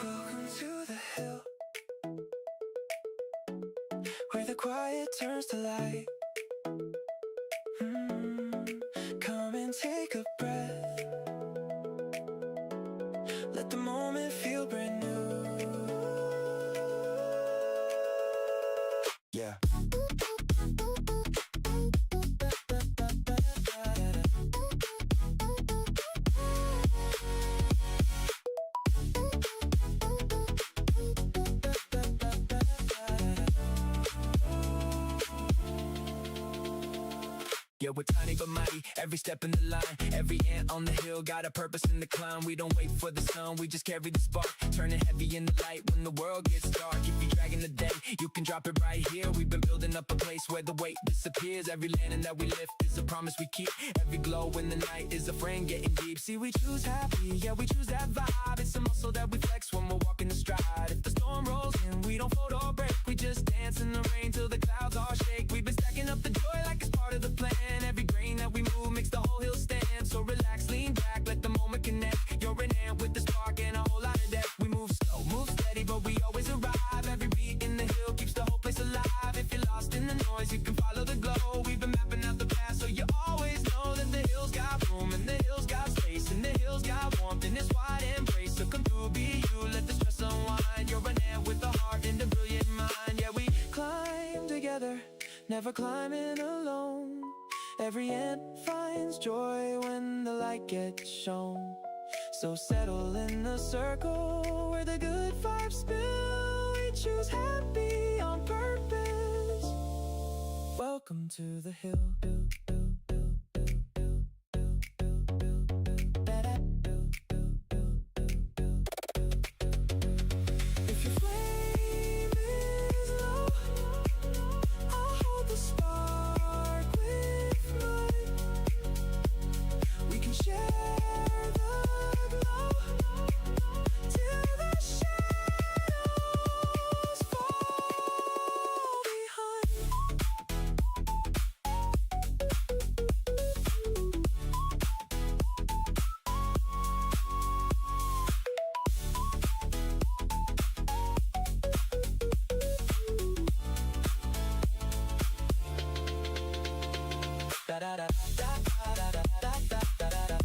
Welcome to the hill, where the quiet turns to light. Come and take a breath. Let the moment feel brand new. Yeah. Yeah, we're tiny but mighty, every step in the line. Every ant on the hill got a purpose in the climb. We don't wait for the sun, we just carry the spark, turning heavy in the light when the world gets dark. If you're dragging the day, you can drop it right here. We've been building up a place where the weight disappears. Every landing that we lift is a promise we keep. Every glow in the night is a friend getting deep. See, we choose happy, yeah, we choose that vibe. It's a muscle that we flex when we're walking the stride. If the storm rolls in, we don't fold or break. We just dance in the rain till the clouds all shake. We've been stacking up the joy like it's part of the plan. Every grain that we move makes the whole hill stand. So relax, lean back, let the moment connect. You're an ant with the spark and a whole lot of depth. We move slow, move steady, but we always arrive. Every beat in the hill keeps the whole place alive. If you're lost in the noise, you can follow the glow. We've been mapping out the path, so you always know that the hills got room and the hills got space and the hills got warmth in this wide embrace. So come through, be you, let the stress unwind. You're an ant with a heart and a brilliant mind. Yeah, we climb together, never climbing alone. Every ant finds joy when the light gets shown. So settle in the circle where the good vibes spill. We choose happy on purpose. Welcome to the hill. If your flame is low, I'll hold the spark with mine. We can share the glow till the shadows fall behind. Da da da da da da da da da da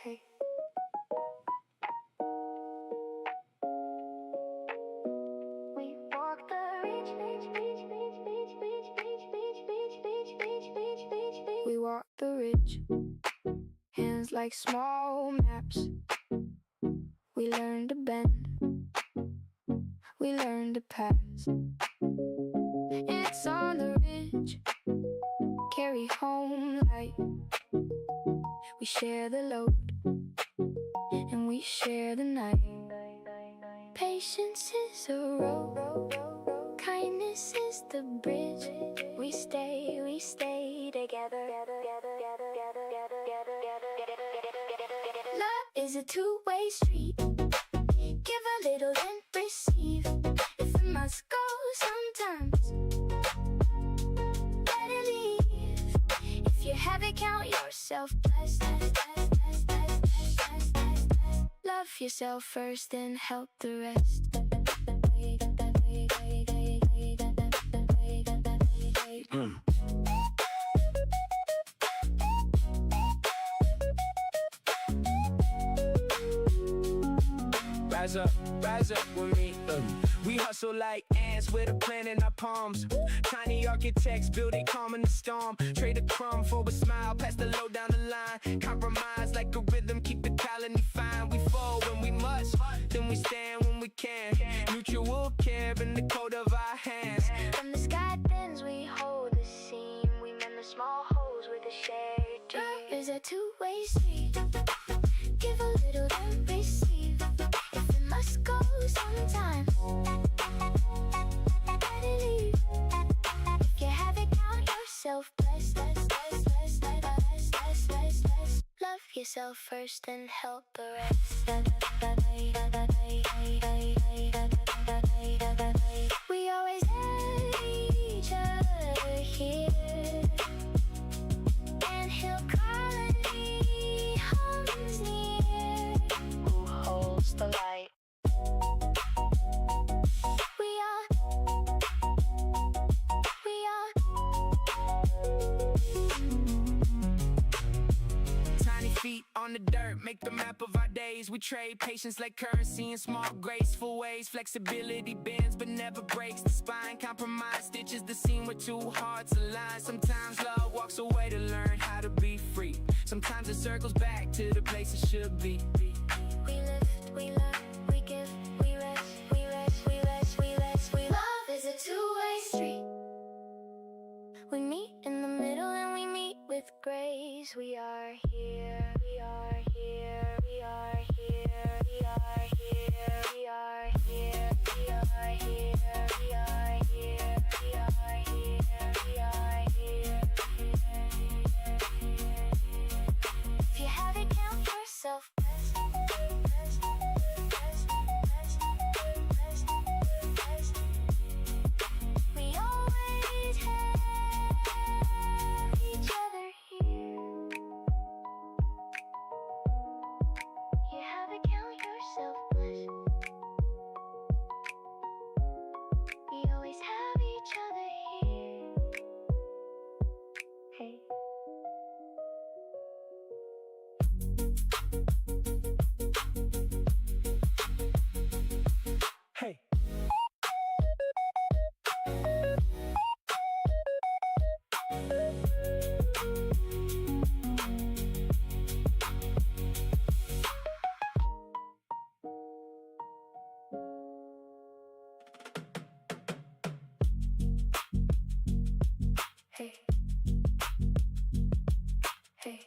Hey. We walk the beach, beach, beach, beach, beach, beach, beach, beach, beach, beach, beach, beach, beach, beach. We walk the ridge, hands like small maps. We learn to bend we learn to pass. It's on the ridge, carry home light. We share the load, and we share the night. Patience is a road, kindness is the bridge. We stay together. Love is a two-way street. Give a little and receive. If it must go sometimes, let it leave. If you have it, count yourself blessed. Love yourself first, then help the rest. Rise up with me. We hustle like ants with a plan in our palms. Tiny architects building calm in the storm. Trade a crumb for a smile, pass the load down the line. Compromise like a rhythm, keep the colony fine. We fall when we must, then we stand when we can. Mutual care in the cold of our hands. From the sky bends, we hold the seam. We mend the small holes with a shared dream. Love is a two-way street. Give a little, then receive. If it must go sometimes, let it leave. If you have it, count yourself blessed. Love yourself first, then help the rest. We always have each other here. And Hill Colony homes near. Who holds the light? We are. Tiny feet on the dirt, make the map of our days. We trade patience like currency in small, graceful ways. Flexibility bends but never breaks the spine. Compromise stitches the seam where two hearts align. Sometimes love walks away to learn how to be free. Sometimes it circles back to the place it should be. We lift, we love, we give, we rest, we rest, we rest, we rest, we love is a two-way street. We meet in the middle and we meet with grace. We are here, we are here, we are here, we are here, we are here, we are here, we are here, we are here, we are here. If you have it, count yourself blessed. We always have each other here. You have it, count yourself blessed. We always have each other here. Hey. Hey. Hey. Hey.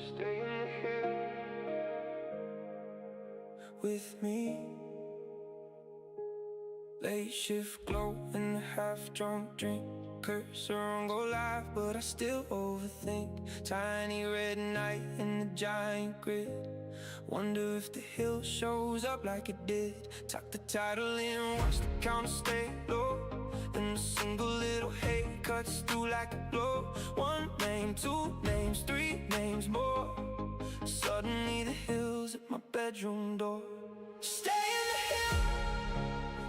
Staying here with me. Late shift glow in a half-drunk drink. Cursor on go live, but I still overthink. Tiny red night in the giant grid. Wonder if the hill shows up like it did. Tuck the title in, watch the counter stay low. Then a single little hate cuts through like a blow. One name, two names, three names more. Suddenly the hills at my bedroom door. Stay in the hill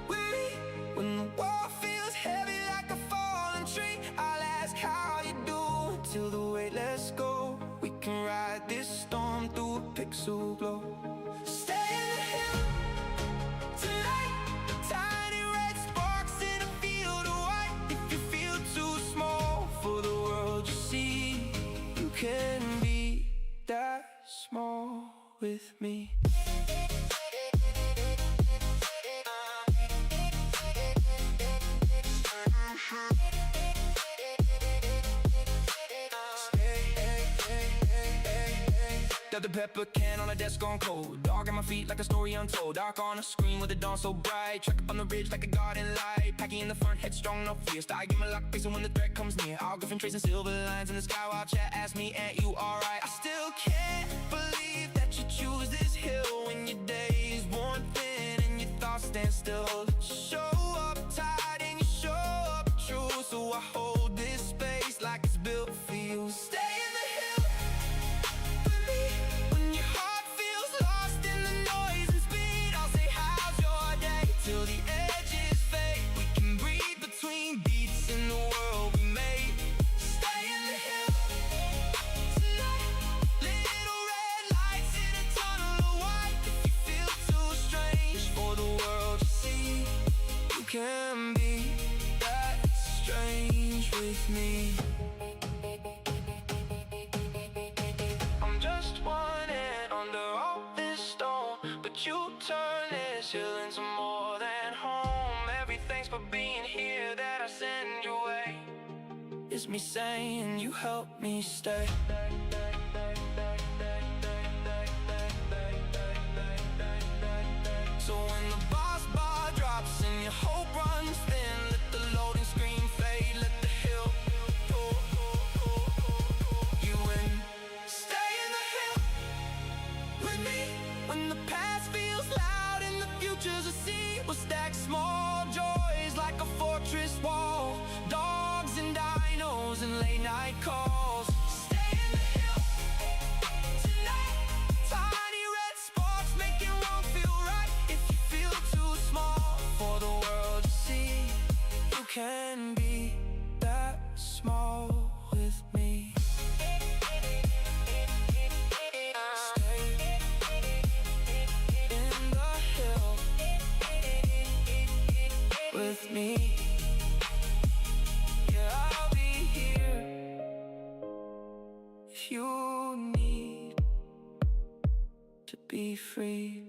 with me when the wall feels heavy like a fallen tree. I'll ask how you do till the weight lets go. We can ride this storm through a pixel glow. Stay in the hill tonight. Tiny red sparks in a field of white. If you feel too small for the world you see, you can with me. Dr. Pepper can on a desk on cold. Dog at my feet like a story untold. Dark on a screen with the dawn so bright. Truck up on the ridge like a garden light. Packing in the front, headstrong, no fear. I give my luck facing when the threat comes near. I'll go from tracing silver lines in the sky while chat asks me, ain't you alright? I still can't believe that you choose this hill when your days worn thin and your thoughts stand still. Show up tight and you show up true. So I hold this space like it's built for you. Stay in the hill with me when your heart feels lost in the noise and speed. I'll say, how's your day? Till the edges fade. We can breathe between beats in the world we made. Stay in the hill tonight. Little red lights in a tunnel of white. If you feel too strange for the world to see, you can be that strange with me. I'm just one ant under all this stone, but you turn this hill into more than home. Everything's for being here that I send your way. It's me saying you help me stay. So when the boss bar drops and your hope runs thin, let the loading screen fade, let the hill pull you in. Stay in the hill with me when the past feels loud and the future's a sea. We'll stack small joys like a fortress wall. Dogs and dinos and late night calls. Stay in the hill tonight. Tiny red sparks making wrong feel right. If you feel too small for the world to see, you can be that small with me. Stay in the hill with me. Yeah, I'll be here if you need to be free.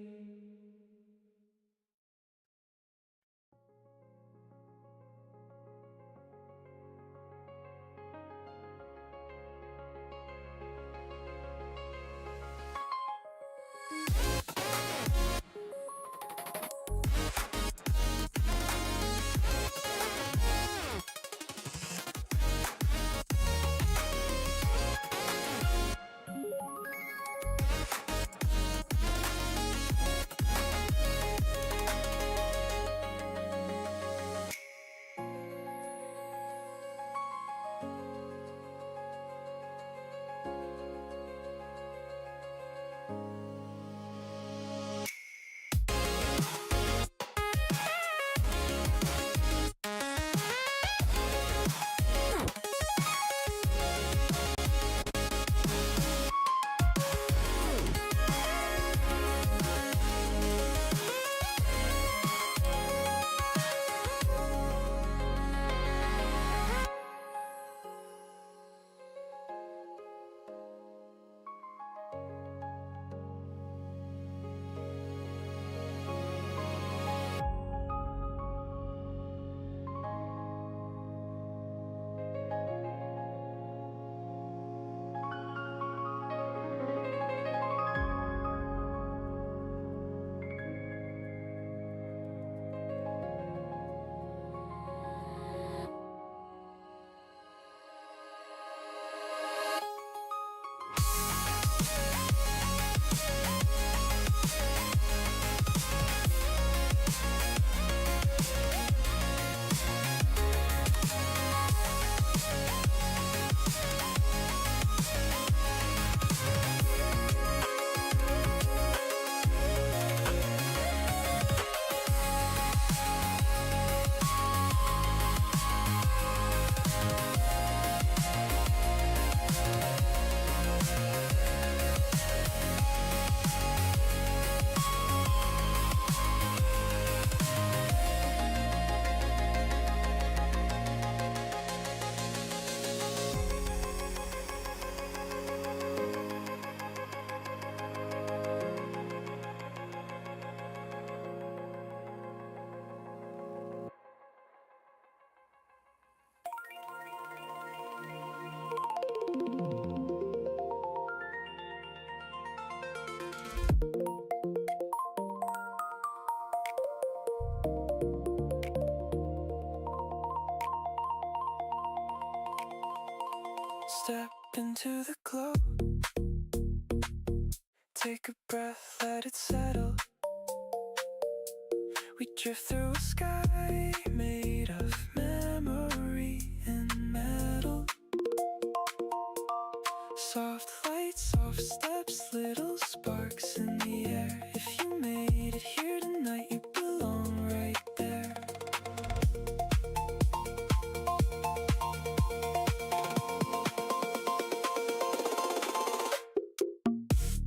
Step into the glow. Take a breath, let it settle. We drift through a sky made of memory and metal. Soft lights, soft steps, little sparks in the air. If you made it here tonight, you belong right there.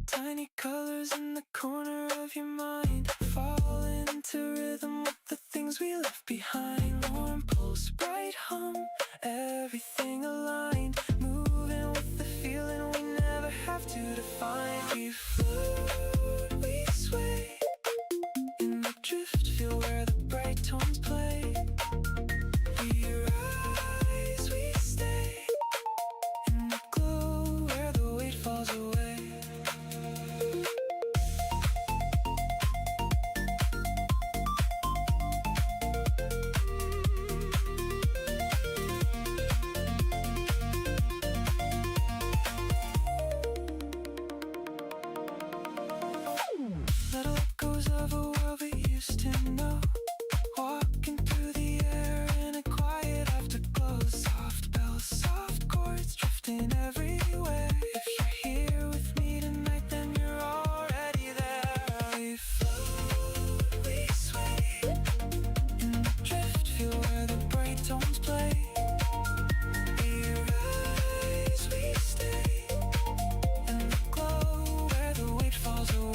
Tiny colors in the corner of your mind, fall into rhythm with the things we left behind. Warm pulse, bright hum, everything aligned. Moving with the feeling we never have to define. We float, we sway in the drift, feel where the bright tones play. We rise, we stay in the glow where the weight falls away. Little echoes of a world we used to know, walking through the air in a quiet afterglow. Soft bells, soft chords drifting everywhere. If you're here with me tonight, then you're already there. We float, we sway in the drift, feel where the bright tones play. We rise, we stay in the glow where the weight falls away.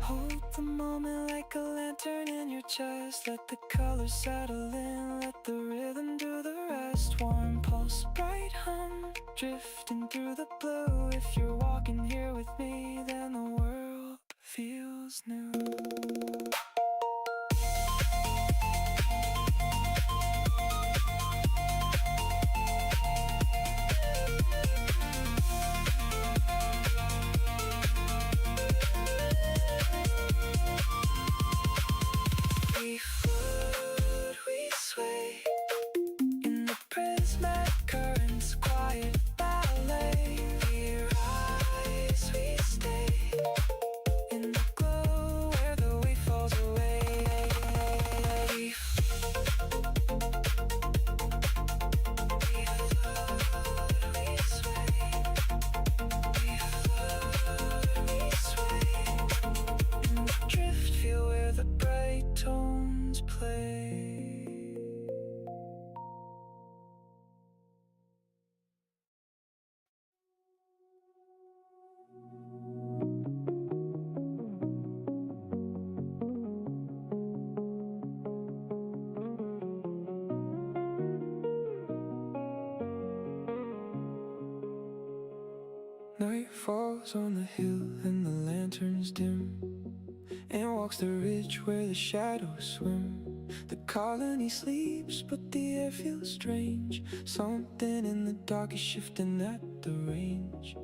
Hold the moment like a lantern in your chest. Let the colors settle in, let the rhythm do the rest. Warm pulse, bright hum, drifting through the blue. If you're walking here with me, then the world feels new. We float, we sway in the prismatic currents, quiet ballet. We rise, we stay in the glow where the weight falls away. We float, we sway. We float, we sway in the drift, feel where the bright tones play. Night falls on the hill and the lanterns dim, and walks the ridge where the shadows swim. The colony sleeps, but the air feels strange. Something in the dark is shifting at the range,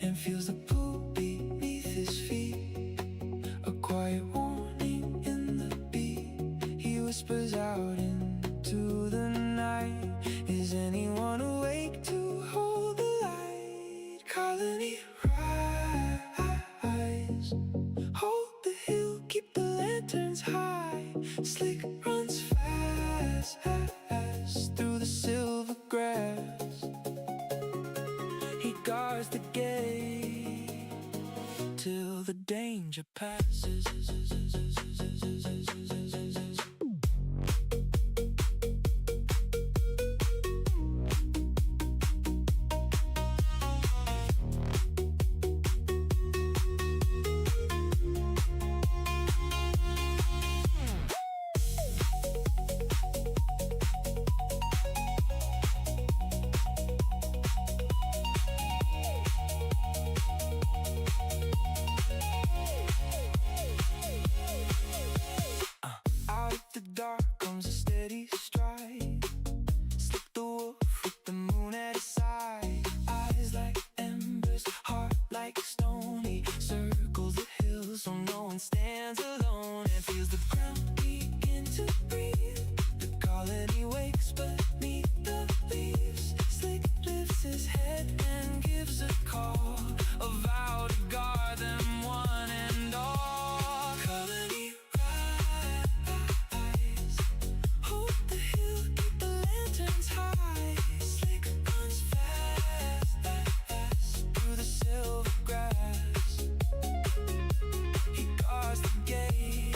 and feels the pull beneath his feet. A quiet warning in the beat. He whispers out into the night. Is anyone awake to hold the light? Colony rise, hold the hill, keep the lanterns high. Slick runs fast through the silver grass. He guards the gate till the danger passes. feels the ground begin to breathe. The colony wakes beneath the leaves. Slick lifts his head and gives a call, a vow to guard them one and all. Colony rise, hold the hill, keep the lanterns high. Slick runs fast, fast through the silver grass. He guards the gate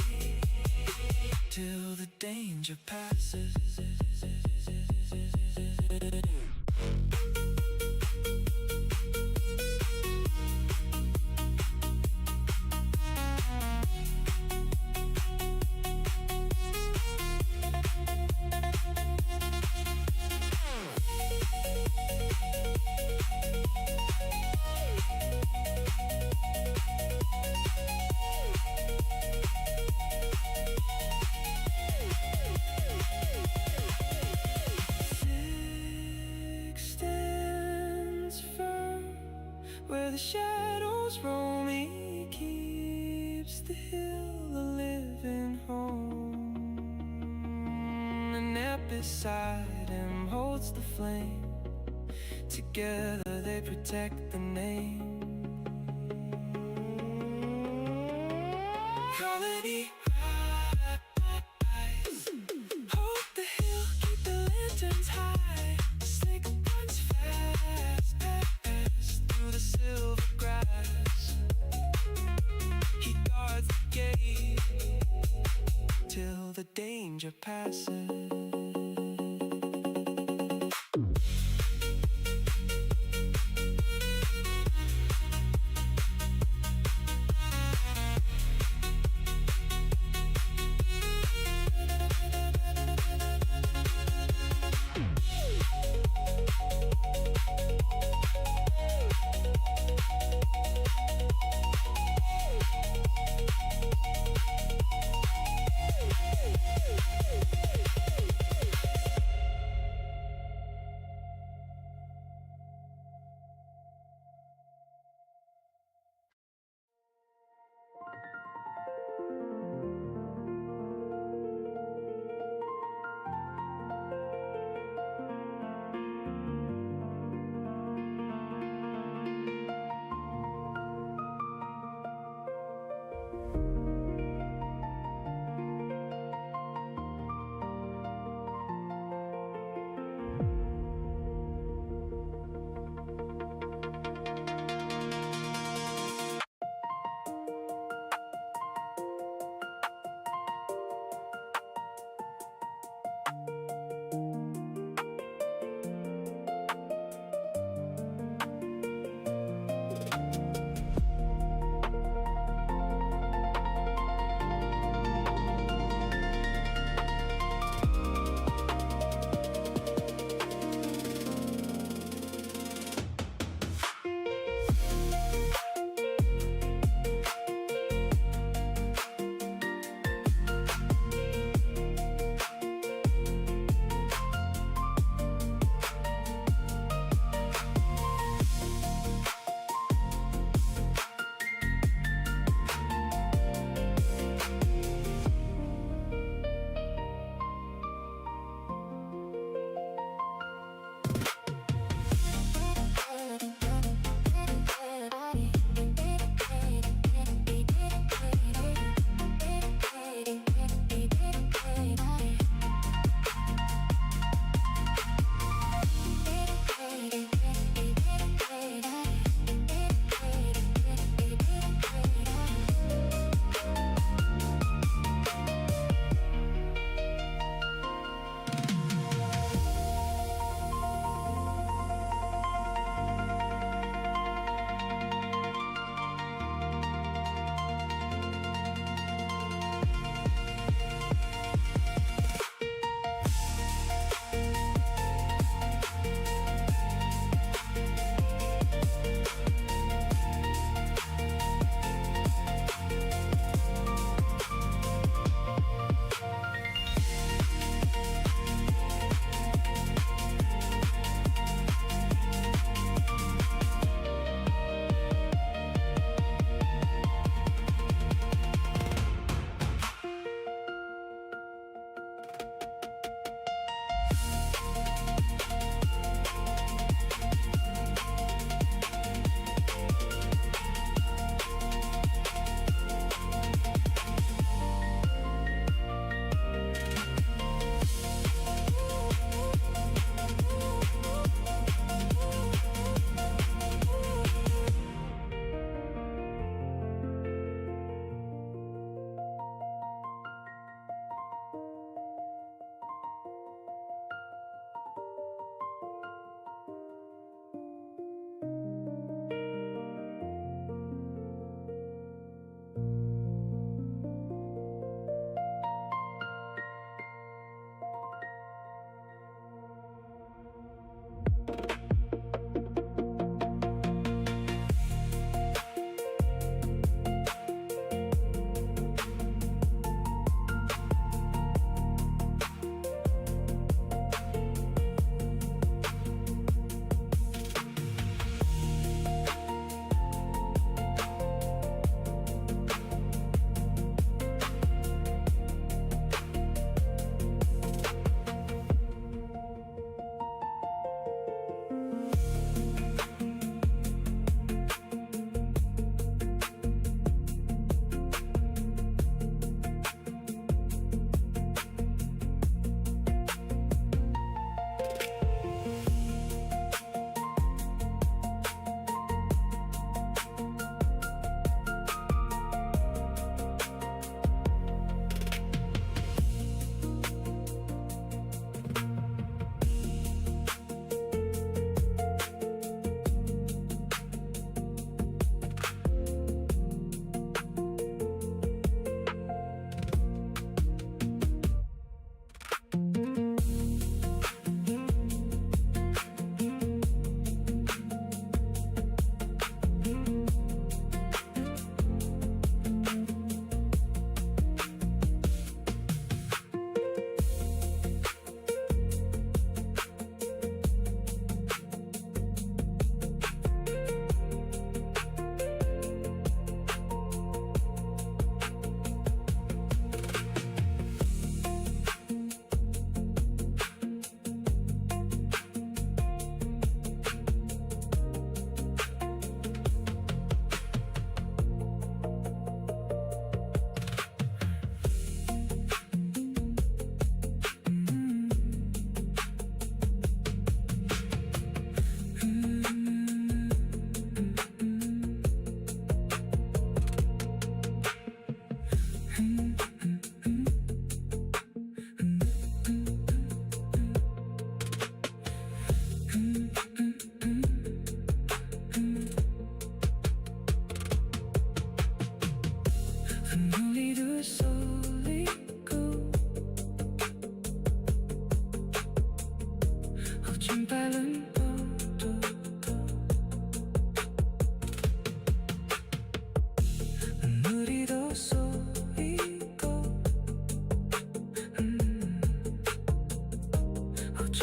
till the danger passes. Where the shadows roam, he keeps the hill a living home. And there beside him holds the flame. Together they protect the name. Colony rise, hold the hill, keep the lanterns high. Slick runs fast, fast through the silver grass. He guards the gate till the danger passes.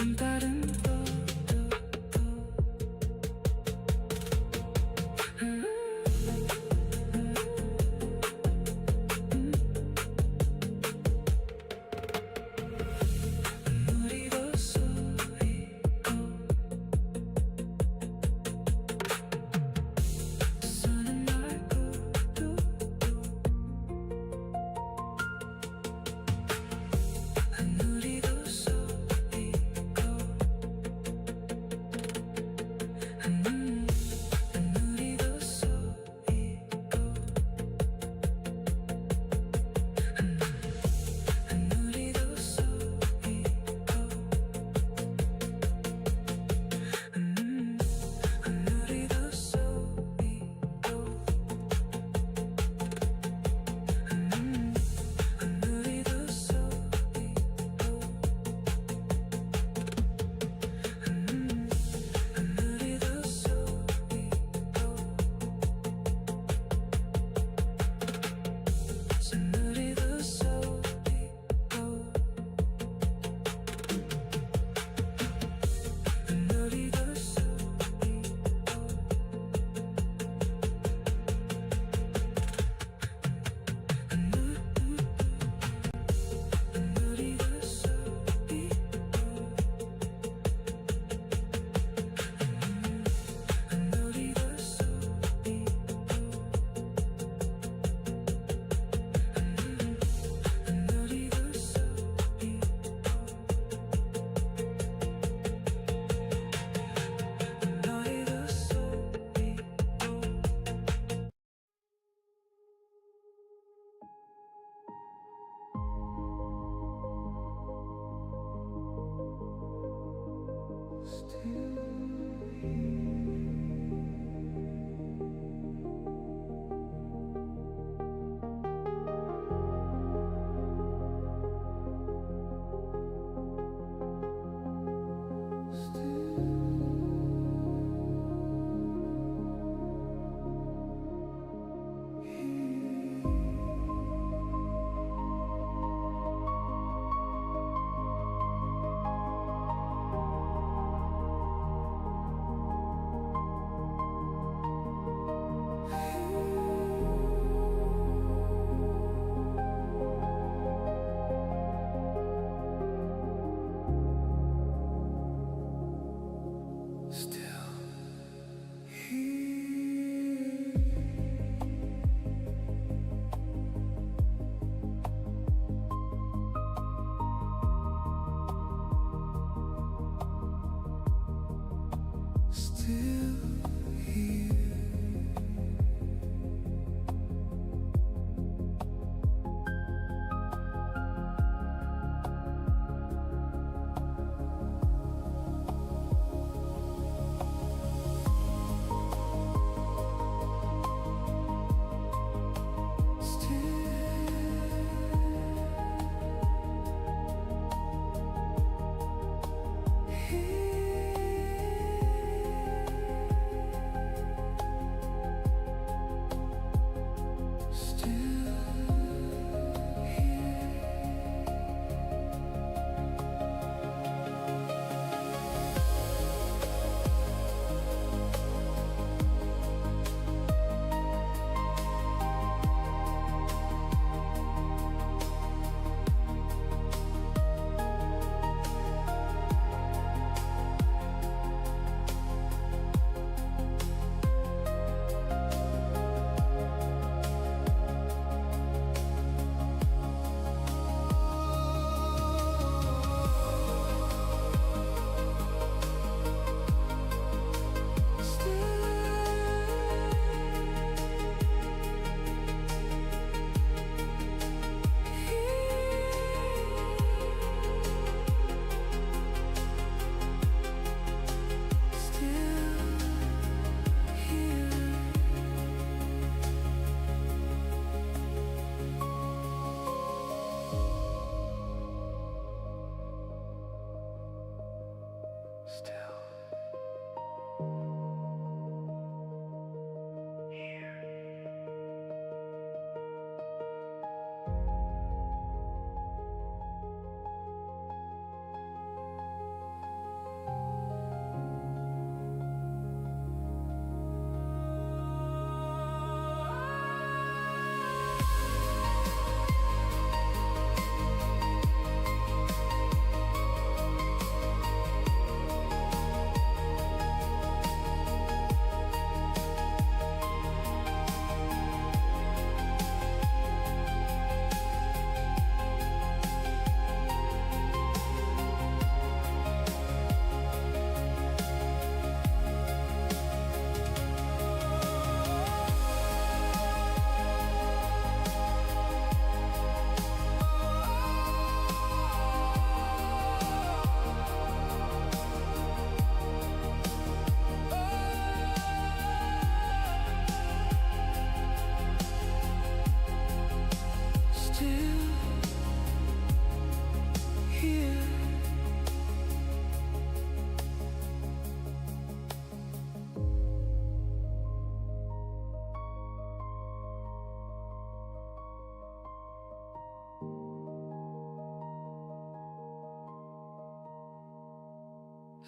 좀 다른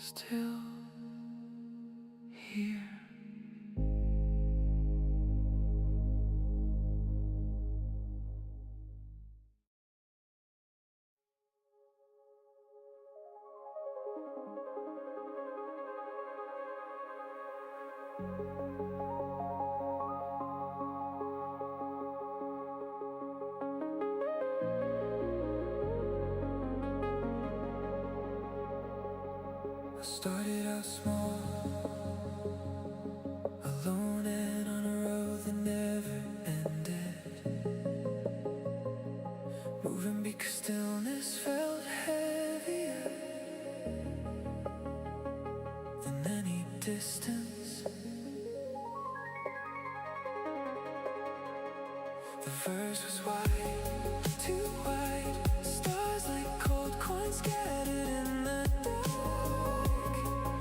still here. I started out small, alone and on a road that never ended, moving because stillness felt heavier than any distance. The verse was wide, too wide, stars like cold coins scattered in the dark,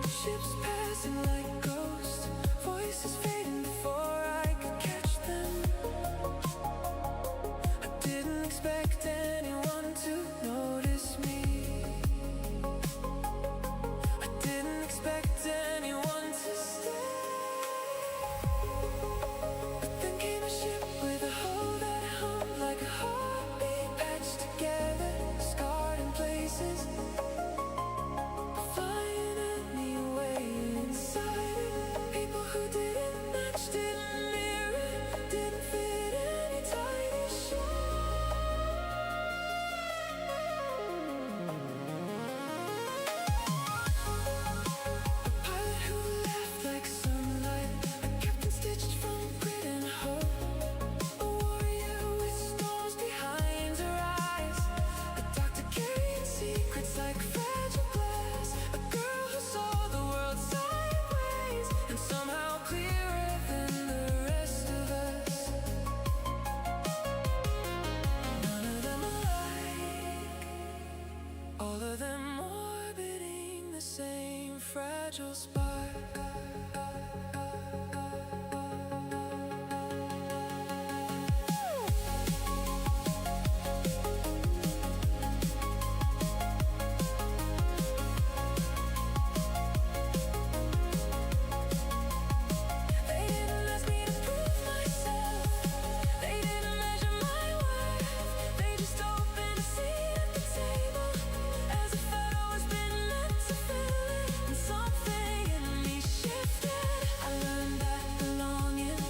ships passing like ghosts, voices fading before I could catch them. I didn't expect anyone to notice me. I didn't expect anyone to stay. But then came a ship with a hull that hummed like a heartbeat patched together, scarred in places, flying anyway inside it. People who didn't match, didn't mirror, didn't fit any tiny shot. A pilot who laughed like sunlight, a captain stitched from grit and hope, a warrior with storms behind her eyes, a doctor carrying secrets like fragile glass, a girl who saw the world sideways and somehow clearer than the rest of us. None of them alike, all of them orbiting the same fragile spark. They didn't ask me to prove myself, they didn't measure my worth, they just opened a seat at the table as if I'd always been meant to fill it. And something in me shifted. I learned that belonging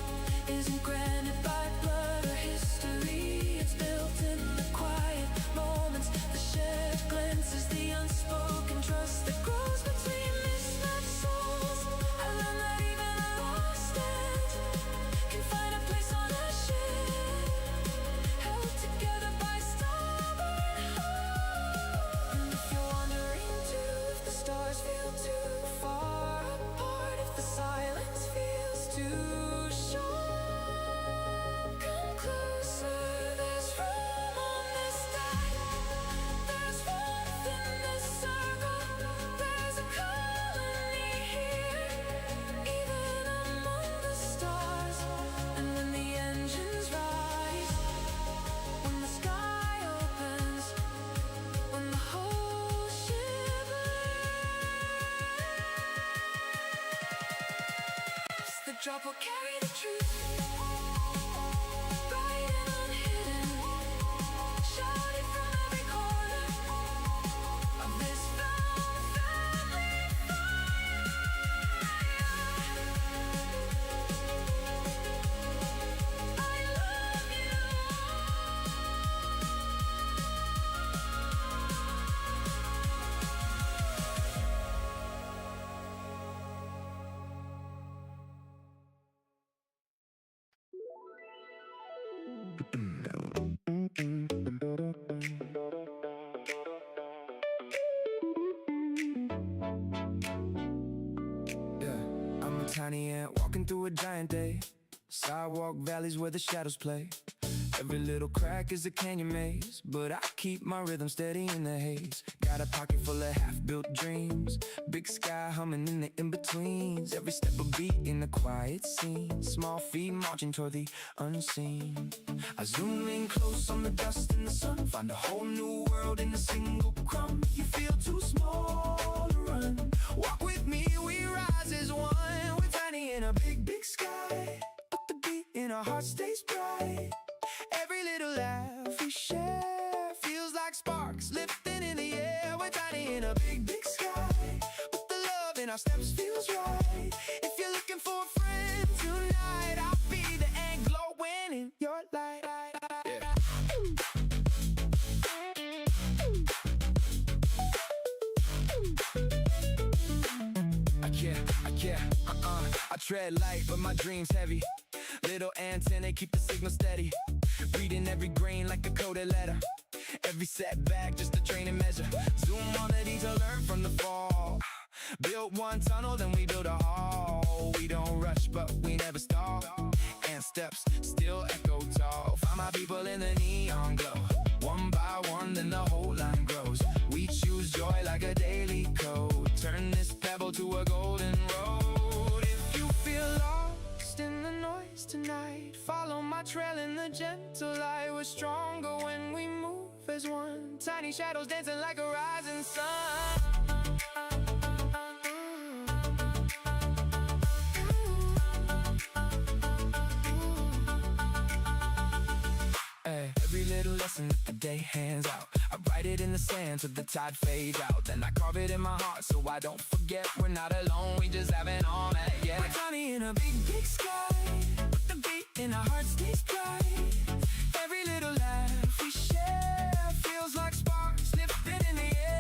isn't granted by blood or history, it's built in the quiet moments, the shared glances, the unspoken trust that grows between mismatched souls. I learned that even a lost end can find a place on a ship, held together by stubborn hope. And if you're wondering too, if the stars feel too far apart, if the silence feels too short, come closer, there's room on this deck, there's warmth in this circle, there's a colony here, even among the stars. And when the engines rise, when the sky opens, when the whole ship leaves, the drop will carry the truth, bright and unhidden, shouted from every corner of this found family fire. I love you I'm a tiny ant walking through a giant day. Sidewalk valleys where the shadows play. Every little crack is a canyon maze, but I keep my rhythm steady in the haze. Got a pocket full of half-built dreams, big sky humming in the in-betweens. Every step a beat in a quiet scene, small feet marching toward the unseen. I zoom in close on the dust in the sun, find a whole new world in a single crumb. You feel too small to run, walk our heart stays bright. Every little laugh we share feels like sparks lifting in the air. We're tiny in a big, big sky, but the love in our steps feels right. If you're looking for a friend tonight, I'll be the end glowing in your light. Yeah. I tread light, but my dream's heavy. Little antenna, keep the signal steady. Reading every grain like a coded letter. Every setback, just a training measure. Zoom on the detail, learn from the fall. Built one tunnel, then we build a hall. We don't rush, but we never stall. And steps still echo tall. Find my people in the neon glow. One by one, then the whole line grows. We choose joy like a daily code. Turn this pebble to a golden road. If you feel lost in the noise tonight, follow my trail in the gentle light. We're stronger when we move as one. Tiny shadows dancing like a rising sun. Every little lesson that the day hands out, I write it in the sand till the tide fades out. Then I carve it in my heart so I don't forget. We're not alone, we just haven't all met yet. We're tiny in a big, big sky, but the beat in our heart stays bright. Every little laugh we share feels like sparks lifting in the air.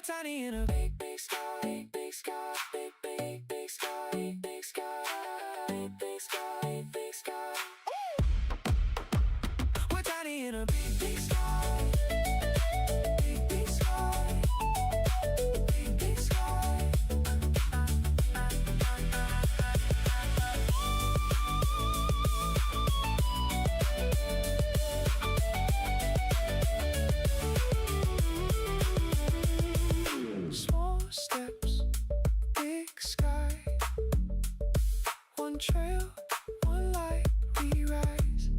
Tiny in a big, big sky, big, big sky, big, big, big sky, big, big sky, big, big sky, big, big sky. We're tiny in a big, big sky, big, big sky, big, big sky. Small steps, big sky. One trail, one light, we rise.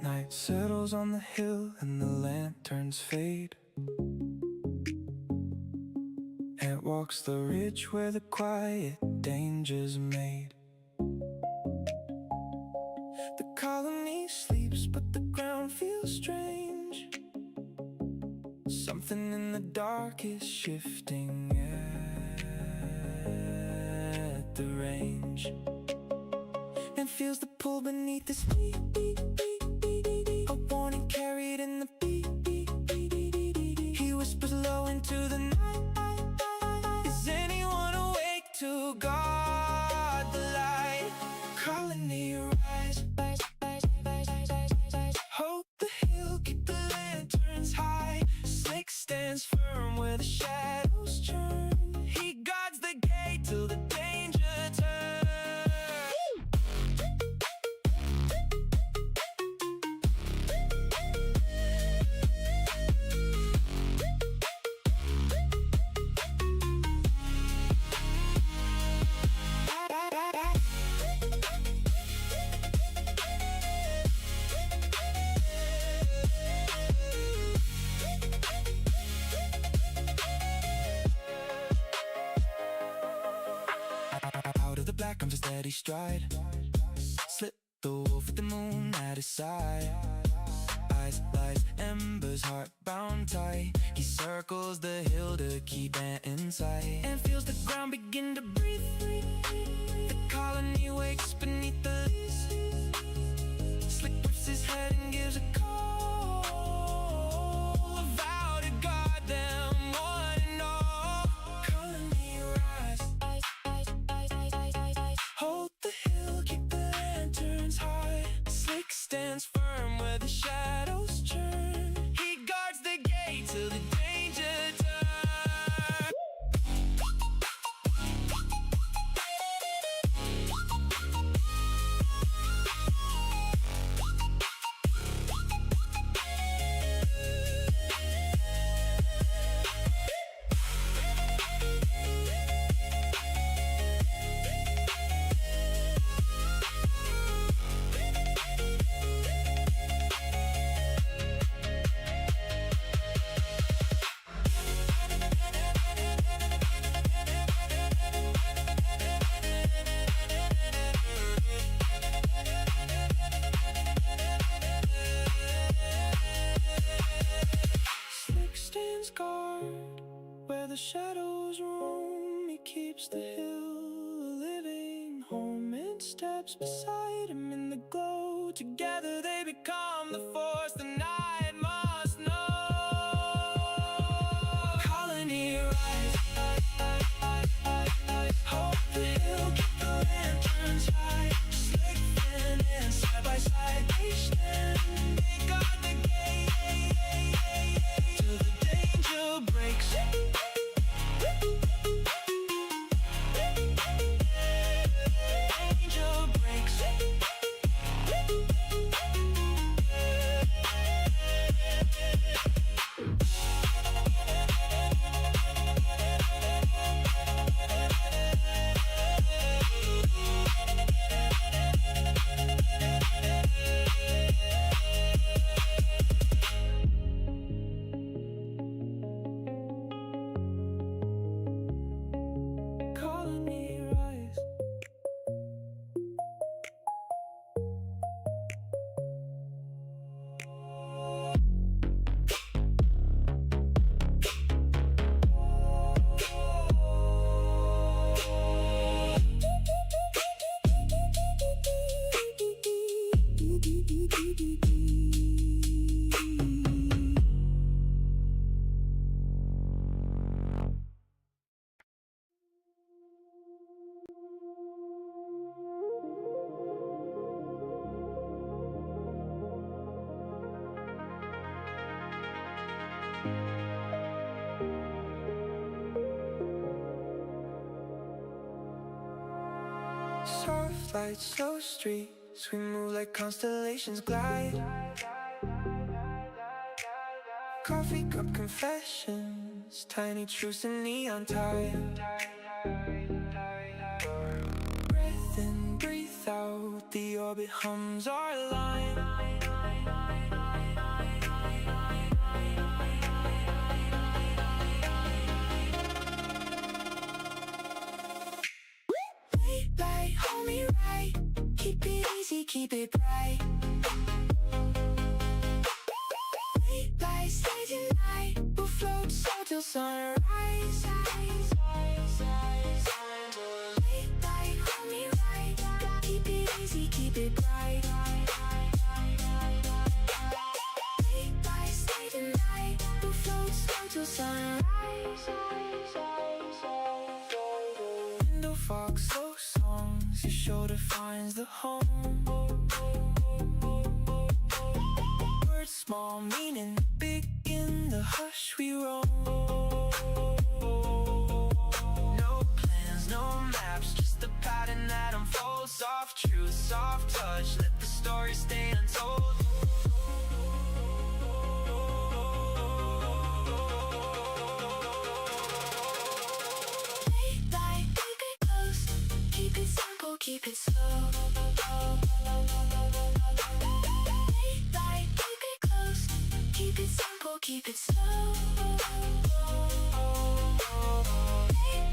Night settles on the hill and the lanterns fade. Ant walks the ridge where the quiet danger's made. The colony sleeps but the ground feels strange. Something in the dark is shifting at the range, and feels the pull beneath his feet. A warning carried in the beat. He whispers low into the night. Is anyone awake to guard the light? Colony rise. Hold the hill, keep the lanterns high. Slick stands firm where the shadows churn. He guards the gate till the danger turns. Black comes a steady stride. Slip the wolf with the moon at his side. Eyes light embers, heart bound tight. He circles the hill to keep Ant in sight, and feels the ground begin to breathe. The colony wakes beneath the leaves. Slick whips his head and gives a call. A vow to guard them one and all. Colony rise. Hold the hill, keep the lanterns high. Slick stands firm where the shadows ground where the shadows roam. He keeps the hill a living home and steps beside him in the glow. Together they become the force the night must know. Colony rise, hold the hill, keep the lanterns high. Slick fin and side by side they stand. They guard the gate till the danger breaks. Danger breaks. Colony rise. Soft lights, slow streets, we move like constellations glide. Coffee cup confessions, tiny truths in neon tide. Breath in, breathe out, the orbit hums our line. Light, hold me right. Keep it easy, keep it bright. Light, stay tonight. We'll float so till sunrise. Light, hold me right. Keep it easy, keep it bright. Light, stay tonight. We'll float so till sunrise. Window fog, slow songs, your shoulder finds the home. Words small, meaning big in the hush we roam. No plans, no maps, just the pattern that unfolds. Soft truth, soft touch, let the story stay untold. Keep it simple, keep it slow. Light, keep it close. Keep it simple, keep it slow.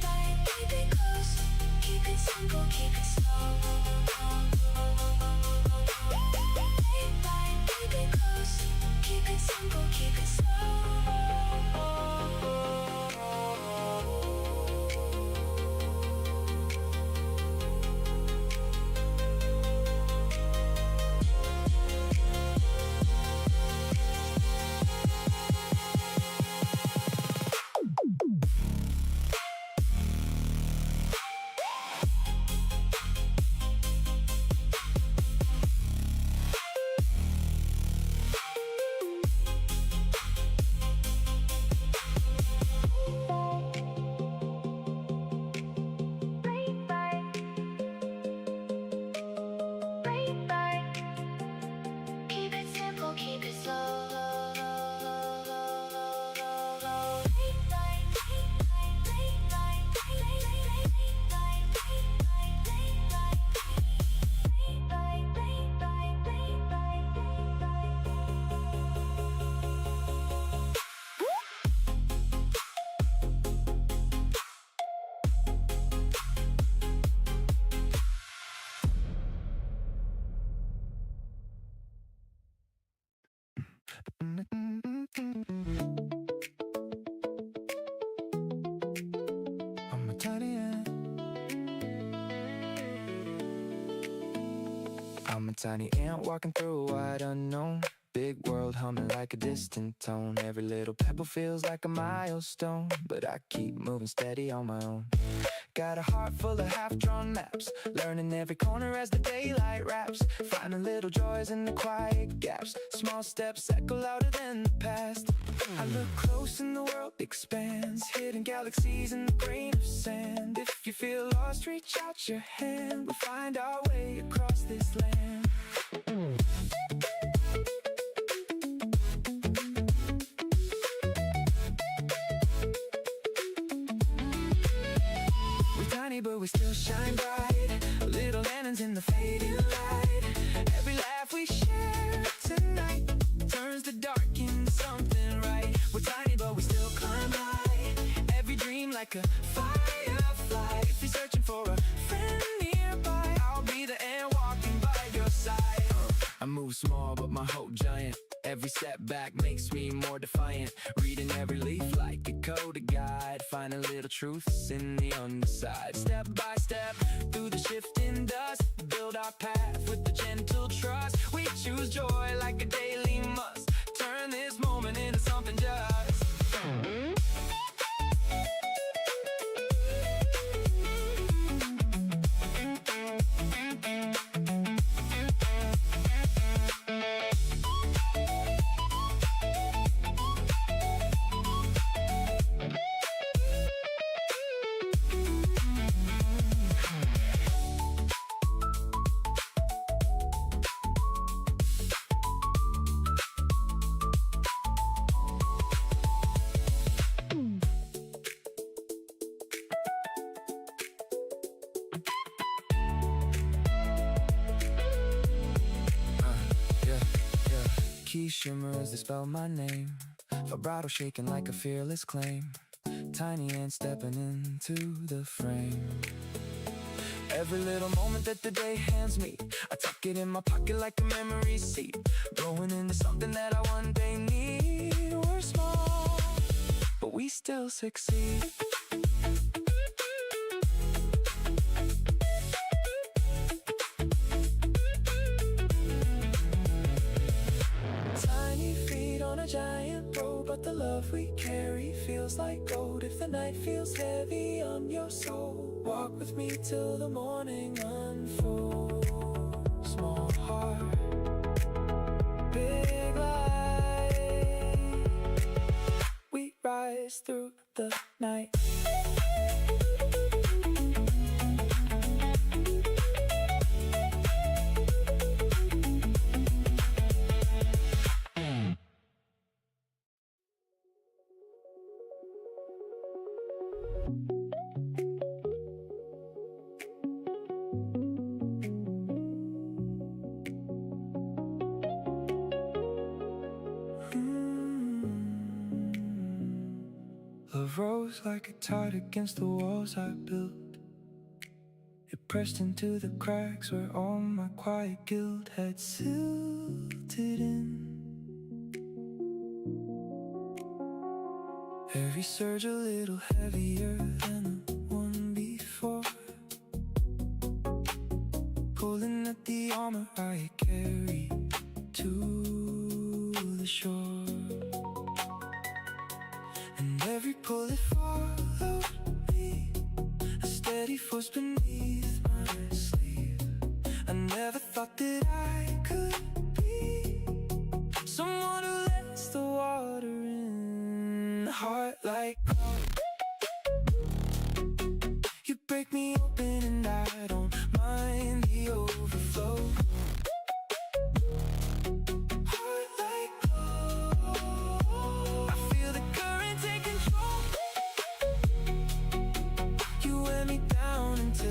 Light, keep it close. Keep it simple, keep it slow. Light, keep it close. Keep it simple, keep it slow. I'm a tiny ant walking through a wide unknown. Big world humming like a distant tone. Every little pebble feels like a milestone, but I keep moving steady on my own. Got a heart full of half-drawn maps, learning every corner as the daylight wraps, finding little joys in the quiet gaps. Small steps echo louder than the past. I look close and the world expands, hidden galaxies in the grain of sand. If you feel lost, reach out your hand. We'll find our way across this land. But we still shine bright, little lanterns in the fading light. Every laugh we share tonight turns the dark into something right. We're tiny but we still climb high, every dream like a firefly. If you're searching for a friend nearby, I'll be the ant walking by your side. I move small but my hope giant, every step back makes me more defiant. Reading every leaf like a code, a guide, finding little truths in the underside. Step by step through the shifting dust, build our path with the gentle trust. We choose joy like a daily must, turn this moment into something just. Key shimmer as they spell my name, vibrato shaking like a fearless claim. Tiny ant stepping into the frame. Every little moment that the day hands me, I tuck it in my pocket like a memory seed, growing into something that I one day need. We're small, but we still succeed. Giant road, but the love we carry feels like gold. If the night feels heavy on your soul, walk with me till the morning unfolds. Small heart, big light, we rise through the night. Love rose like a tide against the walls I built. It pressed into the cracks where all my quiet guilt had silted in. Every surge a little heavier than the one before, pulling at the armor I carry to the shore. And every pull it followed me, a steady force beneath my sleeve. I never thought that I could be someone who lets the water in. Heart like gold, you break me open and I don't mind the overflow. Heart like gold, I feel the current take control. You wear me down until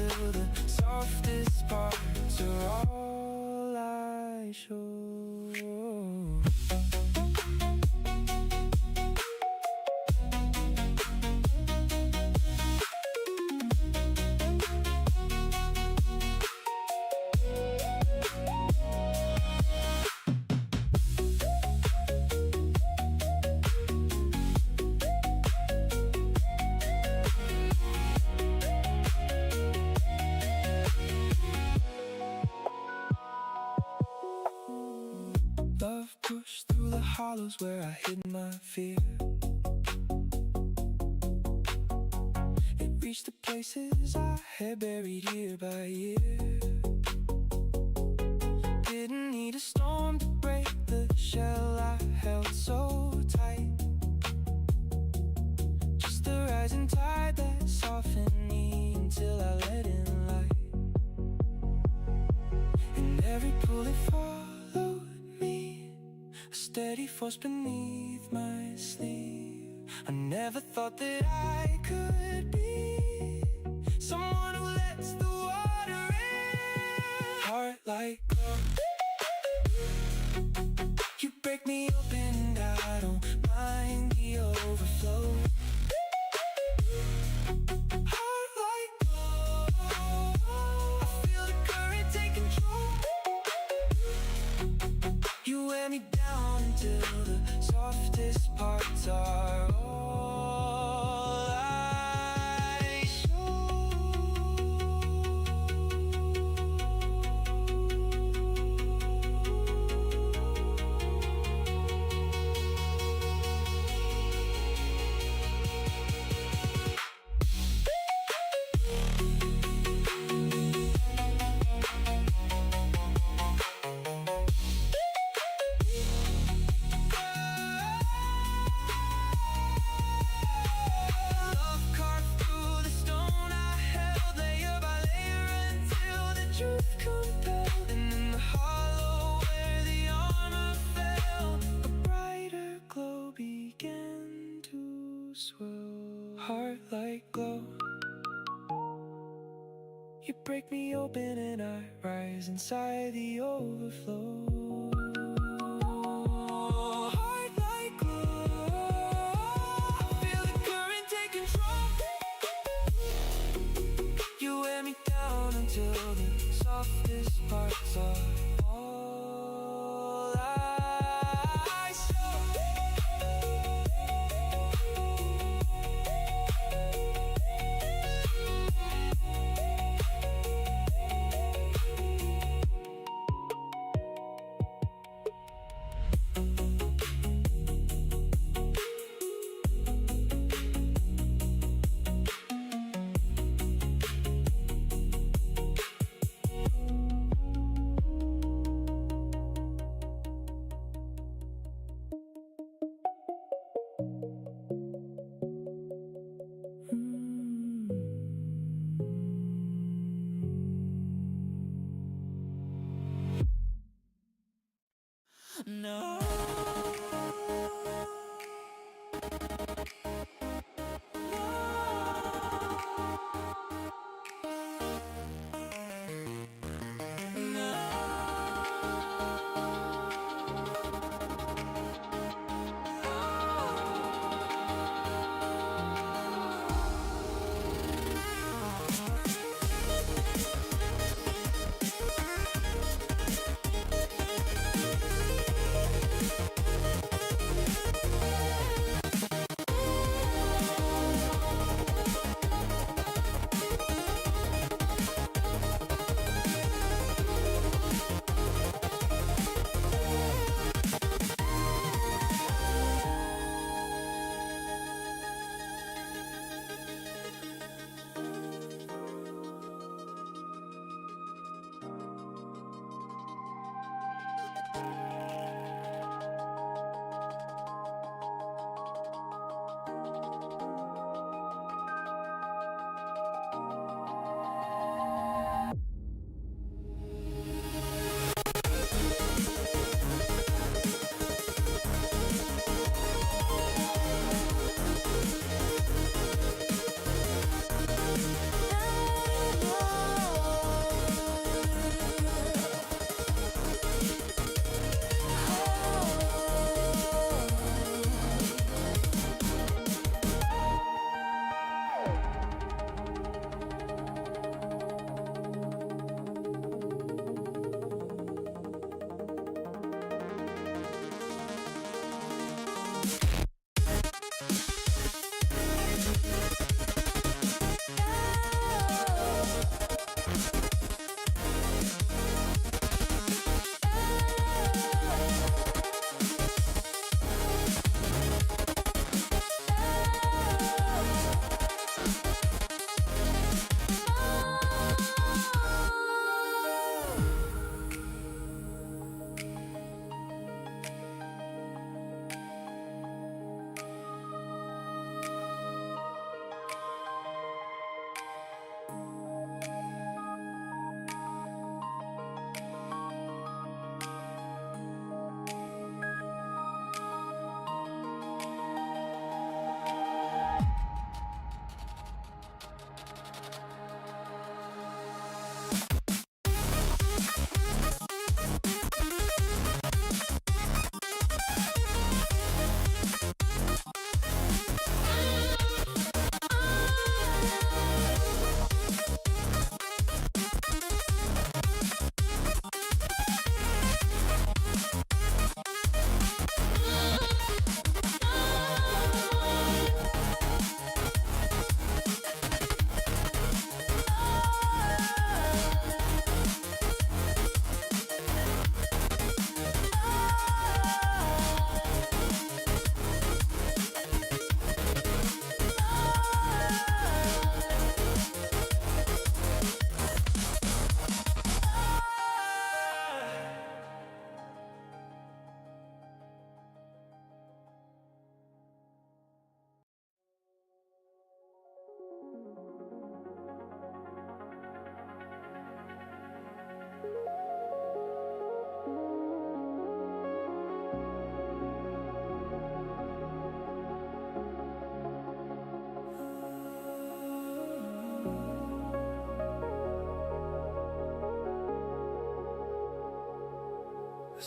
hollows where I hid my fear. It reached the places I had buried year by year. Didn't need a storm to break the shell I held so tight. Just the rising tide that softened me until I let in light. And every pull it followed me, a steady force beneath my sleeve. I never thought that I could be someone who lets the water in. Heart like gold. You break me open and I don't mind the overflow. Heart like gold. I feel the current take control. You wear me down until the softest parts are all I show. Heart like glow. You break me open and I rise inside the overflow. Heart like glow. I feel the current take control. You wear me down until the softest parts are all I show.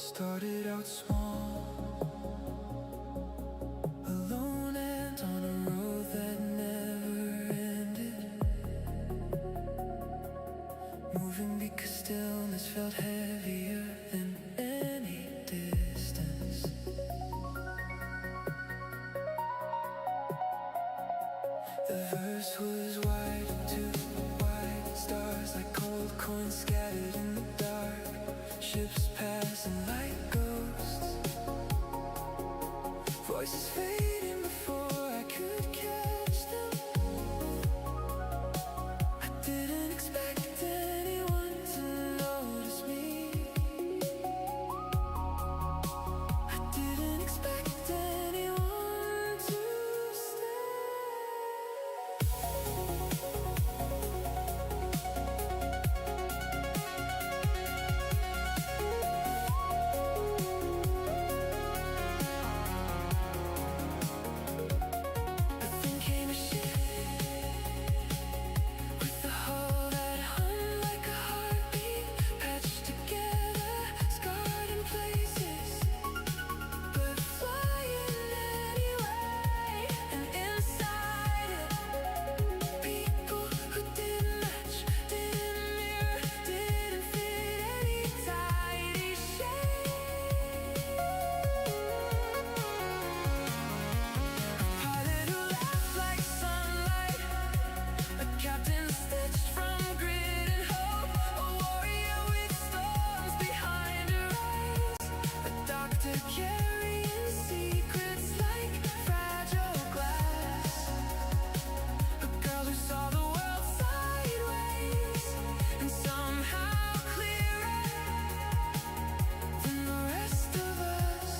Started out small, alone and on a road that never ended. Moving because stillness felt heavier than any distance. The verse was wide, too wide. Stars like cold coins scattered in the dark. Ships passing like ghosts. Voices fading before I could catch them. I didn't expect anyone to notice me. I didn't expect anyone to stay. Nothing came to shit with the hole that hung like a heartbeat, patched together, scarred in places, but flying anyway. And inside it, people who didn't match, didn't mirror, didn't fit any tidy shape. Pilot who laughed like sunlight, a captain stitched from grit and hope, a warrior with storms behind her eyes, a doctor carrying secrets like fragile glass, a girl who saw the world sideways and somehow clearer than the rest of us.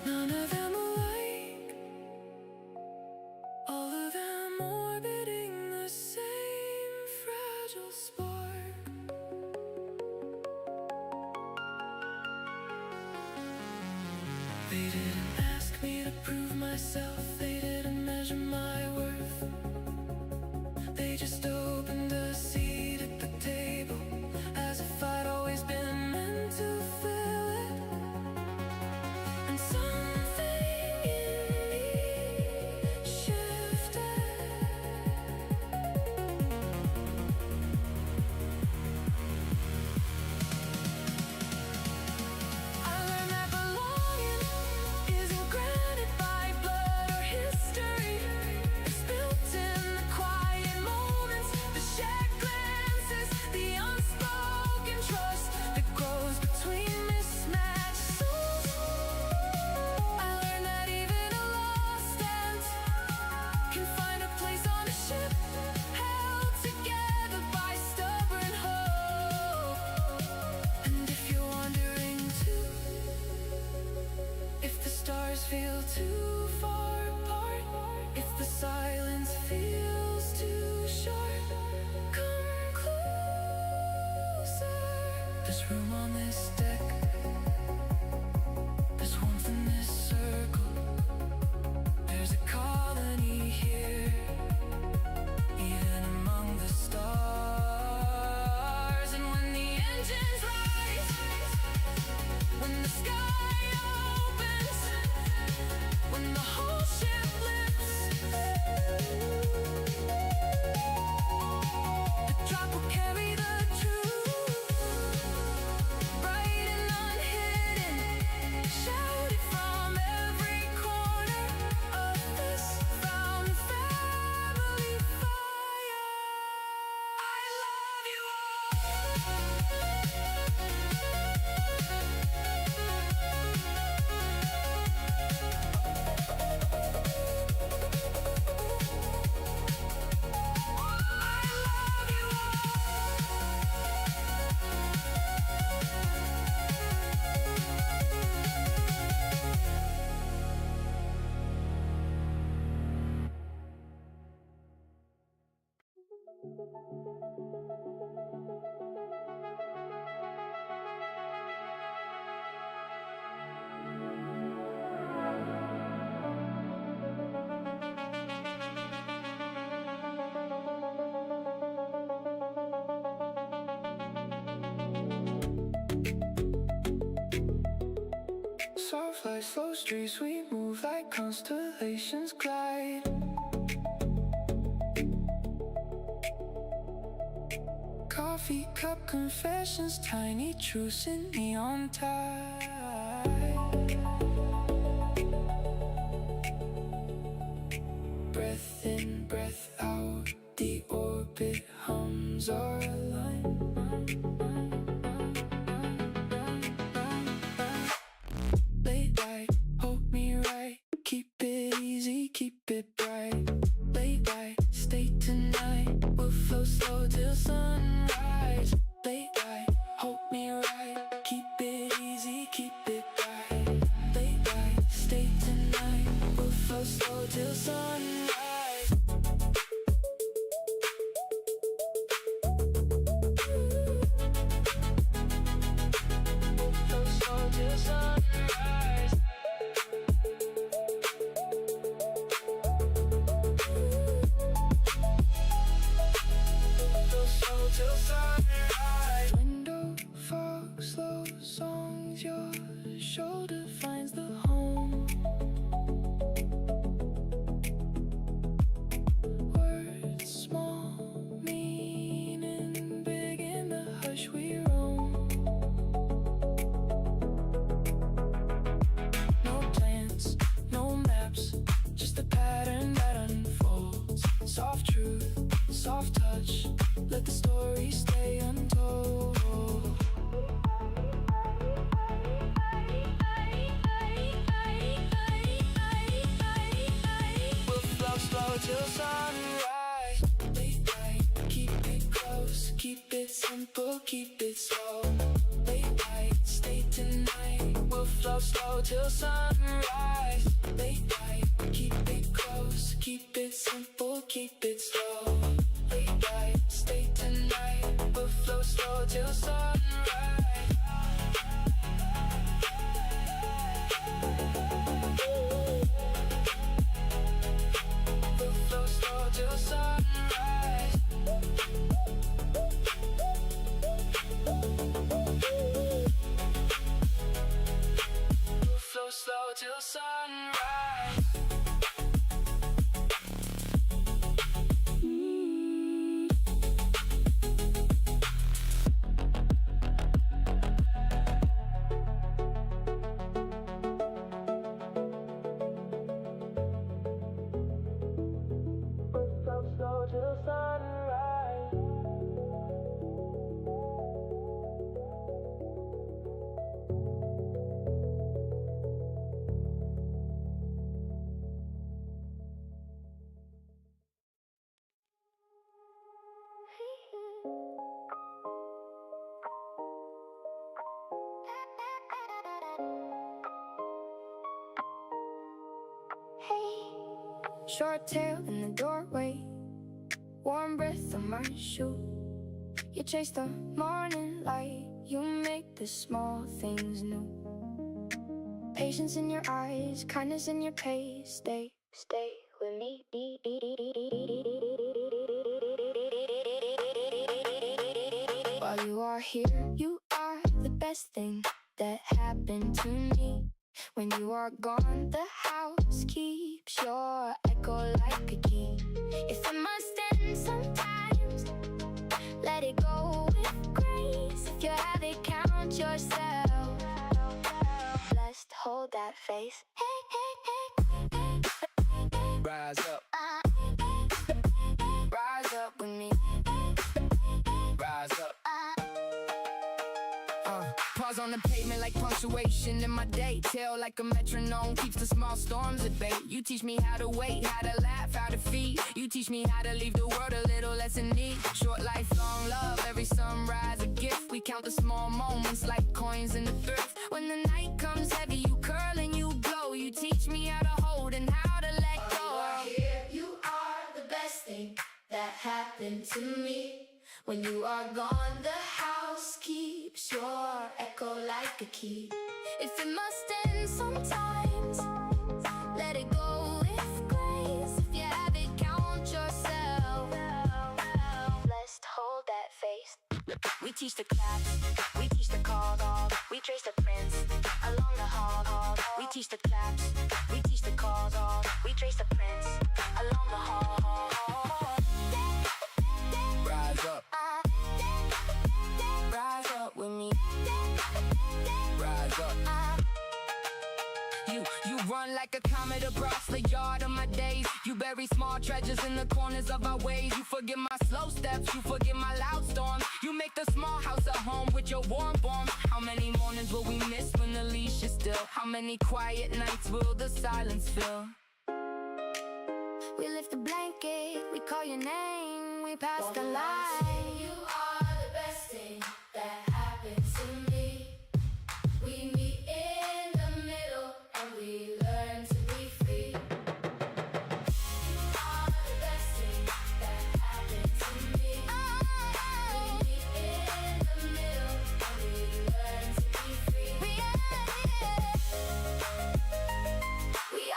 None of them alike, all of them orbiting the same fragile spark. They didn't ask me to prove myself, they didn't measure my worth. They just opened a seat at the table, as if I'd always been meant to fill it. And something in me shifted. I learned that belonging isn't granted by blood or history. slow streets we move like constellations glide. Coffee cup confessions, tiny truths in neon tide. Breath in, breath out, the orbit hums our line. Late light, hold me right, keep it easy, keep it bright. Late light, stay tonight, we'll flow slow till sunrise. Late light, hold me right, keep it easy, keep it bright. Late light, stay tonight, we'll flow slow till sunrise. Flow slow till sunrise. Flow slow till sunrise. Window fog, slow songs, your shoulder finds the home. Words small, meaning big in the hush we roam. No plans, no maps, just a pattern that unfolds. Soft truth, soft touch, let the story stay untold. We'll flow slow till sunrise. Late night, keep it close, keep it simple, keep it slow. Late night, stay tonight, we'll flow slow till sunrise. Late night, keep it close, keep it simple, keep it slow. Late night, stay tonight, we'll flow slow till sunrise. We'll flow slow till sunrise. We'll flow slow till sunrise. Flow slow till sunrise. Short tail in the doorway, warm breath on my shoe. You chase the morning light, you make the small things new. Patience in your eyes, kindness in your pace. Stay with me. While you are here, you are the best thing that happened to me. When you are gone, the house keeps your echo like a key. If it must end sometimes, let it go with grace. If you have it, count yourself blessed, hold that face. Hey, hey, hey, hey. Rise up, Rise up with me. rise up. Pause on the pavement like punctuation in my day. Tail like a metronome keeps the small storms at bay. You teach me how to wait, how to laugh, how to feed. You teach me how to leave the world a little less in need. Short lifelong love, every sunrise a gift. We count the small moments like coins in the thrift. When the night comes heavy, you curl and you glow. You teach me how to hold and how to let go. You are here, you are the best thing that happened to me. When you are gone, the house keeps your echo like a key. If it must end sometimes, let it go with grace. If you have it, count yourself blessed, hold that face. We teach the claps, we teach the call, we trace the prints along the hall. We teach the the claps, we teach the calls all. We trace the prints along the hall. Rise up, Rise up with me. rise up. You run like a comet across the yard of my days. You bury small treasures in the corners of our ways. You forgive my slow steps, you forgive my loud storms. You make the small house a home with your warm warmth. How many mornings will we miss when the leash is still? How many quiet nights will the silence fill? We lift the blanket, we call your name, we pass the line. You are the best thing that happened to me. We meet in the middle and we learn to be free. You are the best thing that happened to me. We meet in the middle and we learn to be free. We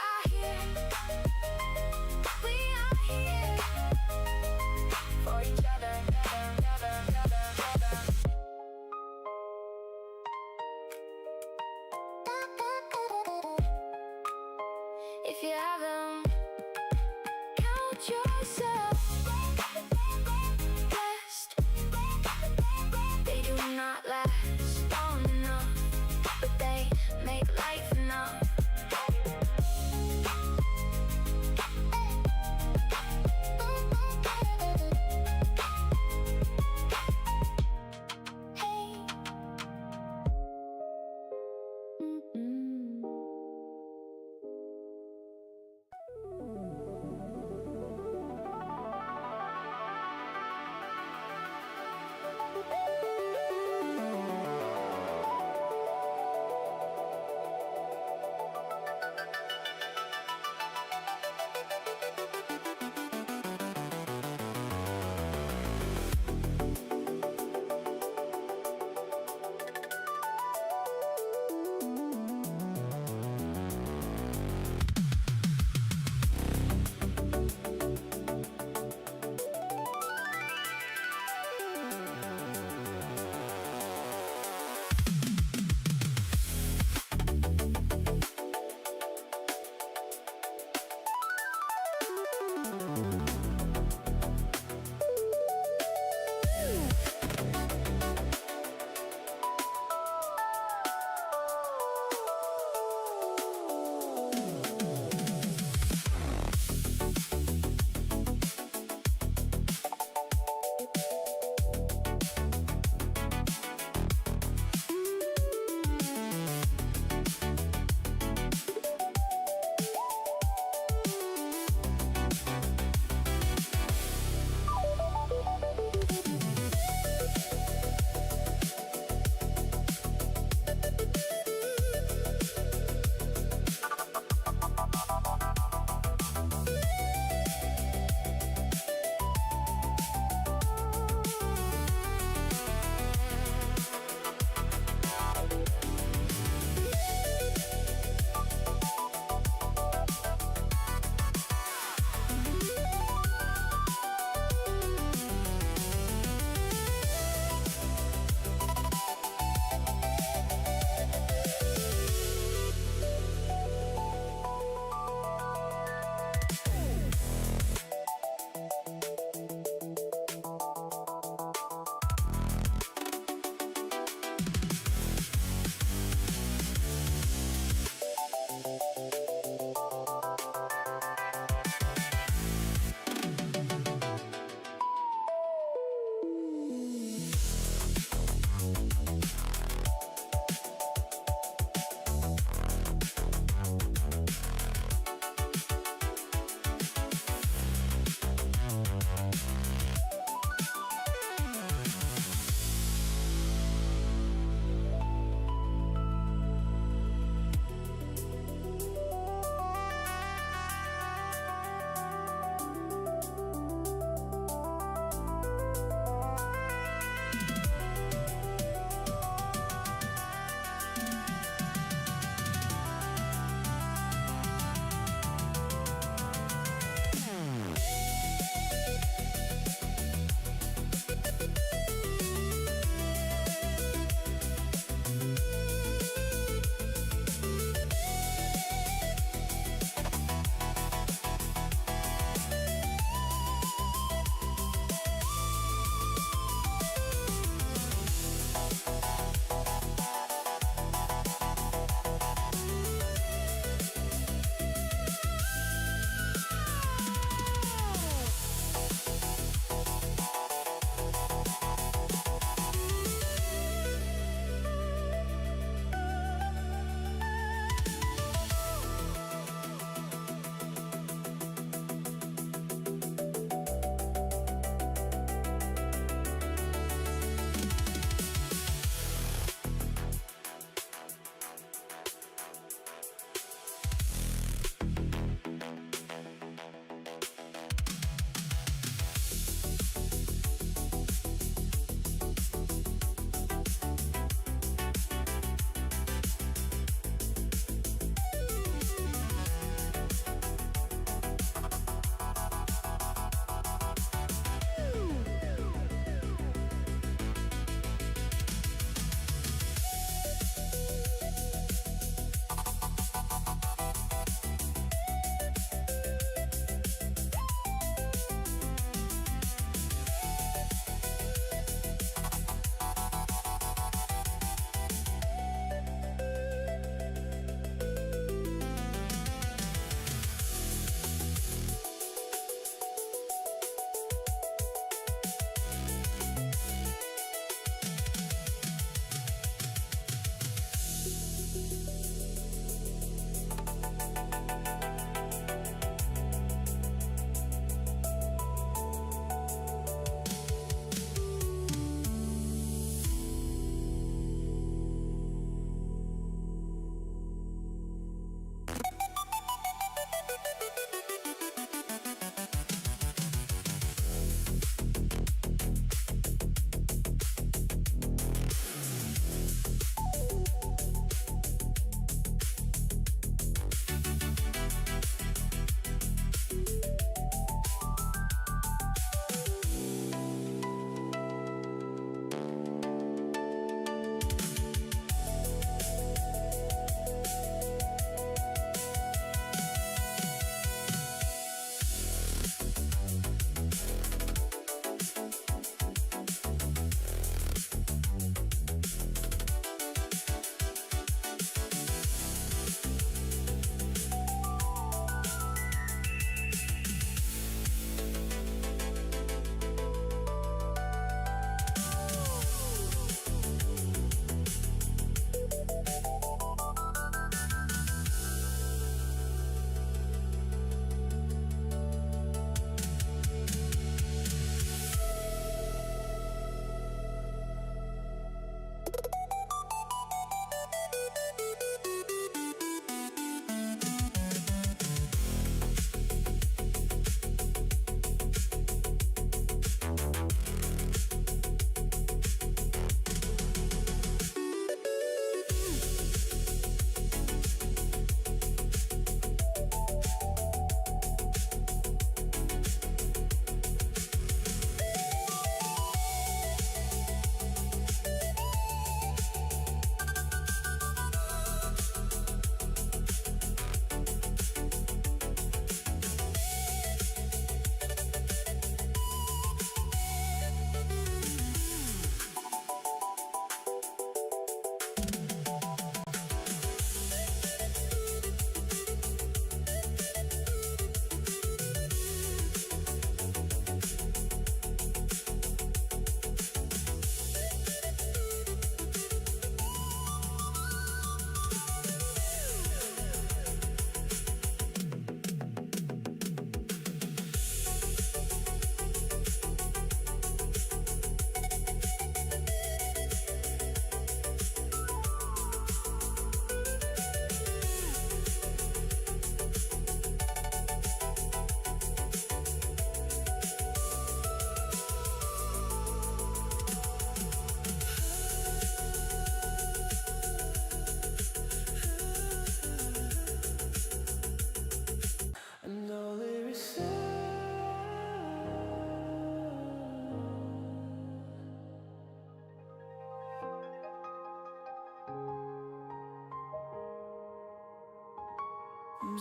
are here. We are here for each other. If you have them, count yourself blessed. They do not last long enough, but they make life enough. Hey.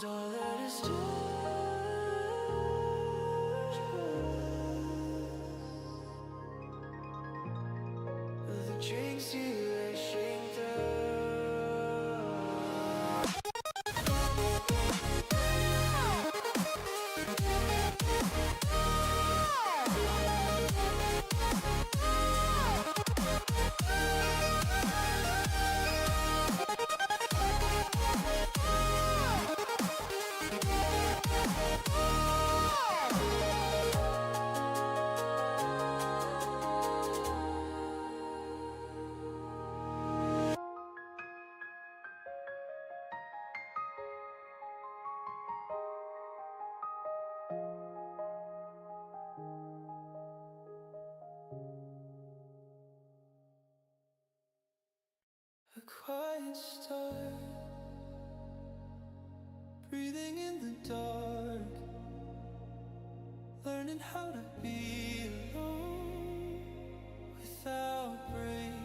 all that is just the drinks you rushing a quiet start, breathing in the dark, learning how to be alone without breaking.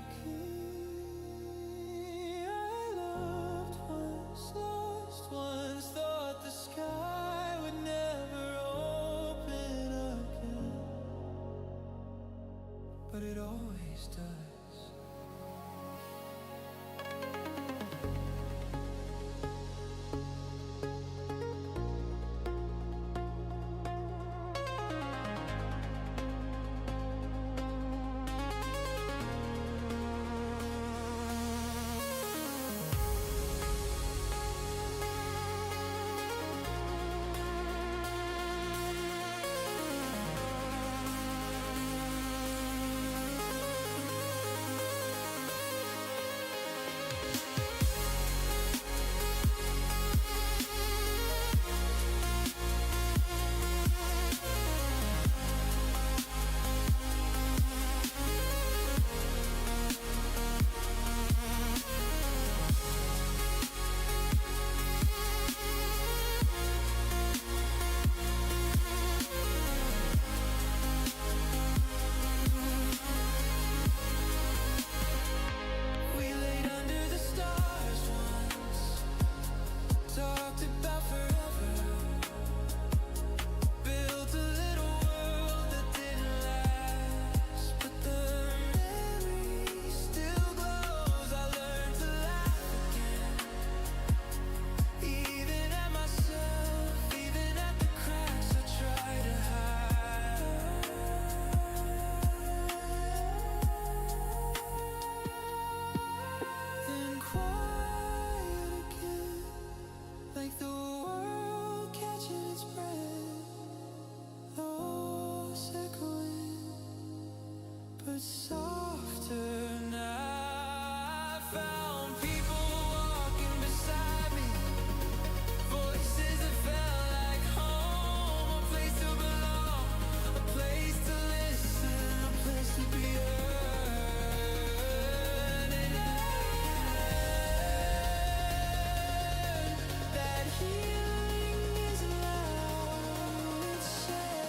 I loved once, lost once, thought the sky would never open again, but it always does. But softer now, I found people walking beside me, voices that felt like home, a place to belong, a place to listen, a place to be heard. And I learned that healing is loud, it's shared.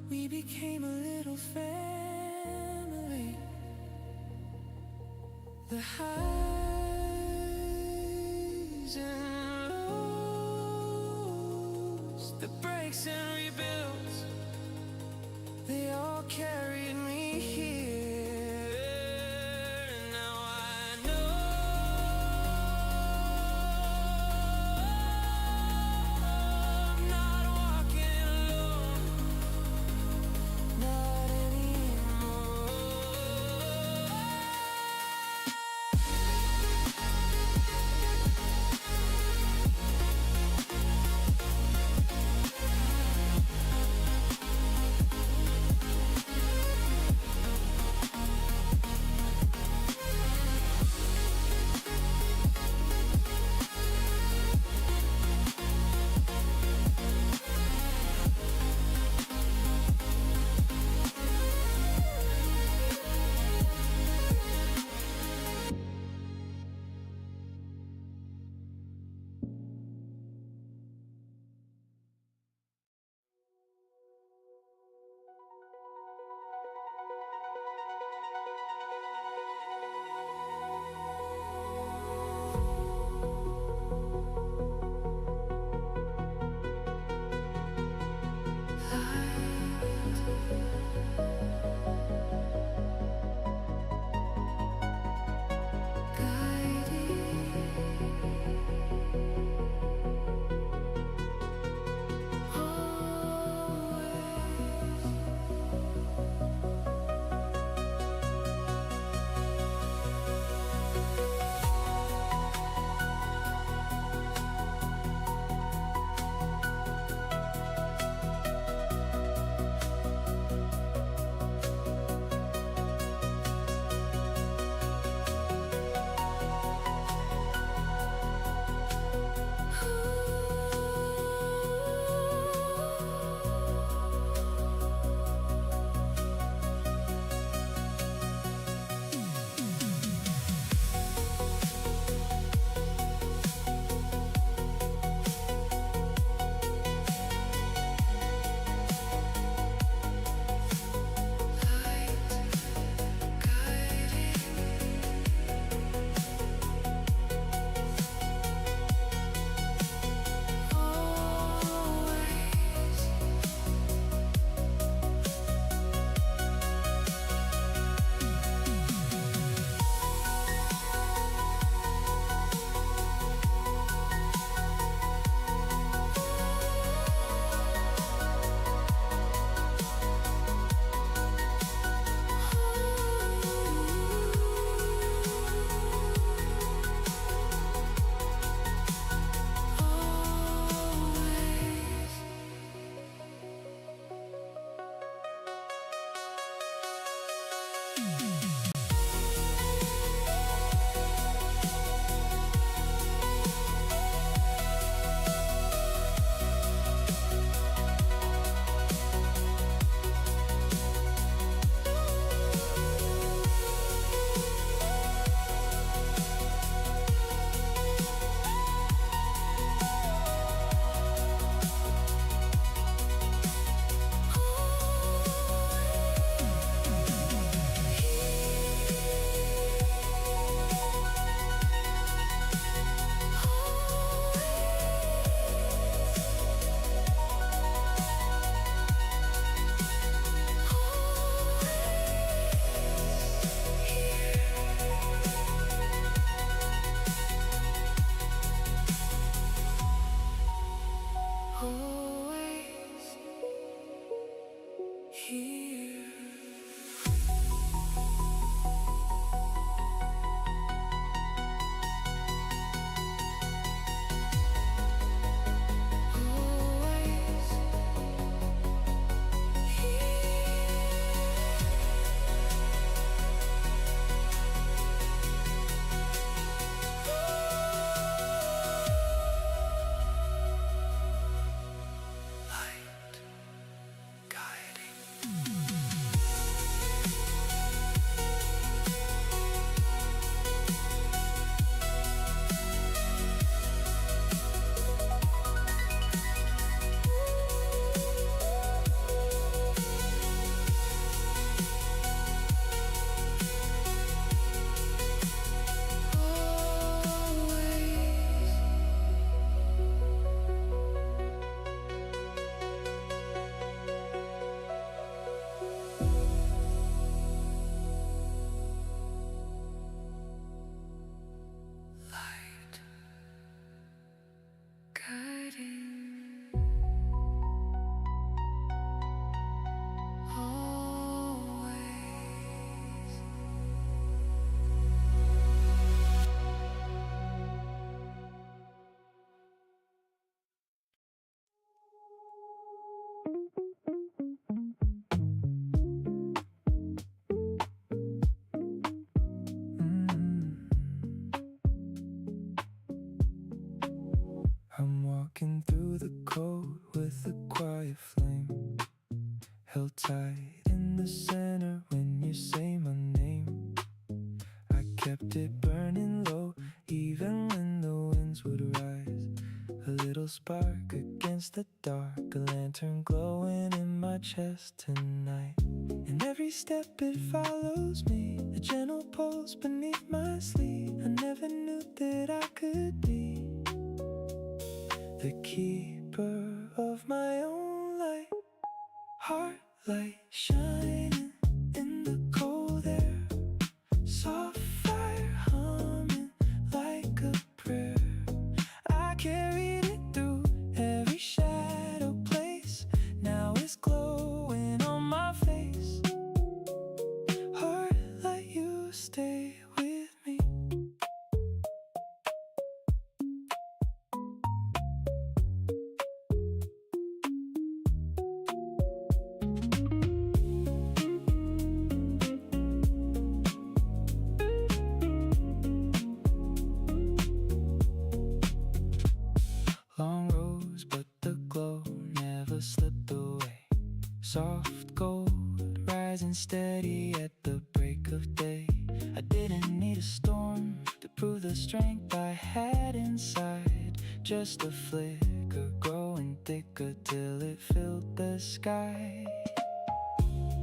We became a little family. The highs and lows, the breaks and rebuilds, they all carried me here. And now I know I'm not walking alone. Not anymore. here. Always light guiding. Light guiding. Always. I'm walking through the cold with a quiet flame, held tight in the center when you say my name. I kept it burning low even when the winds would rise. A little spark against the dark, a lantern glowing in my chest tonight. And every step it follows me, a gentle pulse beneath my sleeve. I never knew that I could be the keeper of my own light. Heart light shining in the cold air, soft fire humming like a prayer. I carried it through every shadow place, now it's glowing on my face. Heart light, you stay with me. Long rows, but the glow never slipped away. Soft gold, rising steady at the break of day. I didn't need a storm to prove the strength I had inside. Just a flicker growing thicker till it filled the sky.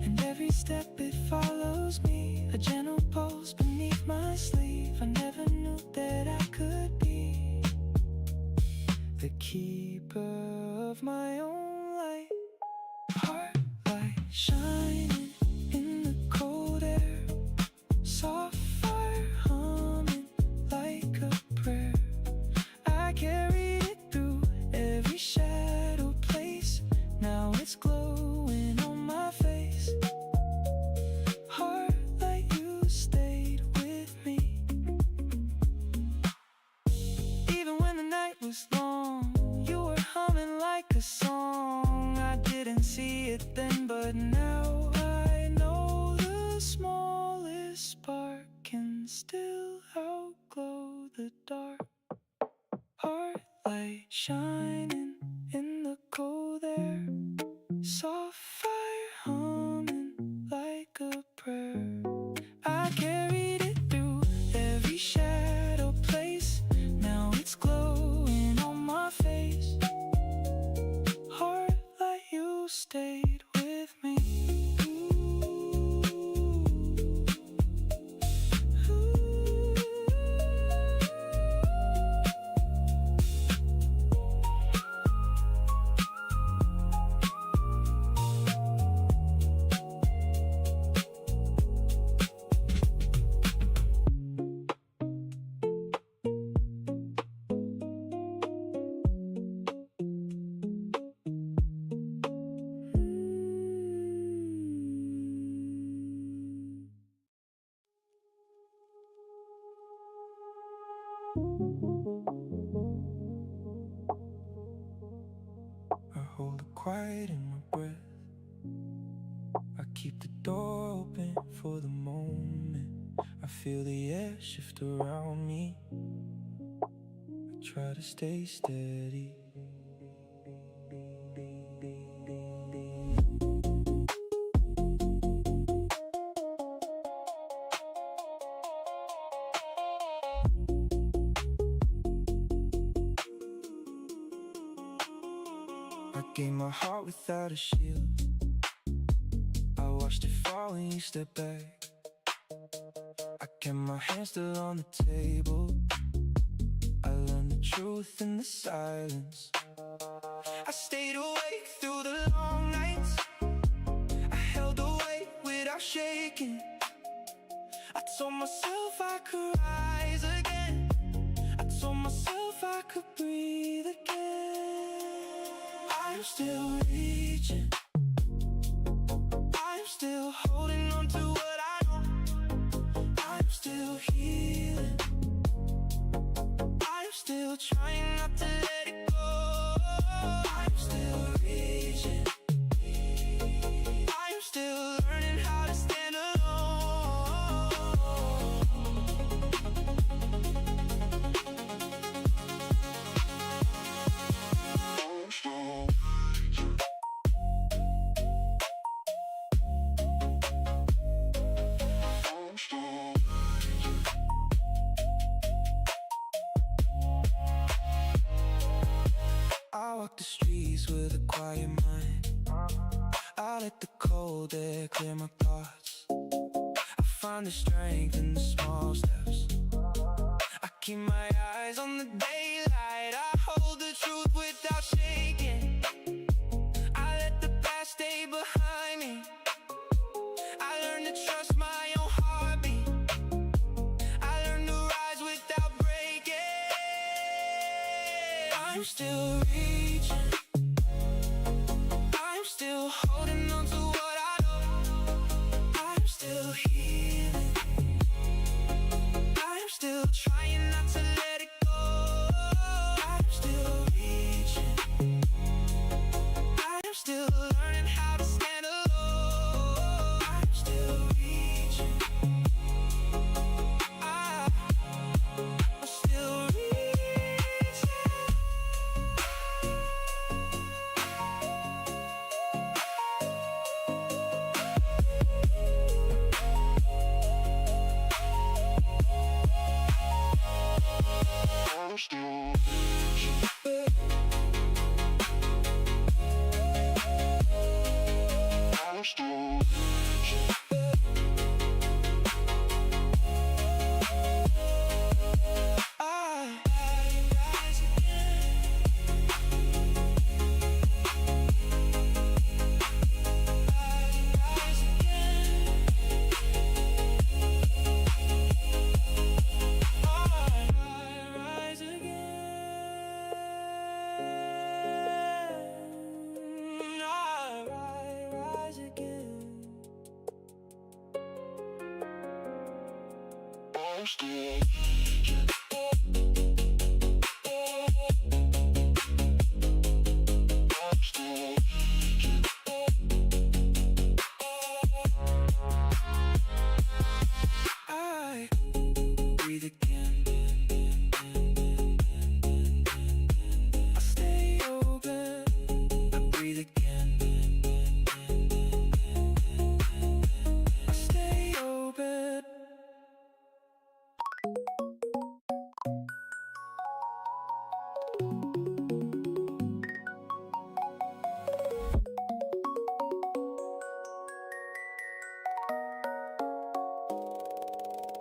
And every step it follows me, a gentle pulse beneath my sleeve. I never knew that I could be the keeper of my own light. Heart light shining in the cold air, soft fire humming like a prayer. I carried it through every shadow place, now it's glowing on my face. Heart light, you stayed with me. Even when the night was long, you were humming like a song. I didn't see it then, but now I know the smallest spark can still outglow the dark. Heart light shining in the cold air, soft fire humming like a prayer. I carried it through every shadow place, now it's glowing on my face. Heart light, you stayed with me. quiet in my breath. I keep the door open for the moment. I feel the air shift around me. I try to stay steady. I gave my heart without a shield. I watched it fall when you stepped back. I kept my hands still on the table. I learned the truth in the silence. I stayed awake through the long nights. I held the weight without shaking. I told myself I could rise again. I told myself I could breathe again. I'm still reaching. I'm still holding on to what I know. I'm still healing. I'm still trying not to let it go. I'm still reaching. I'm still learning how to stand alone. I walk the streets with a quiet mind. I let the cold air clear my thoughts. I find the strength in the small steps. I keep my eyes on the daylight. I hold the truth without shaking. I let the past stay behind me. I learned to trust my own heartbeat. I learned to rise without breaking. I'm still reaching. I'm still holding on to what I know. I'm still healing. I'm still trying not to let it go. I'm still reaching. I'm still learning how to stand alone. I'm still reaching. I'm still reaching. I'm still I'm still I rise I'm still I breathe again. I stay open. I breathe again. I stay open.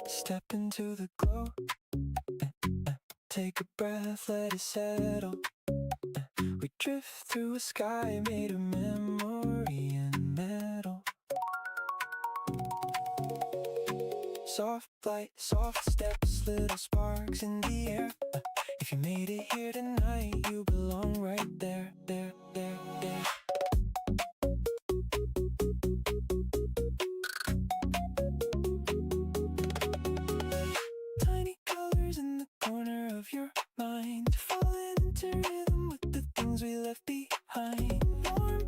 Step into the glow. Take a breath, let it settle. We drift through a sky made of memory and metal. Soft light, soft steps, little sparks in the air. If you made it here tonight, you belong right there, there, there, there. Tiny colors in the corner of your mind, falling into rhythm with the things we left behind. Warm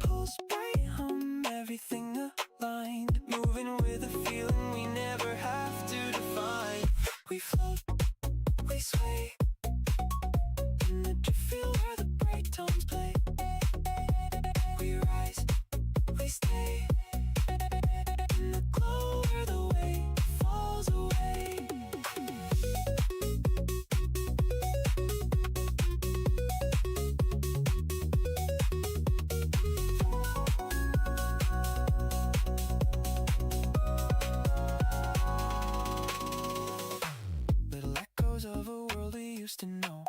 everything aligned, moving with a feeling we never have to define. We float, we sway in the drift field where the bright tones play. We rise, we stay in the glow where the weight falls away. Little echoes of a world we used to know,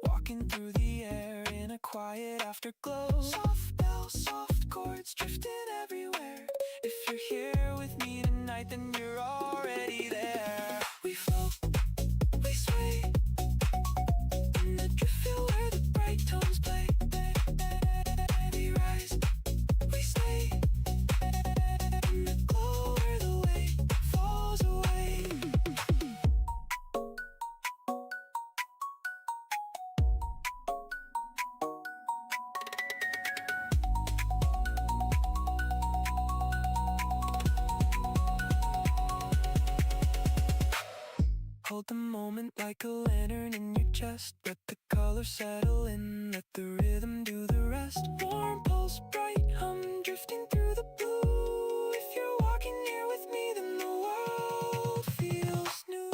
walking through the air in a quiet afterglow. Soft bells, soft chords drifting everywhere. If you're here with me tonight, then you're already there. We float, we sway in the drift field where the bright tones play. We rise, we stay in the glow where the weight falls away. Hold the moment like a lantern in your chest. Let the colors settle in, let the rhythm do the rest. Warm pulse, bright hum, drifting through the blue. If you're walking here with me, then the world feels new.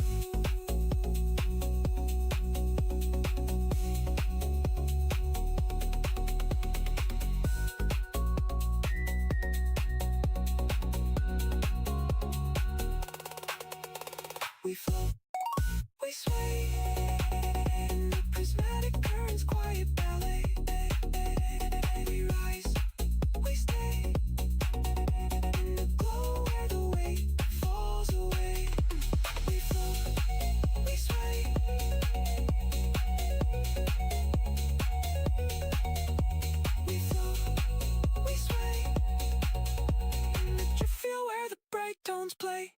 We float, we sway in the prismatic currents, quiet ballet. We rise, we stay in the glow where the weight falls away. We float, we sway. We float, we sway in the drift field where the bright tones play.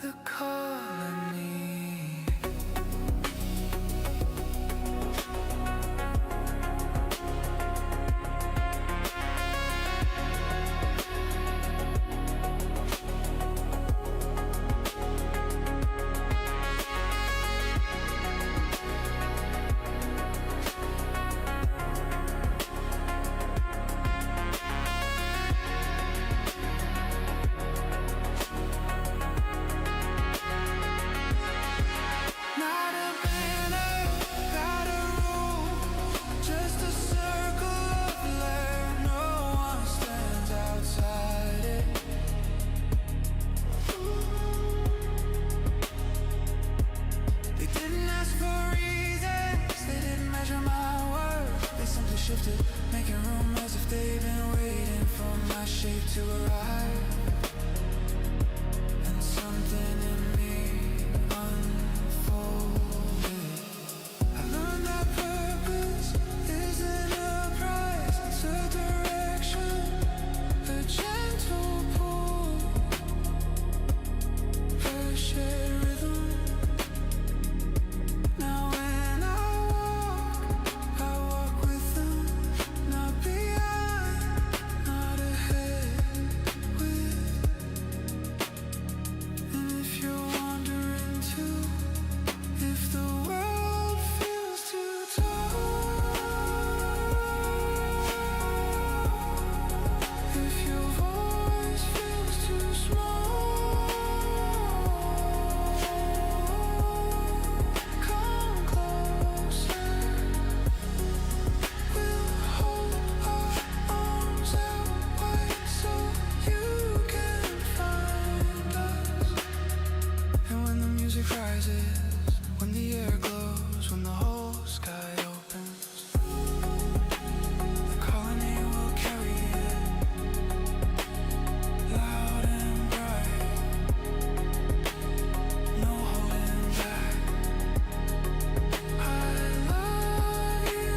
the colony. Not a banner, not a rule, just a circle of land. No one stands outside it. They didn't ask for reasons, they didn't measure my worth. They simply shifted, making room as if they've been waiting for my shape to arrive. And something in me unfolded. I learned that purpose isn't a prize, it's a direction, a gentle pull, a shared rhythm. Now when I walk with them, not behind, not ahead, with. And if you're wondering too, if the world feels too tall, if your voice feels too small, come closer. We'll hold our arms out wide so you can find us. And when the music rises, when the air glows, when the whole sky opens, the colony will carry it loud and bright, no holding back. I love you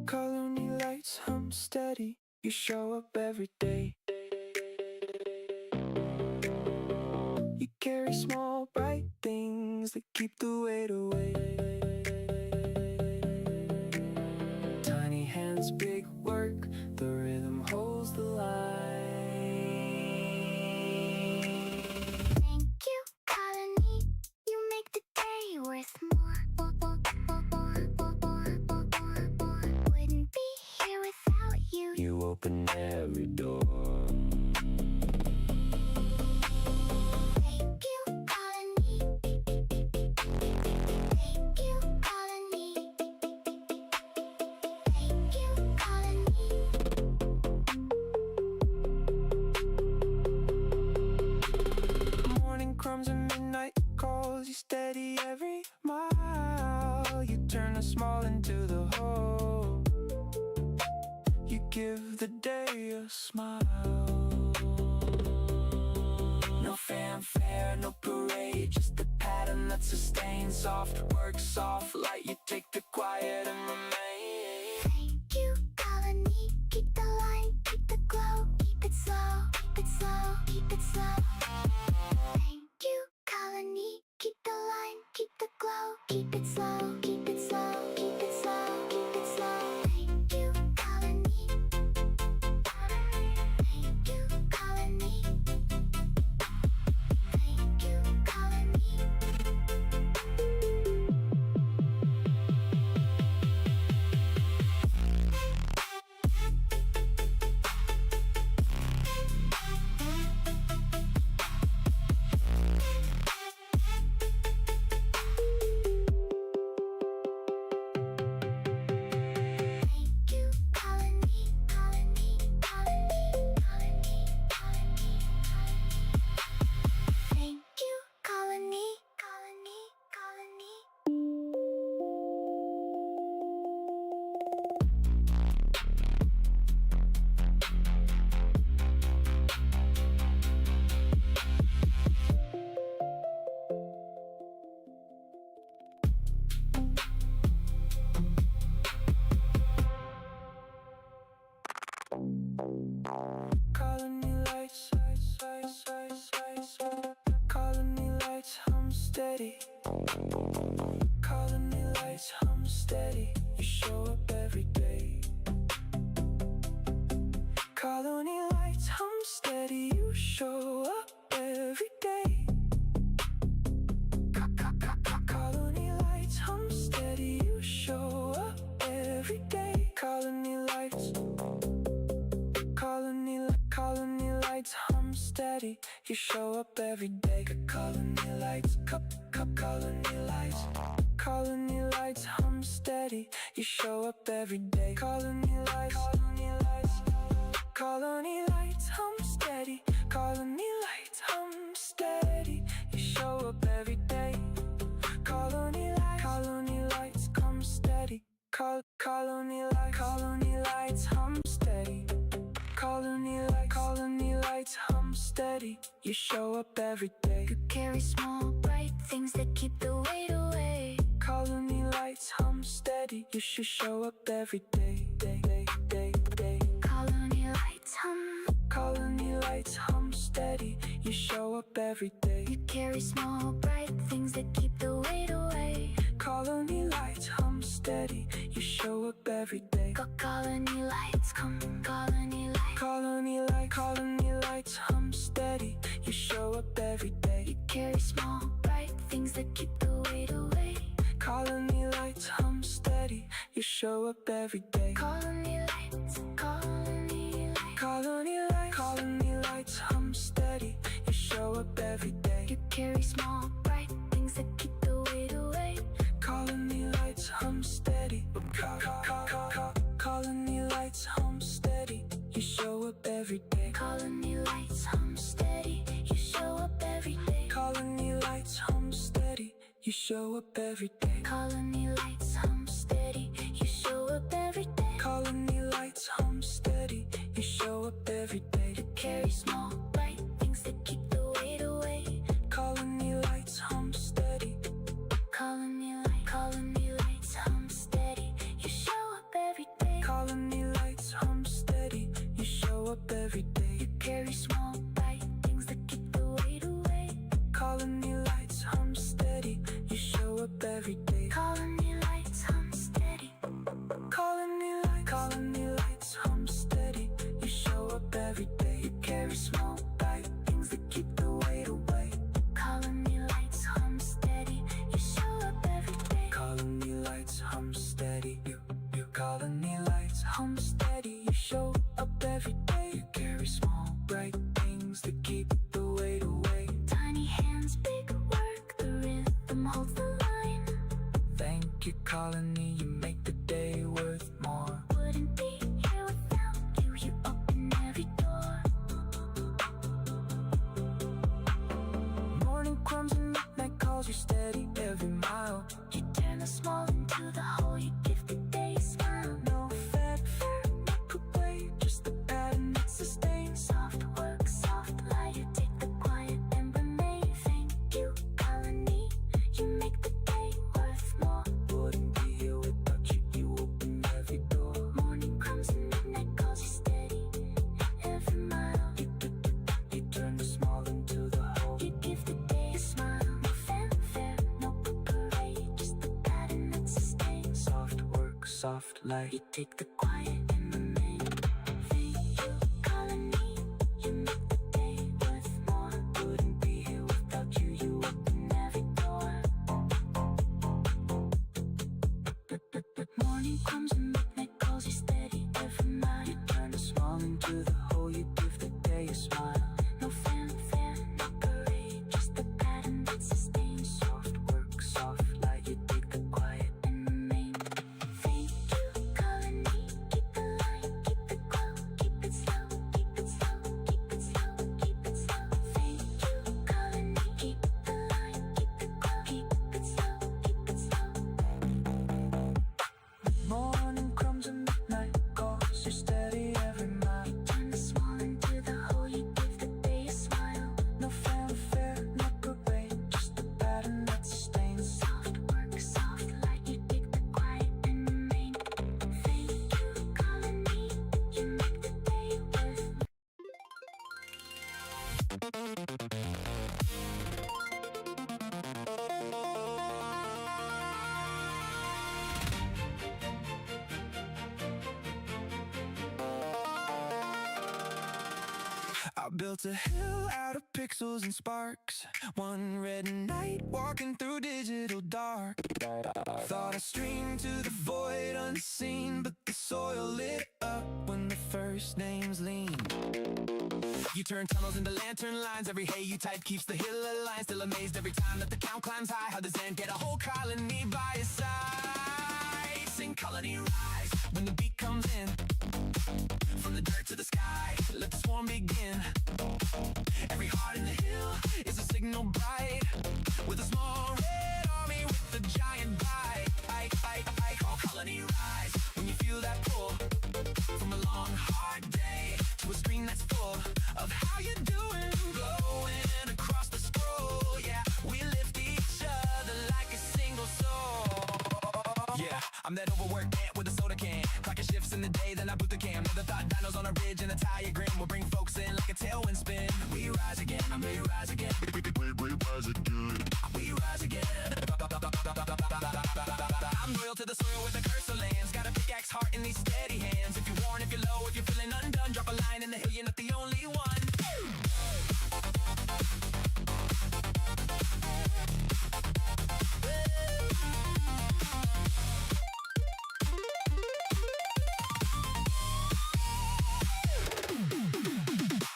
colony lights hum steady. You show up every day. You carry small bright things that keep the weight away. Tiny hands, big work, the rhythm holds the line. Thank you, colony. You make the day worth more. Wouldn't be here without you. You open every door. Thank you, colony. Thank you, colony. Thank you, colony. Morning crumbs and midnight calls. You steady every mile. You turn the small into the whole. You give the day a smile. No fanfare, no parade, just a pattern that sustains. Soft work, soft light. You take the quiet and remain. Thank you, colony. Keep the line, keep keep it slow, keep it slow, keep it slow, keep it slow. Thank you, colony. Thank you, colony. Thank you, colony. Thank you, colony, colony, colony, colony, colony, colony. Thank you, colony, colony, colony. Colony lights, colony lights hum steady. Colony lights hum steady. You show up every day. Colony lights hum steady. You show up every day. Colony lights hum steady. You show up every day. Colony lights. Colony lights hum steady. You show up every day. Colony lights, colony lights. Colony lights hum steady. You show up every day. Colony lights, colony lights hum steady. Colony lights hum steady. You show up every day. Colony lights come steady. Colony lights hum steady. Colony lights hum steady. You show up every day. You carry small, bright things that keep the weight away. Colony lights hum steady. You should show up every day. Colony lights hum. Colony lights hum steady. You show up every day. You carry small, bright things that keep the weight away. Colony lights hum steady. You show up every day. Colony lights come. Colony lights. Colony lights hum steady. You show up every day. You carry small, bright things that keep the weight away. Colony lights hum steady. You show up every day. Colony lights. Colony lights. Colony lights hum steady. You show up every day. You carry small, bright things that keep the weight away. Colony lights hum steady. Colony lights hum steady. You show up every day. Colony lights hum steady. You show up every day. Colony lights hum steady. You show up every day. Colony lights hum steady. You show up every day. Colony lights hum steady. You show up every day. You carry small, bright things that keep the weight away. Colony lights hum steady. Colony lights hum steady. You show up every day. Colony lights hum steady. You show up every day. You carry small, bright things that keep the weight away. Colony lights hum steady. You show up every day. Colony lights hum steady. Colony lights hum steady. You show up every day. You carry small, bright things that keep the weight away. Colony lights hum steady. You show up every day. Colony lights hum steady. You colony lights hum steady. You show up every day. You carry small, bright things that keep the weight away. Tiny hands, big work. The rhythm holds the line. Thank you, colony. You make the day worth more. Wouldn't be here without you. You open every door. Morning crumbs and midnight calls. You steady every mile. You turn the small into the whole. You give the day a smile. No fanfare, no complaint, just the pattern that sustains. Soft work, soft light. You take the quiet and remain. Thank you, colony. You make the day worth more. Wouldn't be here without you. You open every door. Morning comes and midnight calls. You steady every mile. You turn the small into the whole. You give the day a smile. No fanfare, soft light. You take the quiet and the main. VU Colony, you make the day worth more. Couldn't be here without you, you open every door. Morning comes and midnight calls you steady every night. You turn the small into the whole, you give the day a smile. No fanfare, no parade, just the pattern that sustains. Soft work, soft light, you take the quiet And the main. VU Colony, keep the light, keep the glow, keep it slow, keep it slow, keep it slow, keep it slow. VU Colony, keep the light, keep the glow, keep it slow, keep it slow. Morning comes and midnight calls, you're steady every mile. Turn the small into the whole, you give the day a smile. No fanfare, no parade, just the pattern that sustains. Soft work, soft light, you take the quiet and the main. VU Colony, you make the day worth. I built a hill out of pixels and sparks. One red night walking through digital dark. Thought I streamed to the void unseen, but the soil lit up when the first names leaned. You turn tunnels into lantern lines. Every hey you type keeps the hill aligned. Still amazed every time that the count climbs high. How does Zen get a whole colony by his side? Sing colony rise when the beat comes in. From the dirt to the sky, let the swarm begin. Every heart in the hill is a signal bright, with a small red army with a giant bite. I call colony rise when you feel that pull. From a long hard day to a screen that's full of how you doing, glowing across the scroll. Yeah, we lift each other like a single soul. Yeah, I'm that overworked ant with a soda can. Clocking shifts in the day, then I boot the cam. Never thought dinos on a ridge and a tire grin will bring folks in like a tailwind spin. We rise again, I may rise again. We rise again. We rise again. I'm loyal to the soil where the cursor lands. Got a pickaxe heart in these steady hands. If you're worn, if you're low, if you're feeling undone, drop a line in the hill, you're not the only one.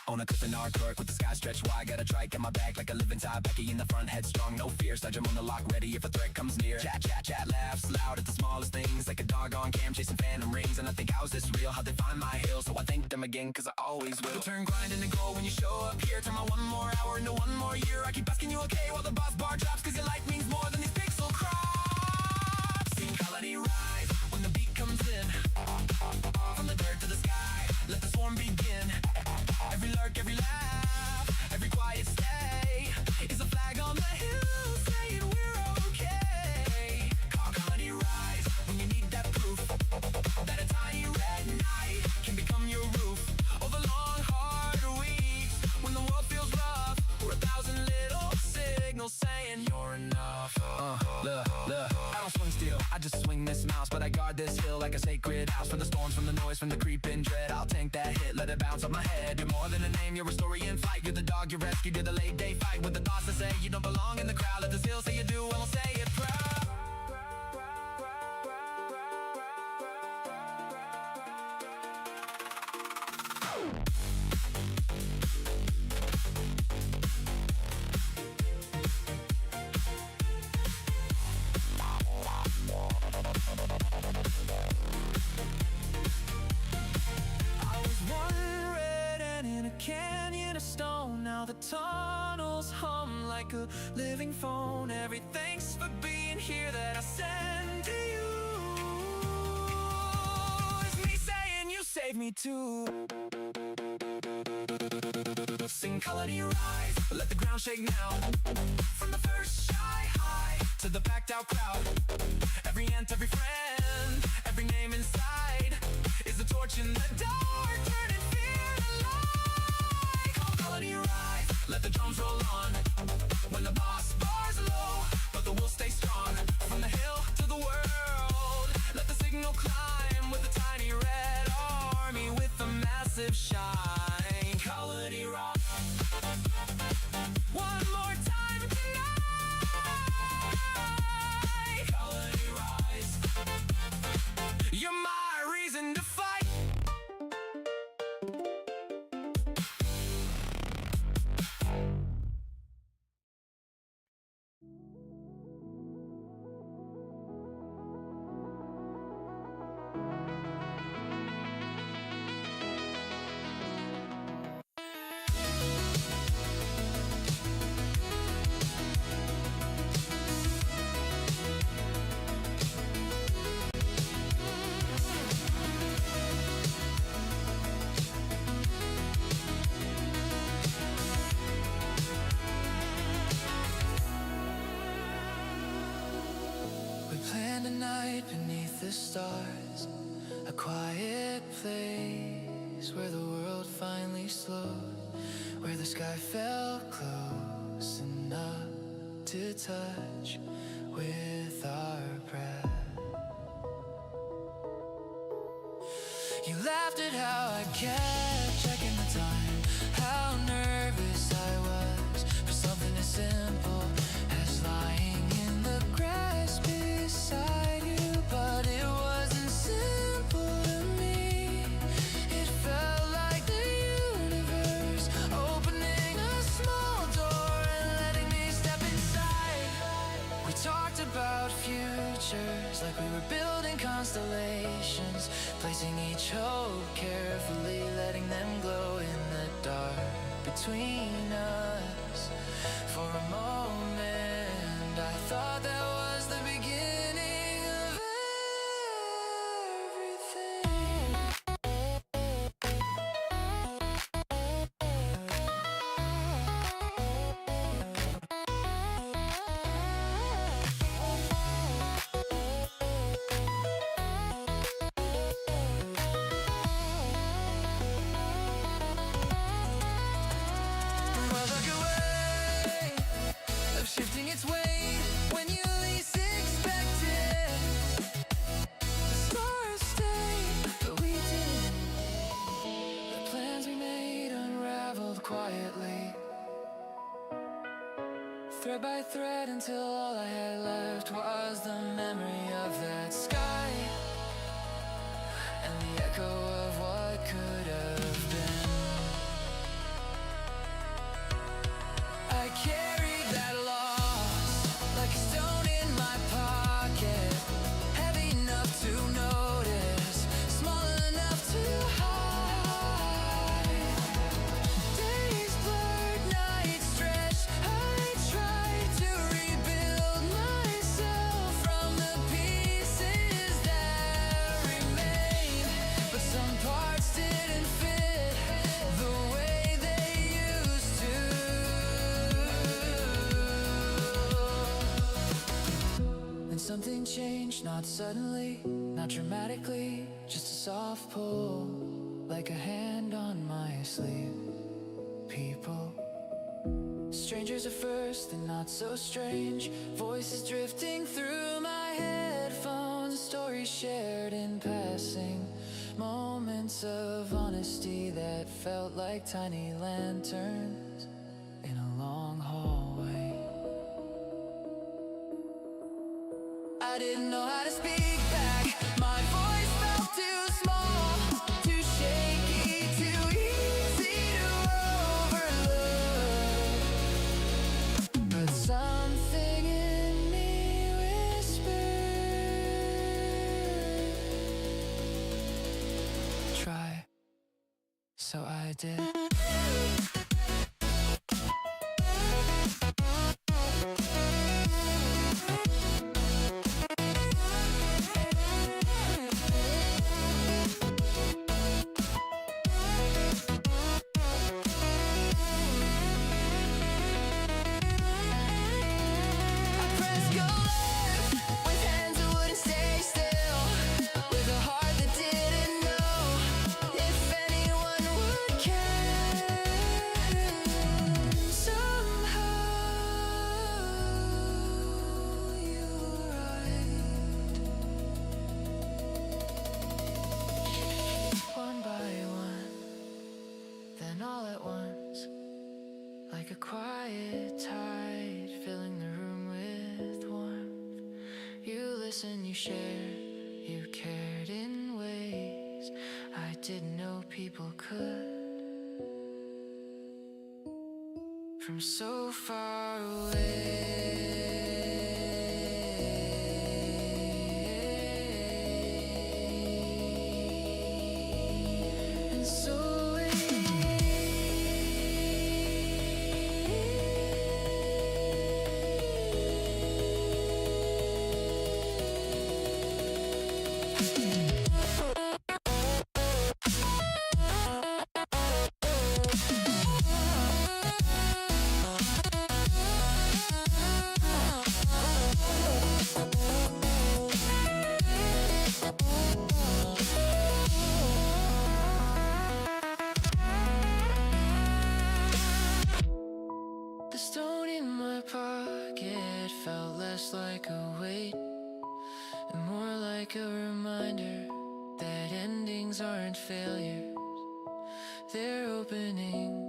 On a cliff in artwork with the sky stretched wide. Got a trike in my back like a living tie. Becky in the front, headstrong, no fear. Start on the lock, ready if a threat comes near. Chat, chat, chat, laughs loud at the smallest things. Like a dog on cam chasing phantom rings. And I think I was this real, how'd they find my hill? So I thank them again, cause I always will. Turn grind into gold when you show up here. Turn my one more hour into one more year. I keep asking you okay while the boss bar drops. Cause your life means more than these pixel crops. Sing colony rise when the beat comes in. From the dirt to the sky, let the swarm begin. Every lurk, every laugh, every quiet stay is a flag on the hill saying we're okay. Call colony rise when you need that proof that a tiny red night can become your roof. Over long, hard weeks when the world feels rough, we're 1,000 little signals saying you're enough. Look, I don't swing steel, I just swing this mouse. But I guard this hill like a sacred house. From the storms, from the noise, from the creeping dread, I'll tank that hit, let it bounce off my head. You're more than a name, you're a story in flight. You're the dog you rescued, you're the late day fight. With the thoughts that say you don't belong in the crowd. Let the hill say you do, and I'll say it proud. I was one red ant in a canyon of stone. Now the tunnels hum like a living phone. Every thanks for being here that I send to you. It's me saying you saved me too. Sing colony rise, let the ground shake now. From the first shy high to the packed out crowd. Every ant, every friend, every name inside is a torch in the dark, turning fear to light. Call colony rise, let the drums roll on. When the boss bars low, but the will stay strong. From the hill to the world, let the signal climb. massive shine. Colony Rock. One more time tonight. Colony Rise. You're my reason to fight. We planned a night beneath the stars, a quiet place where the world finally slowed, where the sky felt close enough to touch with our breath. You laughed at how I kept checking the time, how nervous I was for something as simple as lying in the grass beside you. But it wasn't simple to me. It felt like the universe opening a small door and letting me step inside. We talked about futures like we were building constellations, placing each hope carefully, letting them glow in the dark between us. For a moment I thought that was the beginning of shifting its weight when you least expect it. The stars stayed, but we didn't. The plans we made unraveled quietly, thread by thread, until all I had left was the memory of that sky and the echo of what could have been. I carried that loss like a stone in my pocket, heavy enough to notice, small enough to hide. Days blurred, nights stretched, I tried to rebuild myself from the pieces that remained, but some parts didn't fit the way they used to. Then something changed, not suddenly, not dramatically, just a soft pull, like a hand on my sleeve. People, strangers at first, then not so strange, voices drifting through my headphones, stories shared in passing, moments of honesty that felt like tiny lanterns in a long hallway. I didn't know how to speak back. My voice felt too small, too shaky, too easy to overlook. But something in me whispered, try. So I did. With a heart that didn't know if anyone would care. then all at once, like a quiet tide filling the room with warmth, you listened, you shared, you cared in ways I didn't know people could. From so far away, and so the stone in my pocket felt less like a weight and more like a reminder that endings aren't failures, they're openings.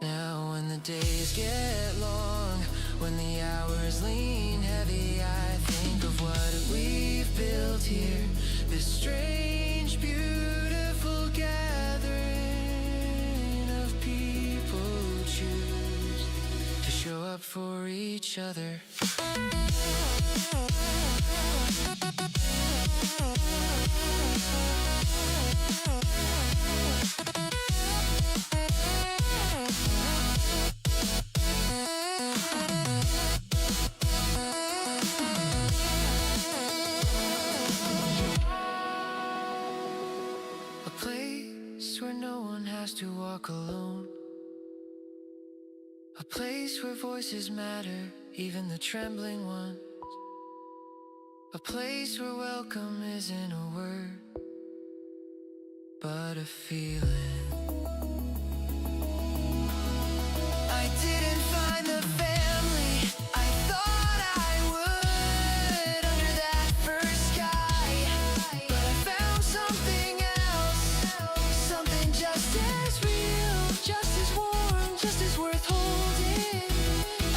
Now when the days get long, when the hours lean heavy, I think of what we've built here, this strange, beautiful gathering of people who choose to show up for each other. A place where no one has to walk alone. A place where voices matter, even the trembling ones. A place where welcome isn't a word, but a feeling. I didn't find the family I thought I would under that first sky, but I found something else, something just as real, just as warm, just as worth holding.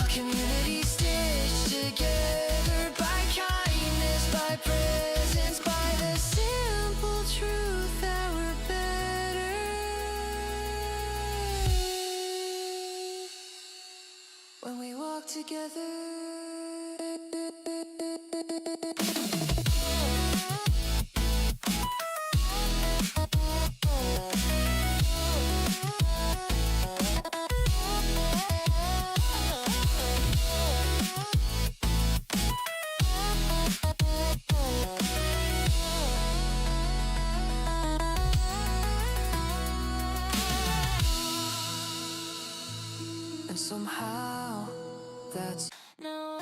A community stitched together by kindness, by presence, by the simple truth that we're better when we walk together. And somehow that's no.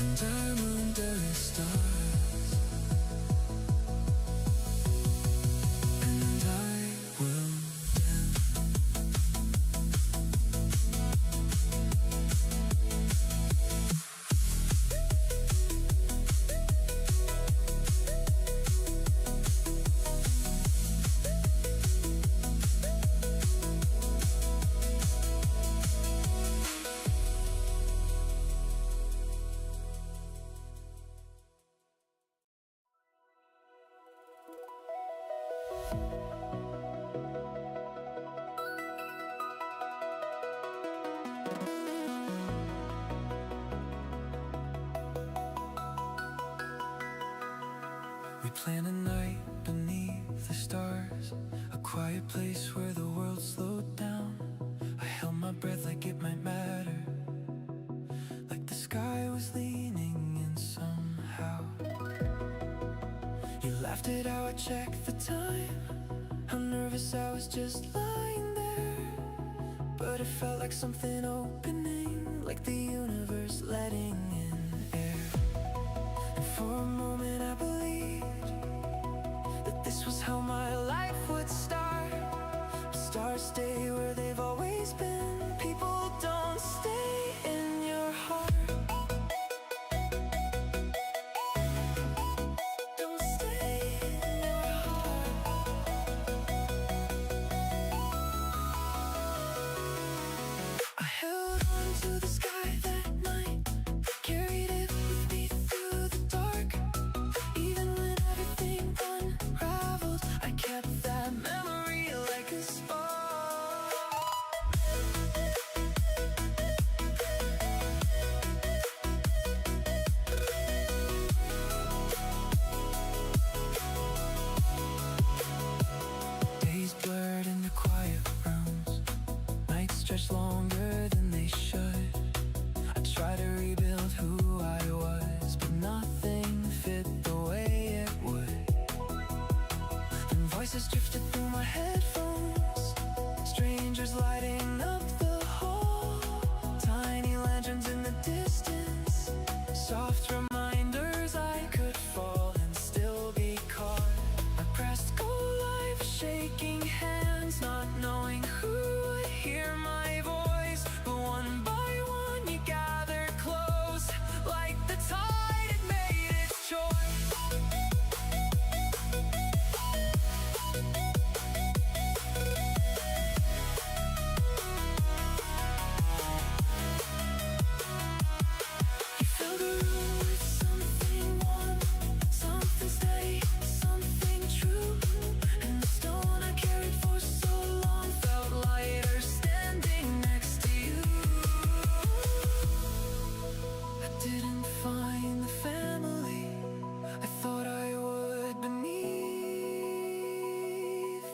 and I'm under the stars, and I will We plan a night beneath the stars, a quiet place where the world slowed down. I held my breath like it might matter, like the sky was leaning in somehow. You laughed at how I checked the time, how nervous I was just lying there. But it felt like something opening, like the universe letting in air. And for a moment I believed that this was how my life would start. But stars stay where they've always been. People don't stay in your heart. Don't stay in your heart. I held on to the sky that night, carried it with me through the dark. Even when everything unraveled, I kept that memory like a spark. Days blurred into quiet rooms, nights stretched longer than they should. I tried to rebuild who I was, but nothing fit the way it would. And voices drifted through my headphones, strangers lighting up the hall, tiny lanterns in the distance, soft reminders I could fall and still be caught. I pressed go live, shaking hands, not knowing who would hear my voice. But one by one you gathered close, like the tide had made its choice. You filled the room with something warm, something steady, something true. And the stone I carried for so long felt lighter standing next to you. I didn't find the family I thought I would beneath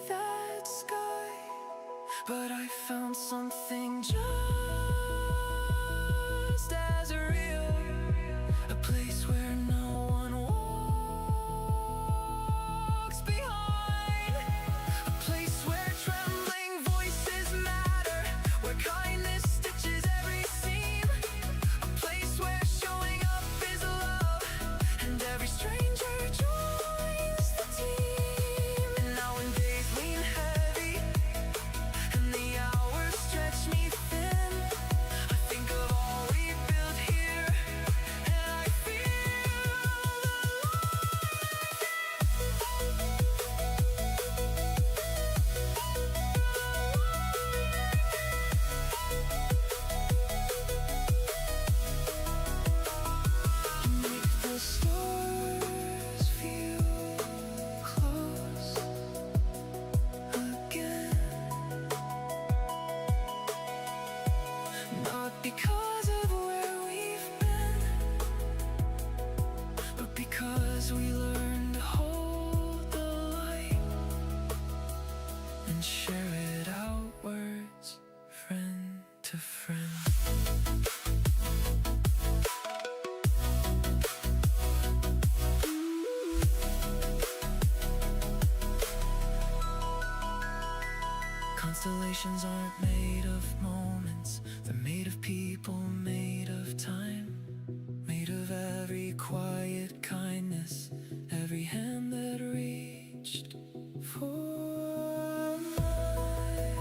that sky, but I found something just as real, a place where no one walks behind, a place where trembling voices matter, where kindness stitches every seam, a place where showing up is love, and every stranger joins the team. And now when days lean heavy and the hours stretch me thin, I think of all we built here, and I feel you make the stars feel close again. Not because of where we've been, but because we learned to hold the light and share it outwards, friend to friend. Constellations aren't made of moments, they're made of people, made of time, made of quiet kindness, every hand that reached for mine.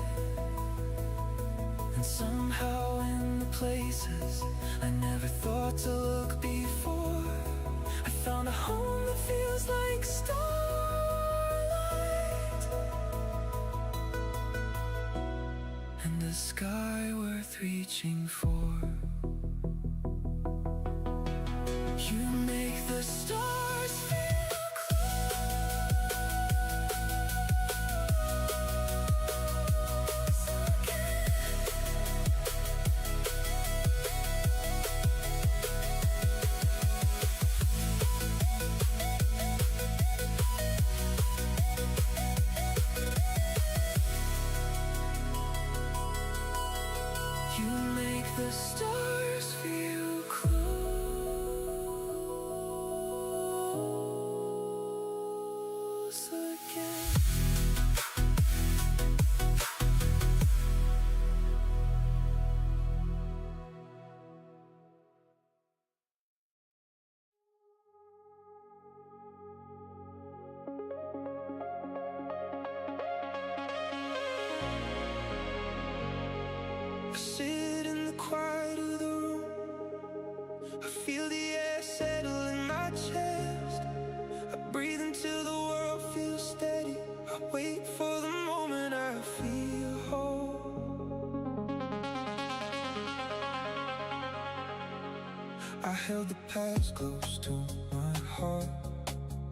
And somehow in the places I never thought to look before, I found a home that feels like starlight, and a sky worth reaching for. You make the stars feel close again. You make the stars feel close again. I sit in the quiet of the room, I feel the air settle in my chest. I breathe until the world feels steady. I wait for the moment I feel whole. I held the past close to my heart.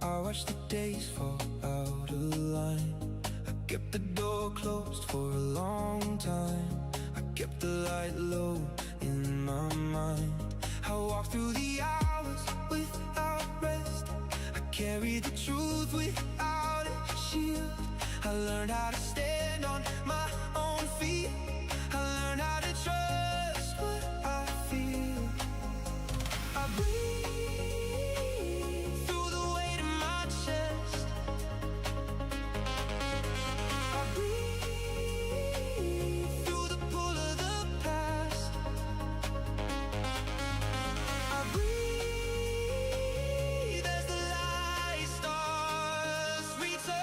I watched the days fall out of line. I kept the door closed for a long time. I kept the light low in my mind. I walked through the hours without rest. I carried the truth without a shield. I learned how to stand on my own feet. I learned how to trust what I feel. I breathe through the weight of my chest. I breathe through the pull of the past. I breathe as the light starts returning.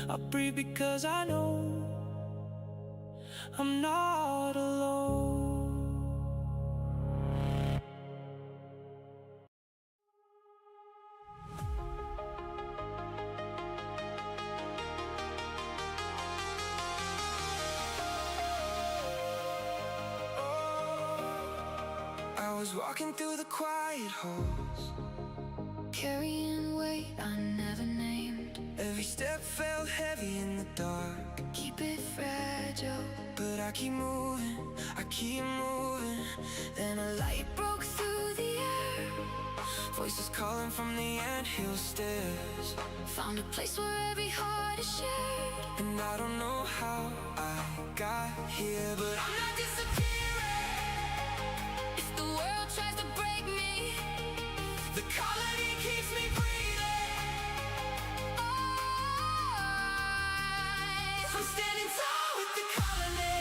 I breathe because I know I'm not alone. I was walking through the quiet halls, Carrying weight I never named. every step felt heavy in the dark. Keep it fragile. But I keep moving, I keep moving. Then a light broke through the air. Voices calling from the anthill stairs. Found a place where every heart is shared. And I don't know how I got here, but I'm not disappearing. If the world tries to break me, The colony keeps me breathing. I'm standing tall with the colony.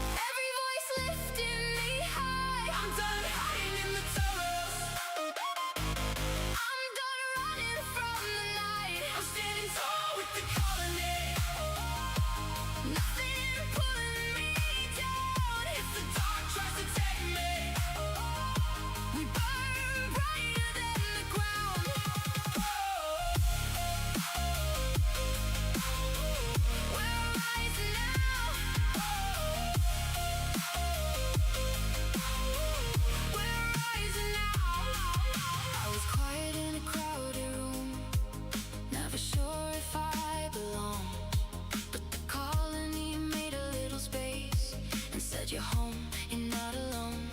every voice lifting me high. I'm done hiding in the tunnels. I'm done running from the night. I'm standing tall with the colony. Nothing pulling me down. If the dark tries to take me, We burn brighter than the ground. We're rising now. We're rising now. I was quiet in a crowded room, never sure if I belong. But the colony made a little space and said, "You're home, you're not alone."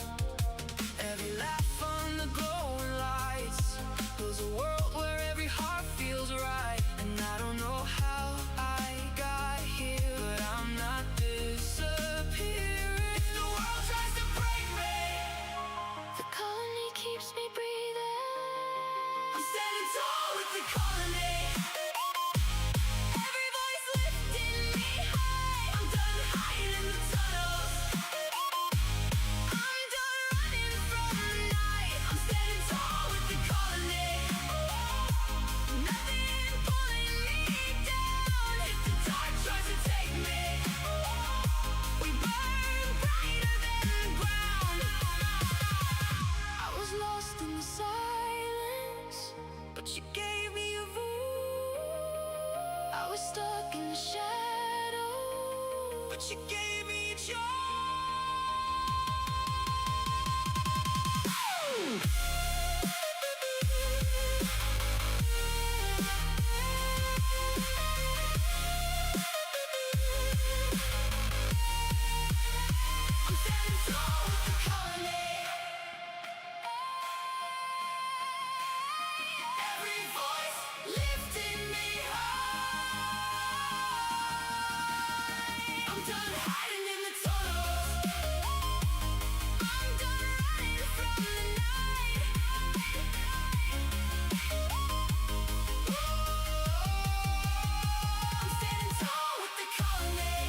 every laugh on the glowing lights builds a world where every heart feels right. And I don't know how I got here, but I'm not disappearing. If the world tries to break me, The colony keeps me breathing. I'm standing tall with the colony. Every voice lifting me high. I'm done hiding in the tunnels. I'm done running from the night. I'm standing tall with the colony. Nothing pulling me down. If the dark tries to take me, We burn brighter than the ground. I was lost in the silence, but you gave me a voice. I was stuck in the shadows, But you gave me a joy. I'm standing tall with the colony. Every voice lifting me high. I'm done hiding in the tunnels. I'm done running from the night. I'm standing tall with the colony.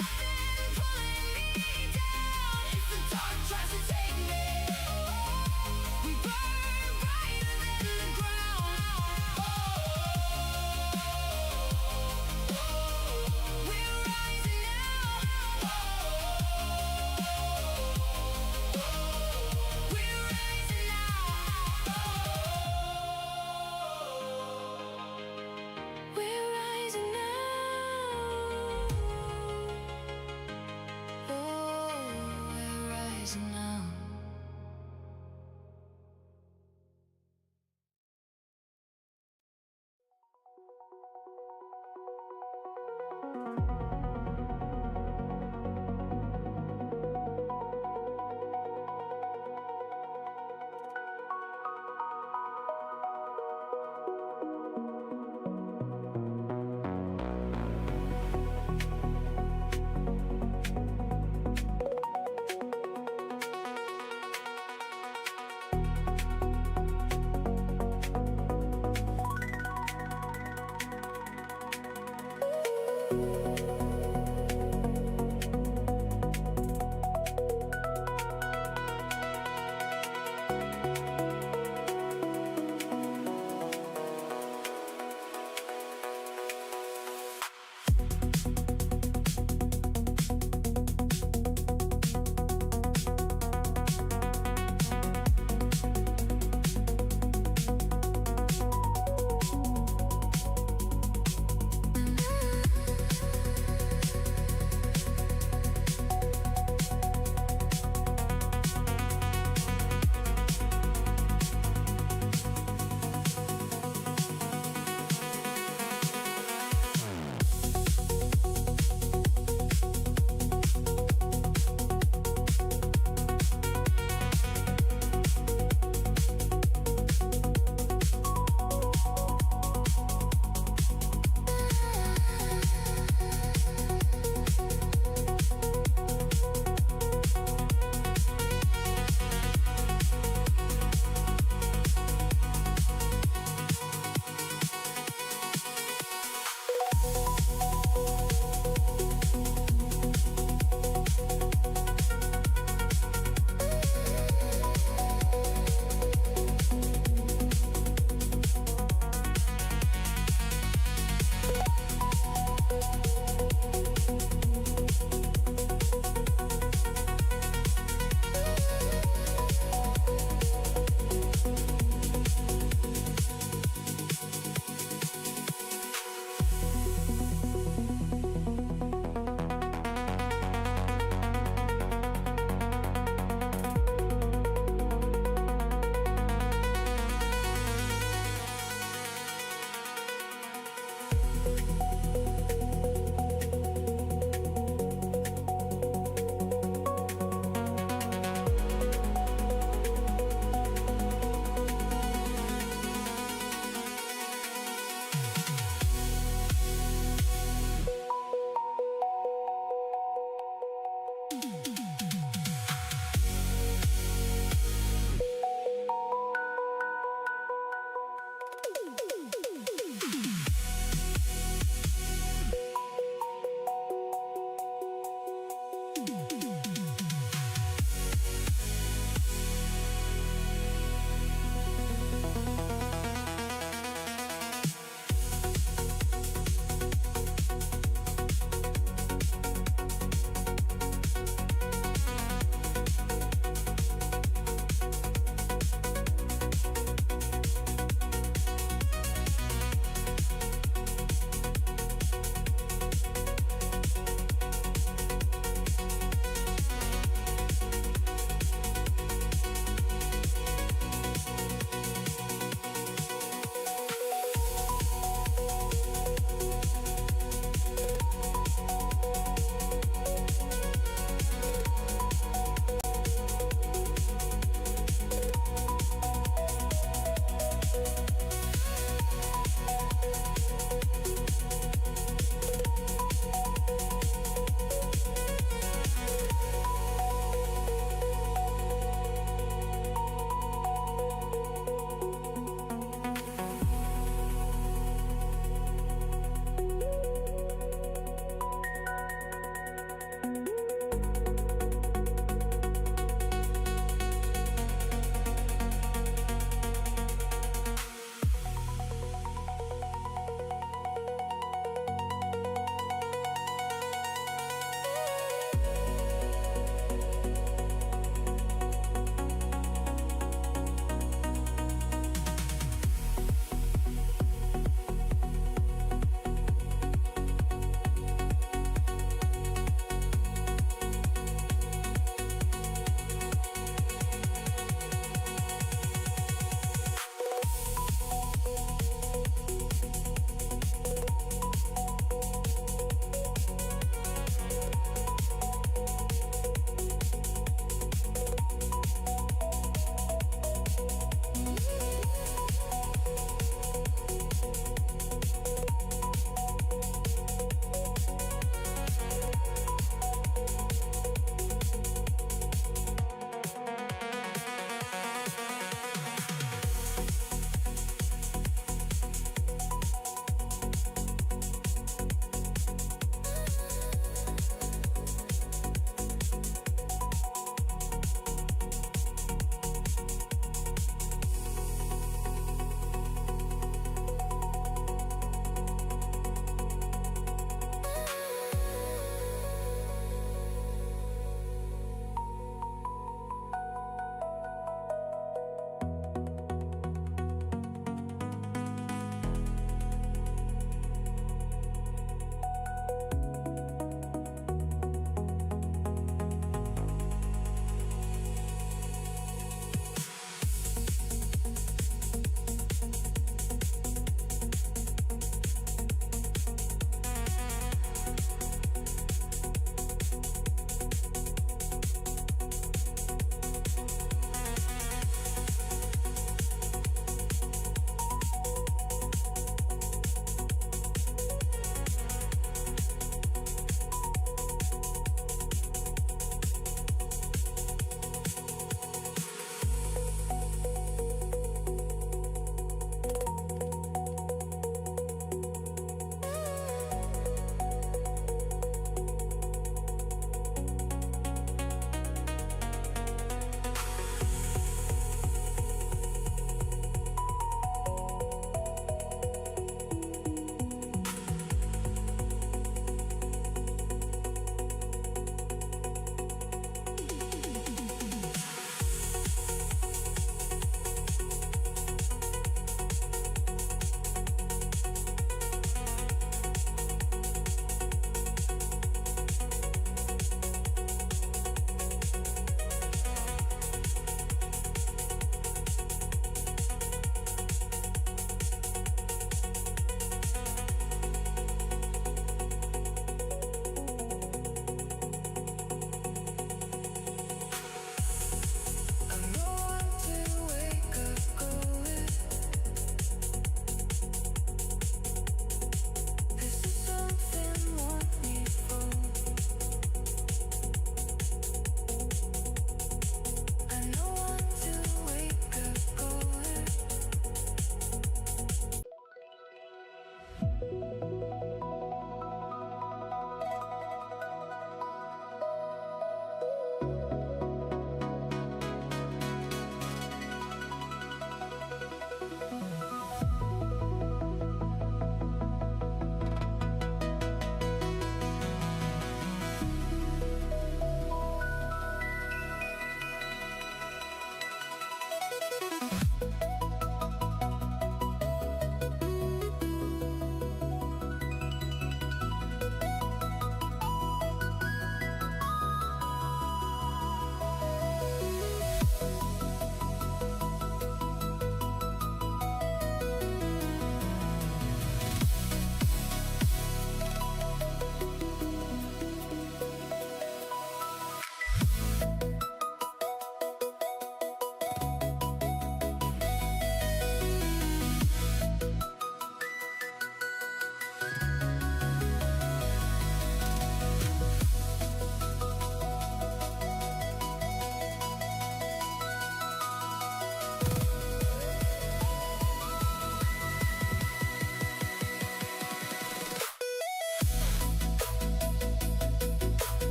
Nothing pulling me down. If the dark tries to take me, We burn brighter than the ground. We're rising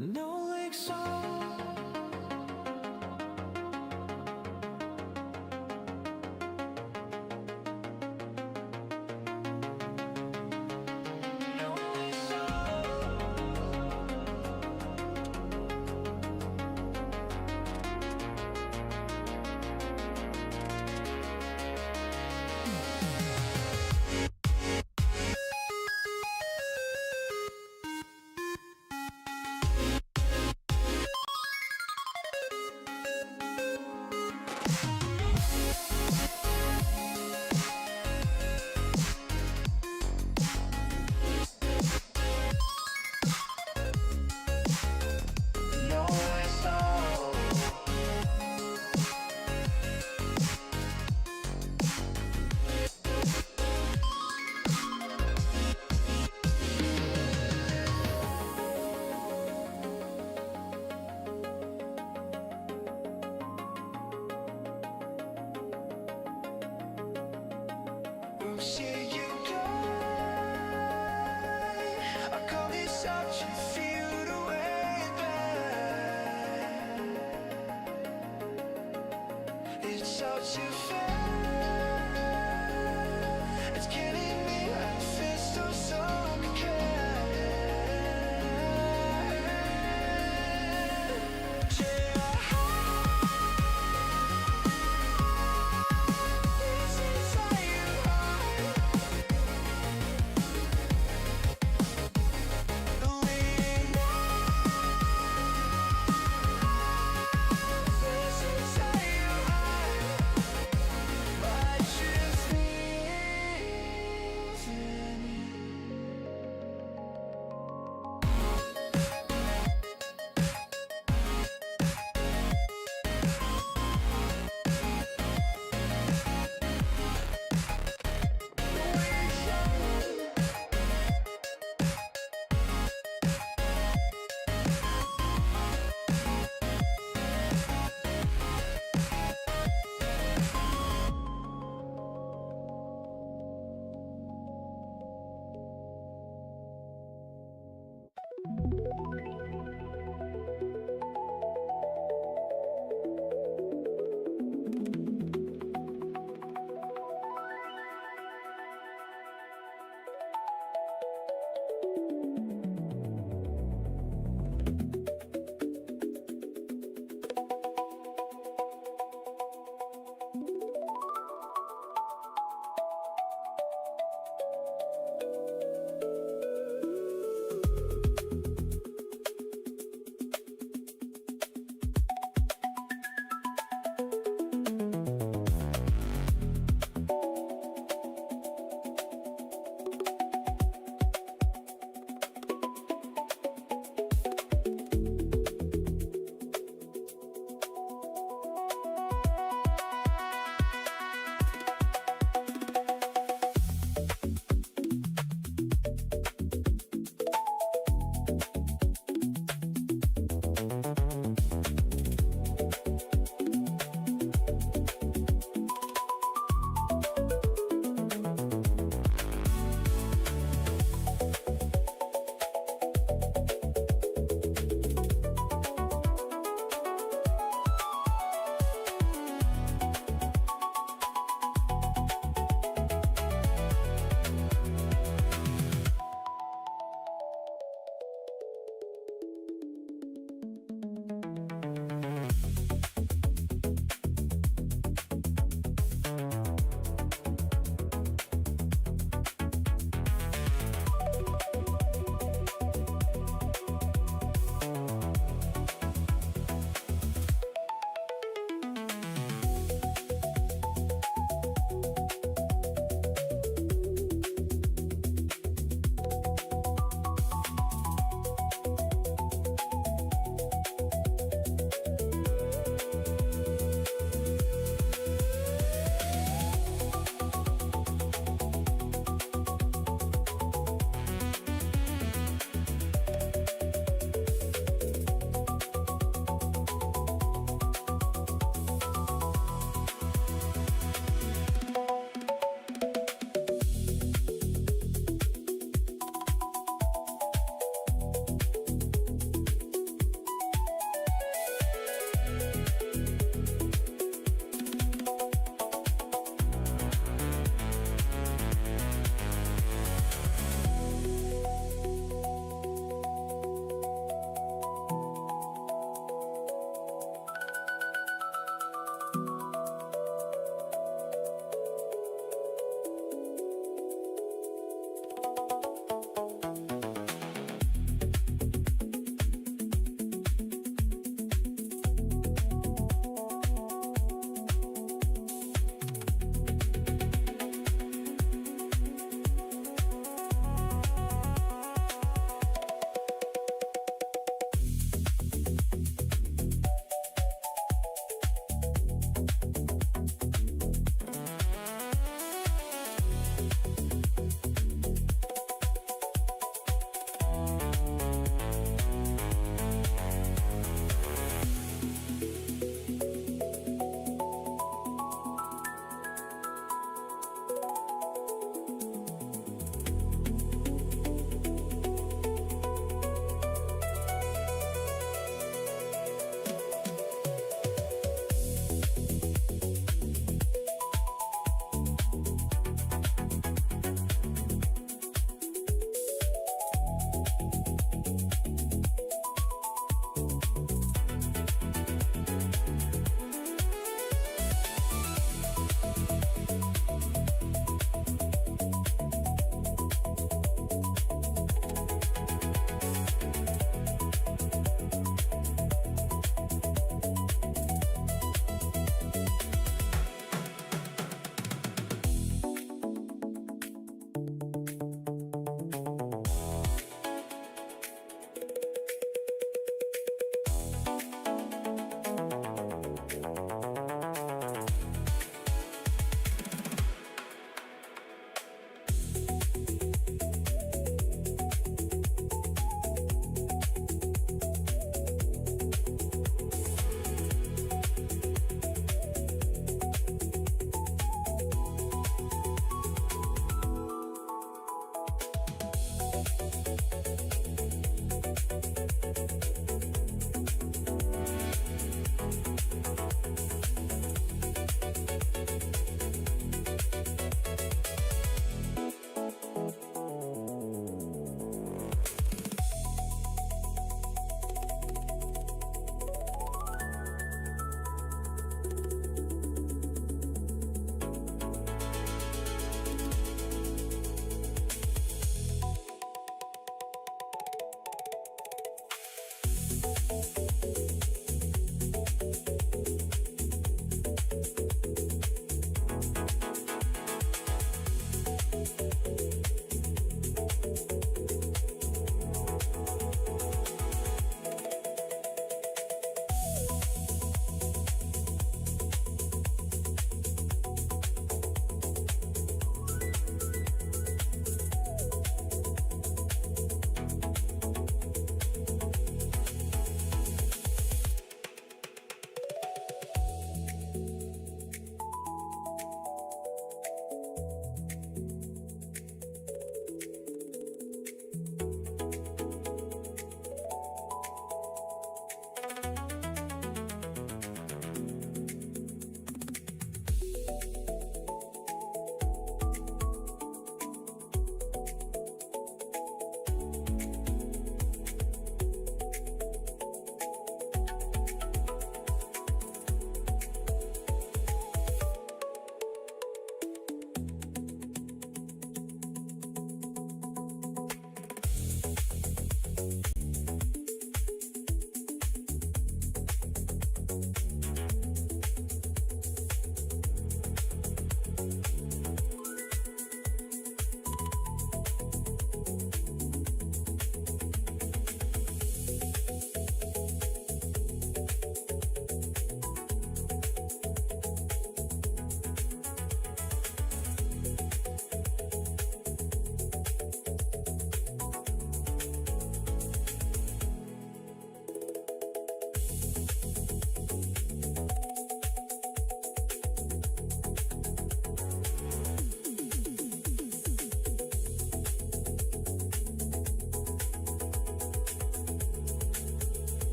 No lakes on. See you die. I call this option, feel the way back. It's such a fair. It's killing me. I feel so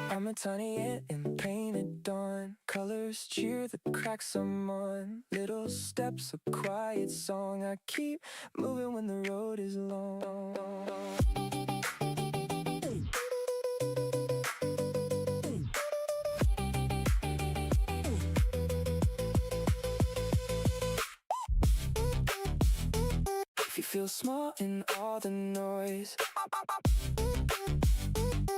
I'm a tiny ant in painted dawn. Colors cheer the cracks I'm on. Little steps, a quiet song. I keep moving when the road is long. If you feel small in all the noise,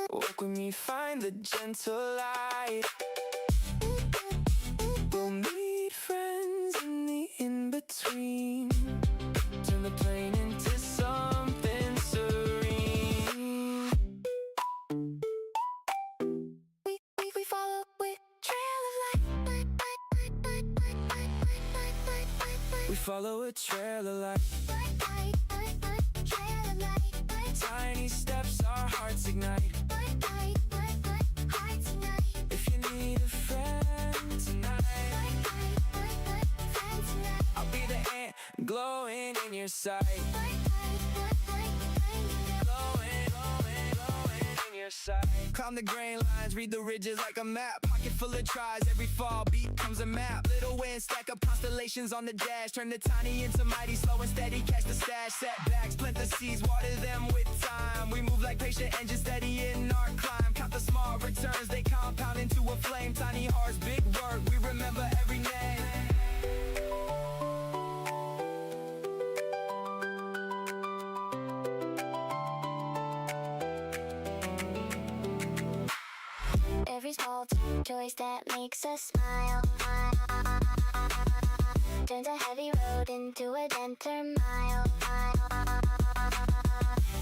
walk with me, find the gentle light. We'll meet friends in the in-between. Turn the plain into something serene. We follow with trail of light. We follow a trail of light. Tiny steps, our hearts ignite. If you need a friend tonight, I'll be the ant glowing in your sight. Glowing in your sight. Climb the grain lines, read the ridges like a map. Pocket full of tries, every fall beat comes a map. Little wind, stack up constellations on the dash. Turn the tiny into mighty, slow and steady. Catch the stash, setbacks, plant the seeds, water them with time. We move like patient engines, steady in our climb. Count the small returns, they compound into a flame. Tiny hearts, big work, we remember every name. makes us smile. Turns a heavy road into a gentler mile.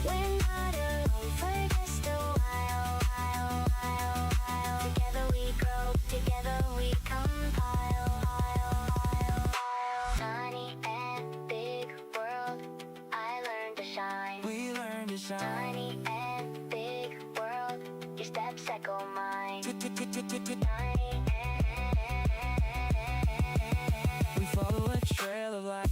We're not alone for just a while. Together we grow, together we compile. Tiny and big world, I learned to shine. We learn to shine. Tiny and big world, your steps echo mine. Tiny We follow a trail of light.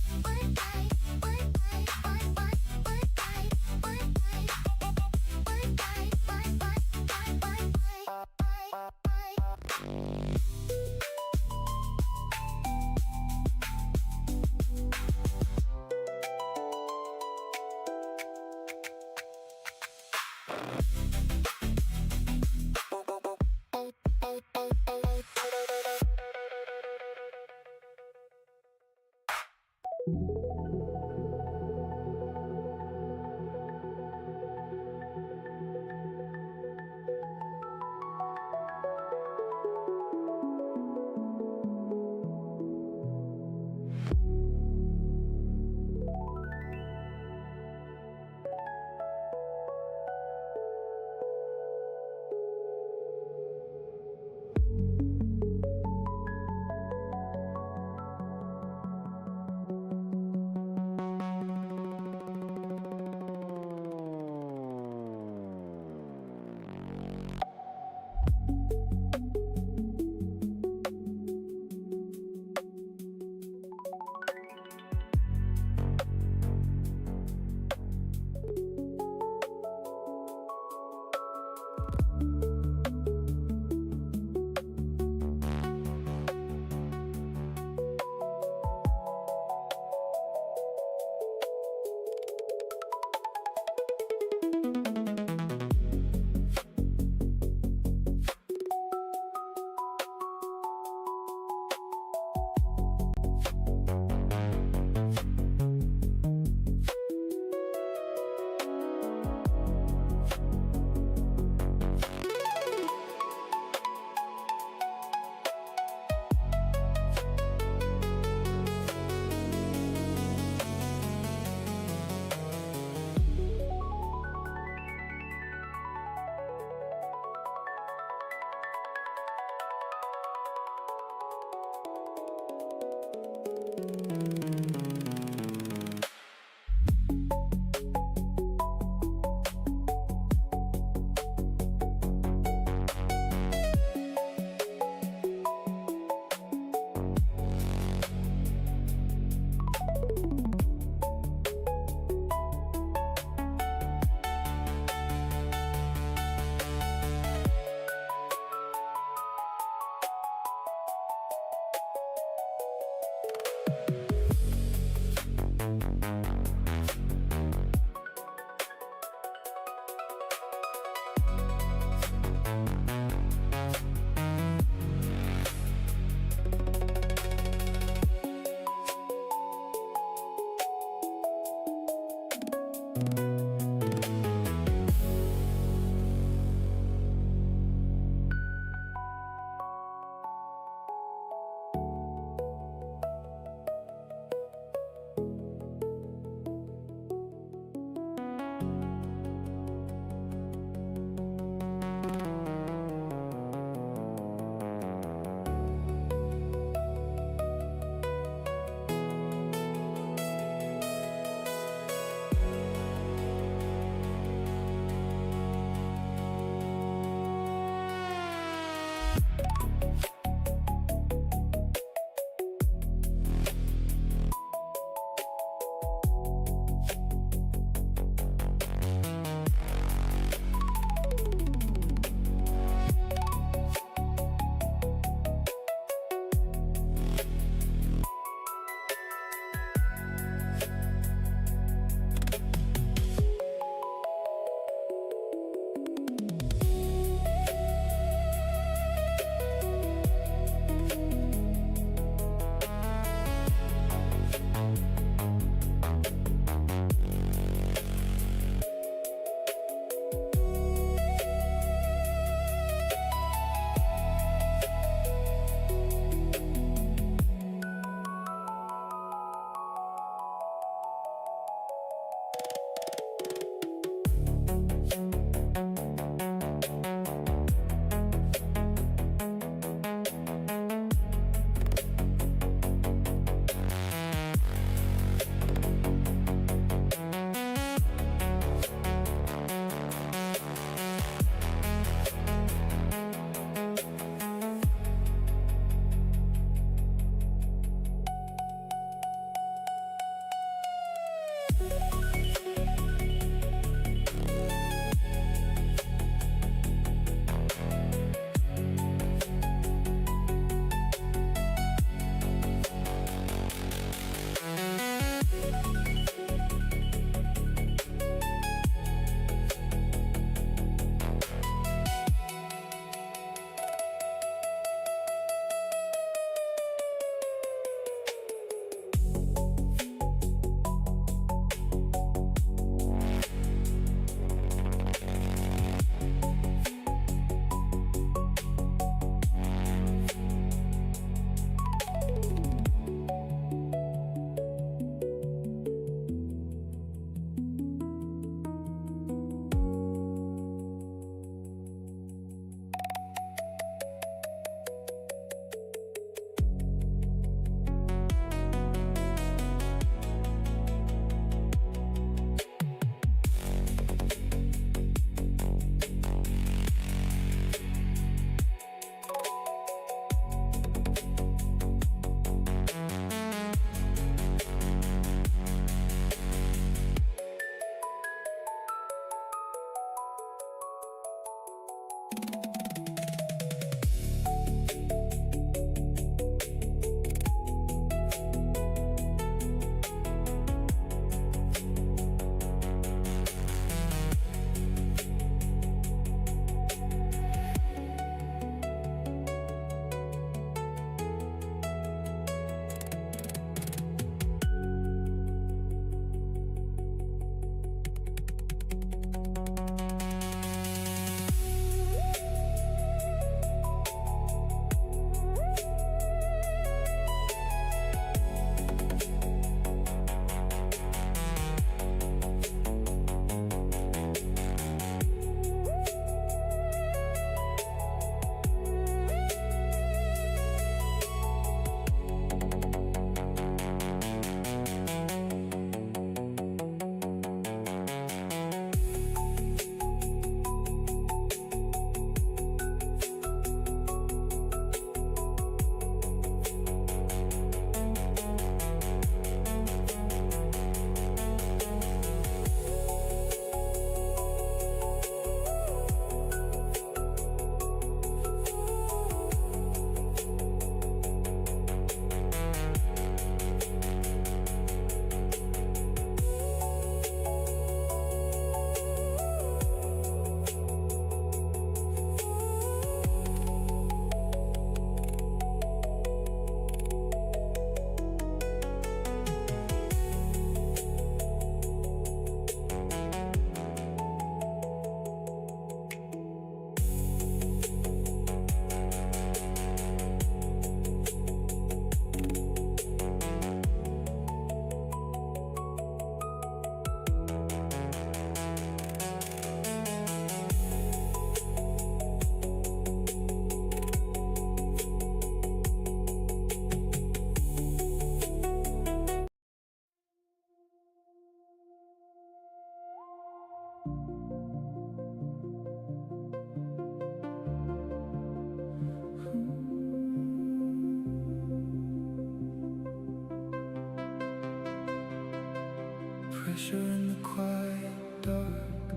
Pressure in the quiet dark,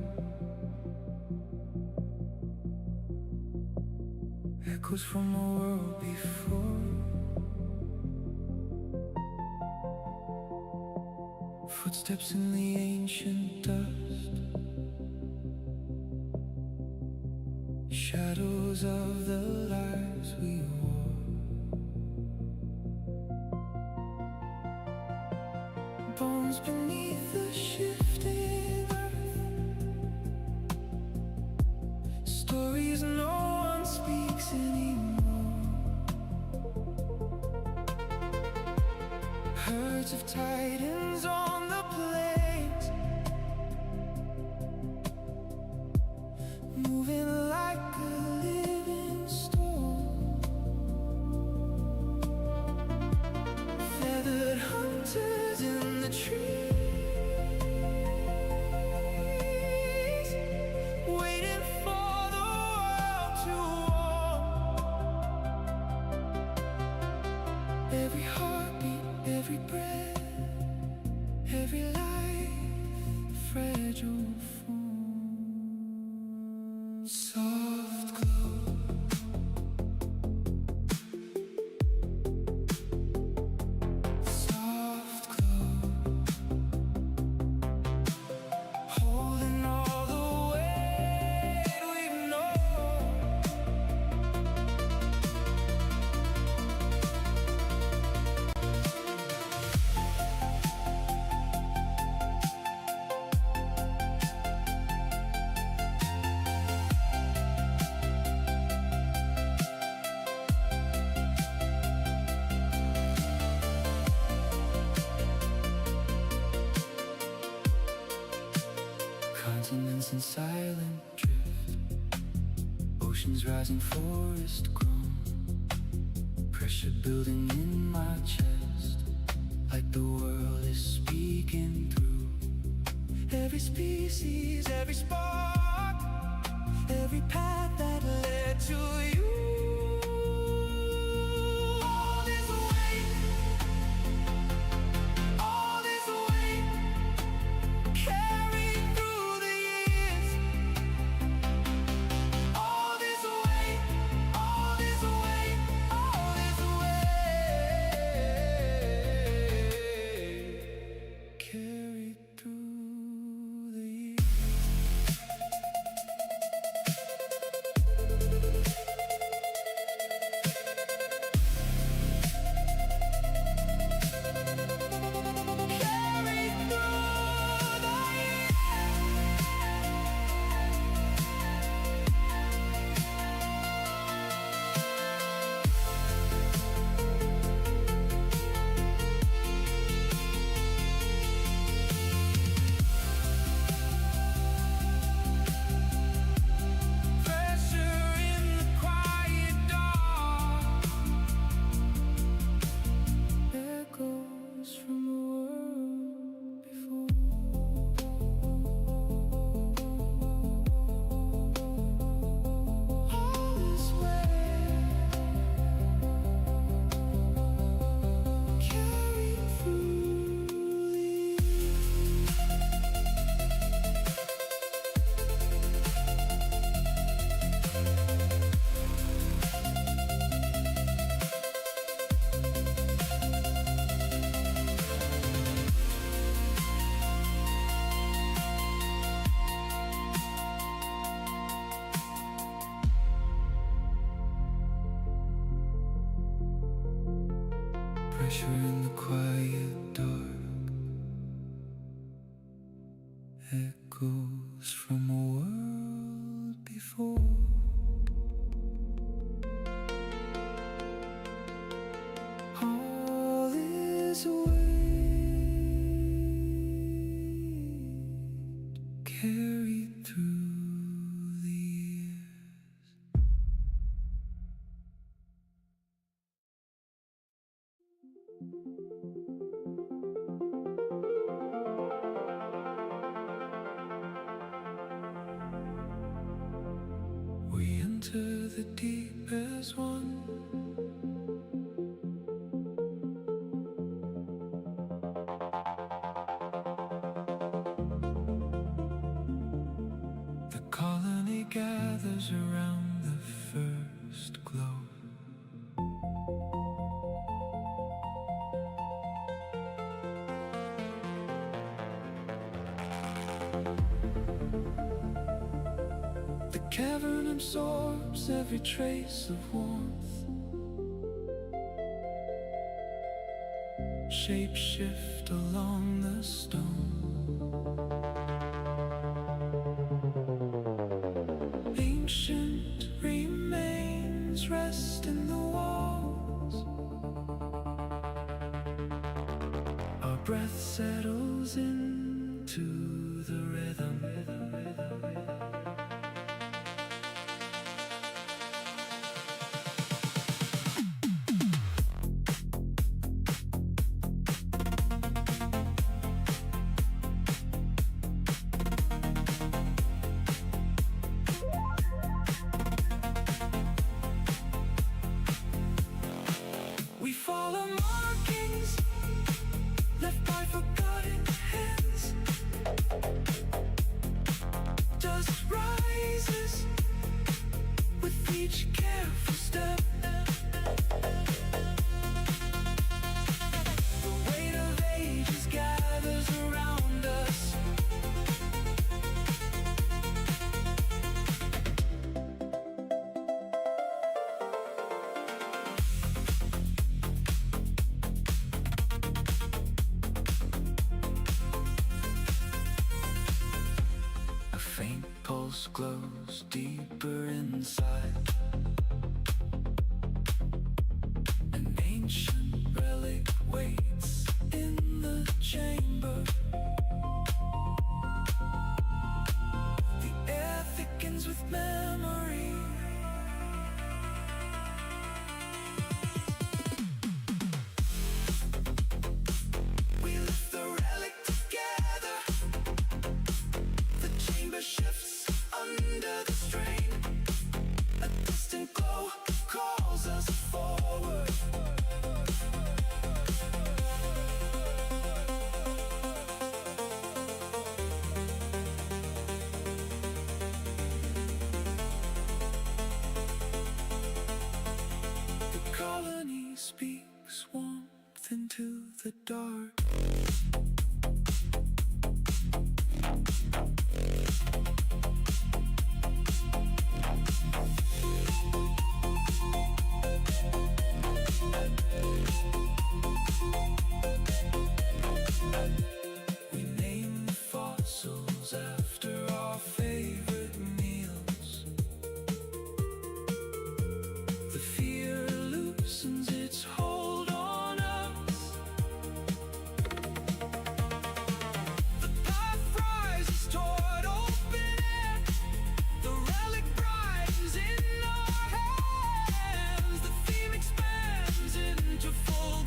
echoes from a world before. Footsteps in the ancient dust, shadows of the lives we wore. Bones beneath the shifting earth, stories no one speaks anymore. Herds of titans on the plains, moving like a living storm. Feathered hunters in the trees, waiting for the world to warm. Every heartbeat, every breath, every life, fragile form. Soft glow, soft glow, holding all the weight we've known. Continents in silent drift, oceans rising, forest grown. Pressure building in my chest, like the world is speaking through. Every species, every spark, every path that led to you. All this weight, all this weight, carried through the years. All this weight, all this weight, all this weight, carried through the years. Carried through the pressure in the quiet dark, echoes from a world before. All this weight, carried through the pressure in the quiet dark, echoes from a world before. All this weight, carried through the years. We enter the deep as one. gathers around the first glow. The cavern absorbs every trace of warmth. Shape shift along the stone. Ancient remains rest in the walls. Our breath settles into the rhythm. We follow markings left by forgotten hands. Dust rises with each careful step. The weight of ages gathers around us. A faint pulse glows deeper inside. An ancient relic waits in the chamber. The air thickens with memory. We lift the relic together. The chamber shifts under the strain. A distant glow calls us forward. The colony speaks warmth into the dark. We name the fossils after our favorite meals. The fear loosens its hold on us. The path rises toward open air. The relic brightens in our hands. The theme expands into full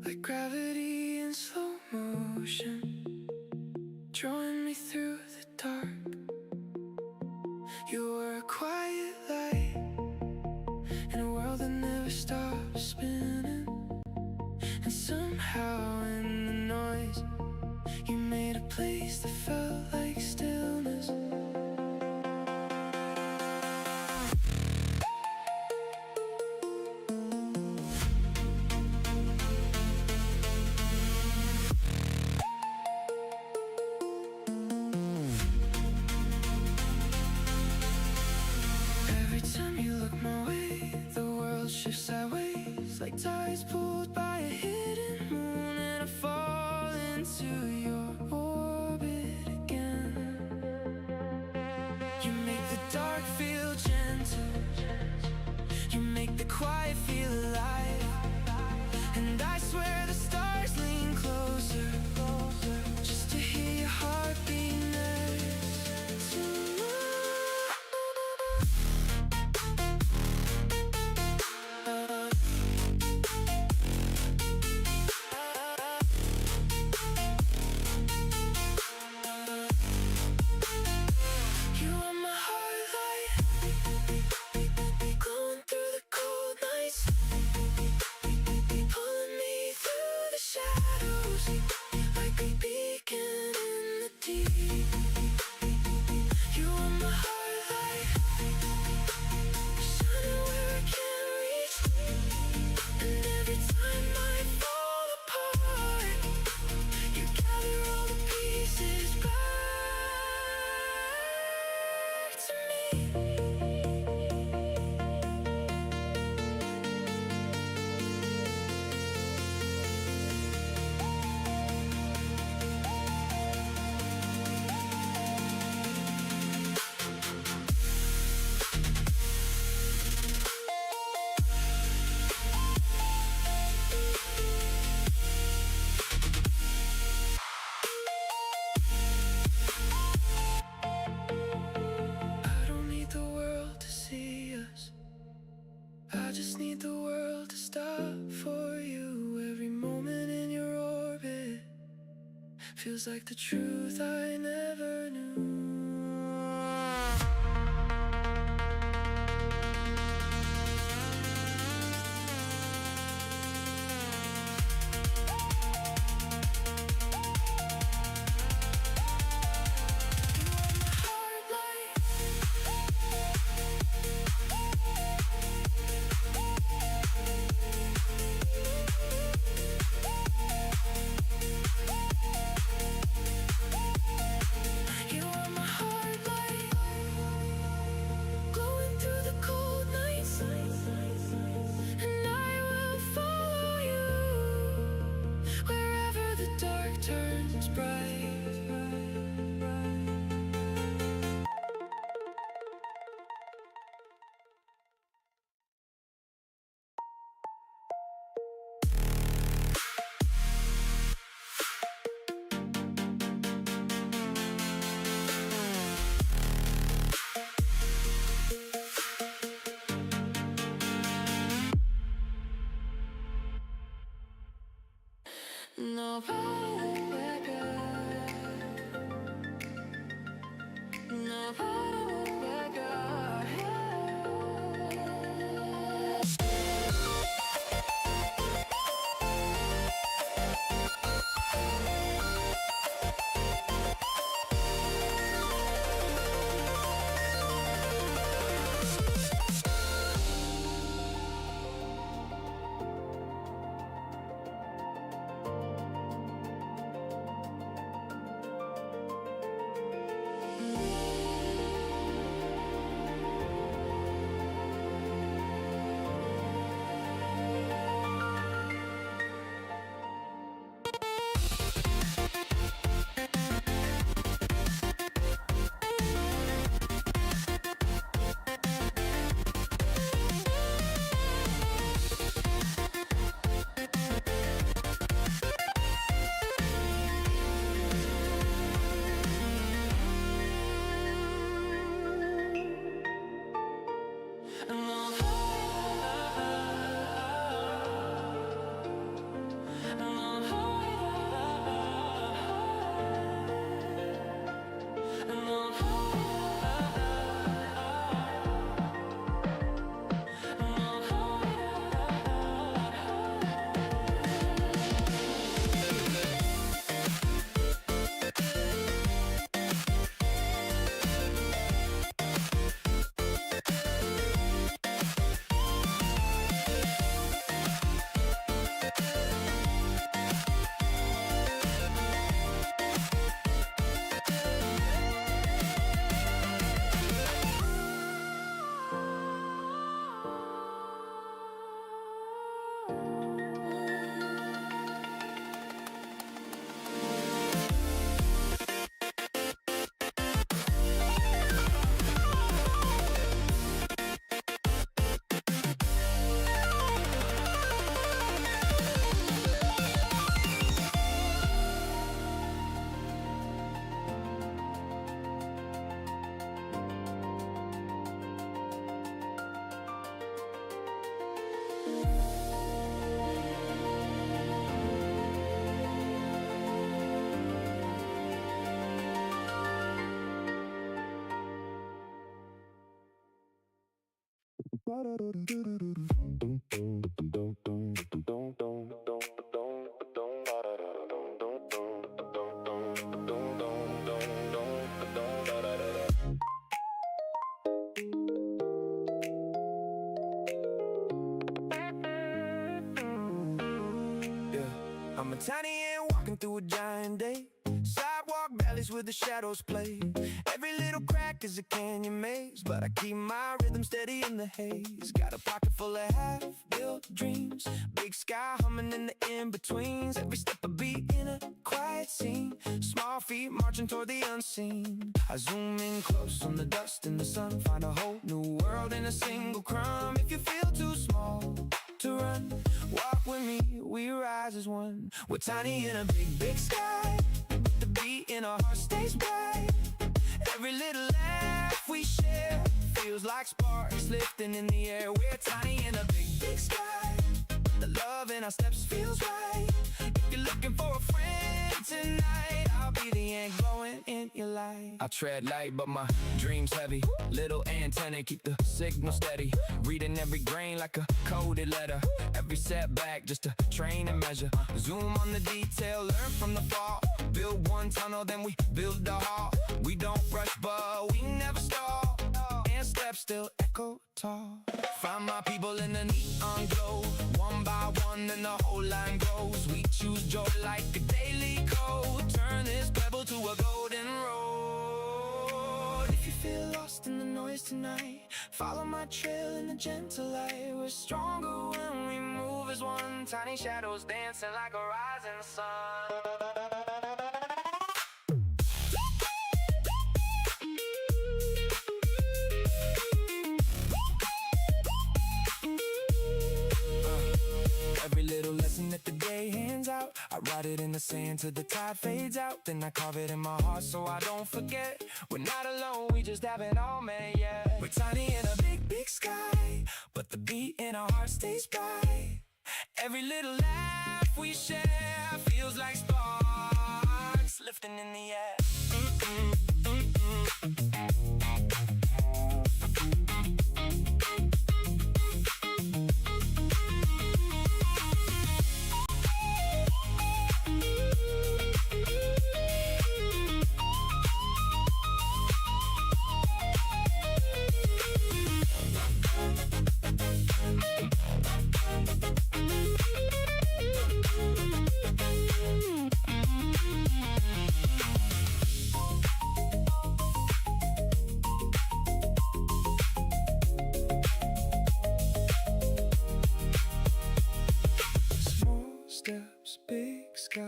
like gravity in slow motion, drawing me through the dark. You were a quiet light in a world that never stops spinning. And somehow in the noise, you made a place that felt like stillness. Every time you look my way, the world shifts sideways, like tides pulled by a hidden moon. And I fall into your orbit again. You make the dark feel gentle, you make the quiet feel alive. And I swear the stars lean closer, just to hear your heartbeat next to mine. You are my heart light, glowing through the cold nights, pulling me through the shadows, like a beacon in the deep. You are my heart light, shining where I can't reach. And every time I fall apart, you gather all the pieces back to me. I don't need the world to see us, I just need the world to stop for you. Every moment in your orbit feels like the truth I never knew. You are my heart light, glowing through the cold nights, and I will follow you wherever the dark turns bright. Nobody would nobody would I'm a tiny ant walking through a giant day. Sidewalk valleys where the shadows play. Every little crack is a canyon maze, but I keep my rhythm steady in the haze. Got a pocket full of half-built dreams, big sky humming in the in-betweens. Every step a beat in a quiet scene, small feet marching toward the unseen. I zoom in close on the dust in the sun, find a whole new world in a single crumb. If you feel too small to run, walk with me, we rise as one. We're tiny in a big, big sky, the beat in our heart stays bright. Every little laugh we share feels like sparks lifting in the air. We're tiny in a big, big sky, the love in our steps feels right. If you're looking for a friend tonight, I'll be the ant glowing in your light. I tread light, but my dreams heavy. Little antenna, keep the signal steady. Reading every grain like a coded letter. Every setback, just to train and measure. Zoom on the detail, learn from the fall. Build one tunnel, then we build the hall. We don't rush, but we never stall. And steps still echo tall. Find my people in the neon glow. One by one, then the whole line grows. We choose joy like a daily code. Turn this pebble to a golden road. If you feel lost in the noise tonight, follow my trail in the gentle light. We're stronger when we move as one. Tiny shadows dancing like a rising sun. Every little lesson that the day hands out, I write it in the sand till the tide fades out. Then I carve it in my heart so I don't forget. We're not alone, we just haven't all met yet. We're tiny in a big, big sky, but the beat in our heart stays bright. Every little laugh we share feels like sparks lifting in the air. Steps, big sky.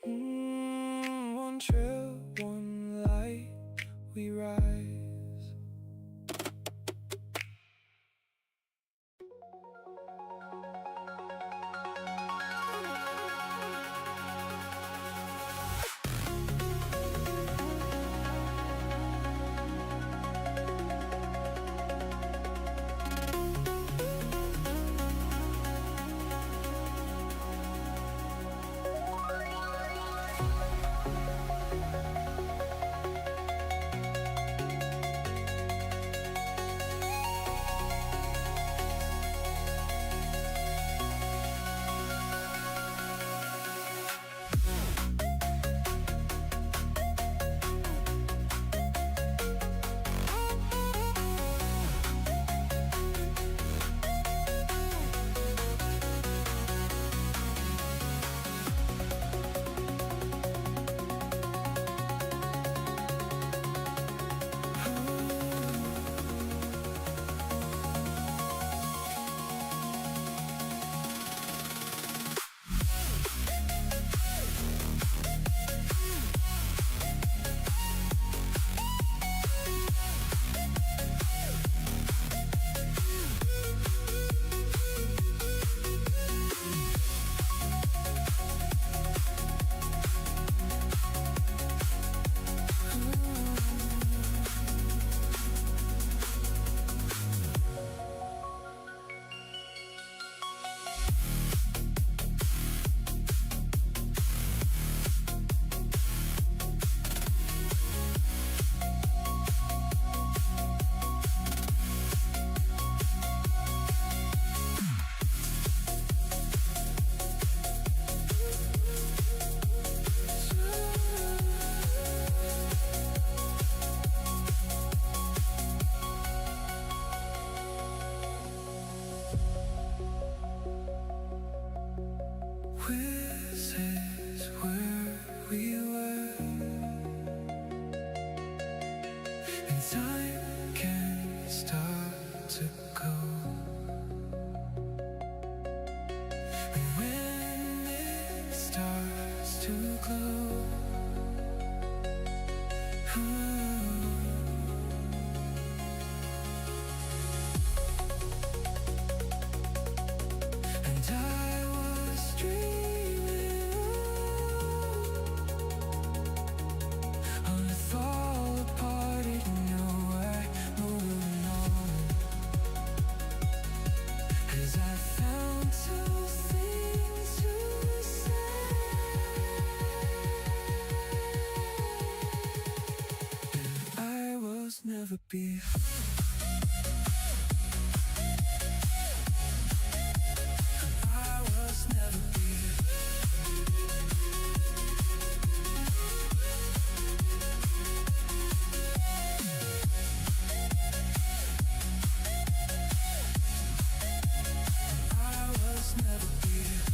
One trail, one light, we rise. This is where we were, and time can start to go. And when it starts to glow, and I was dreaming on a fall apart, didn't know where, moving on. As I found two things to say, and I was never before. I was never before. I was never before.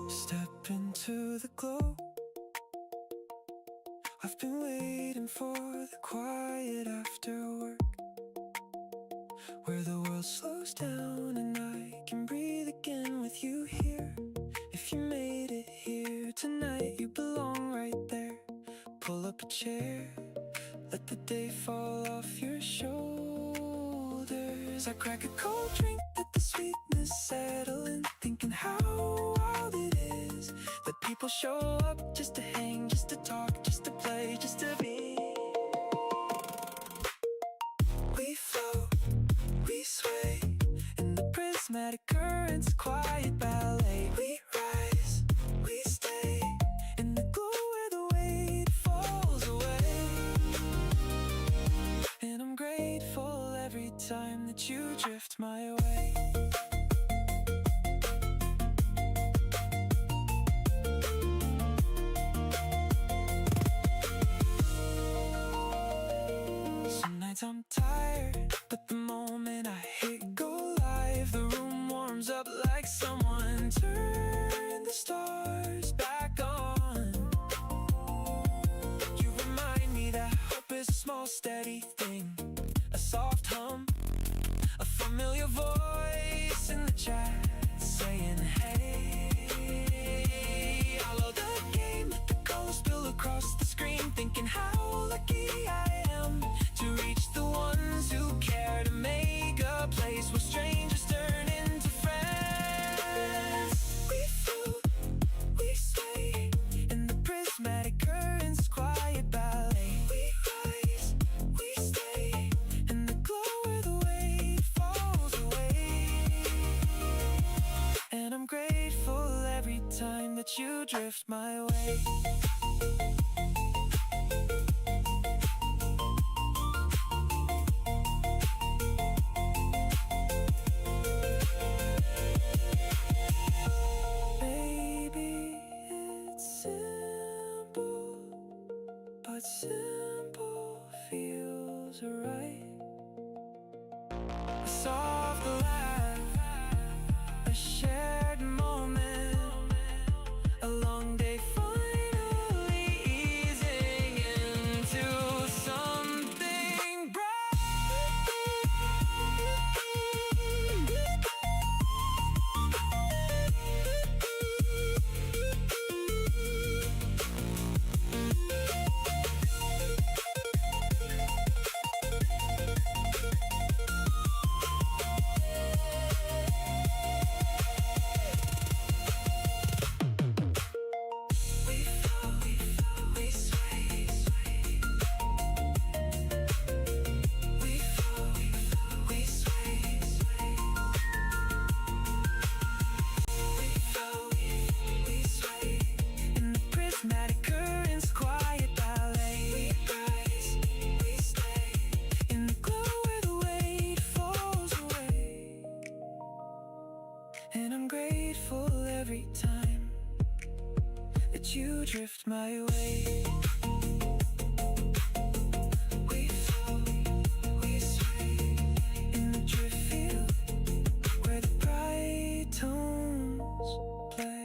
Step into the glow. I've been waiting for the quiet after work, where the world slows down and I can breathe again with you here. If you made it here tonight, you belong right there. Pull up a chair, let the day fall off your shoulders. I crack a cold drink, let the sweetness settle in, thinking how wild it is that people show up just to hang, just to talk, just to play, just to be. We float, we sway in the prismatic currents, quiet ballet. small steady thing, a soft hum, a familiar voice in the chat saying hey. I load the game, the colors spill across the screen, thinking how lucky I am to reach the ones who care, to make a place where strangers turn into friends. We float, we sway in the prismatic currents, quiet ballet. We rise, we stay in the glow where the wave falls away. And I'm grateful every time that you drift my way. But simple feels right. A soft laugh, a shared moment, a long day finally easing into something bright. And I'm grateful every time that you drift my way. We float, we sway in the drift field where the bright tones play.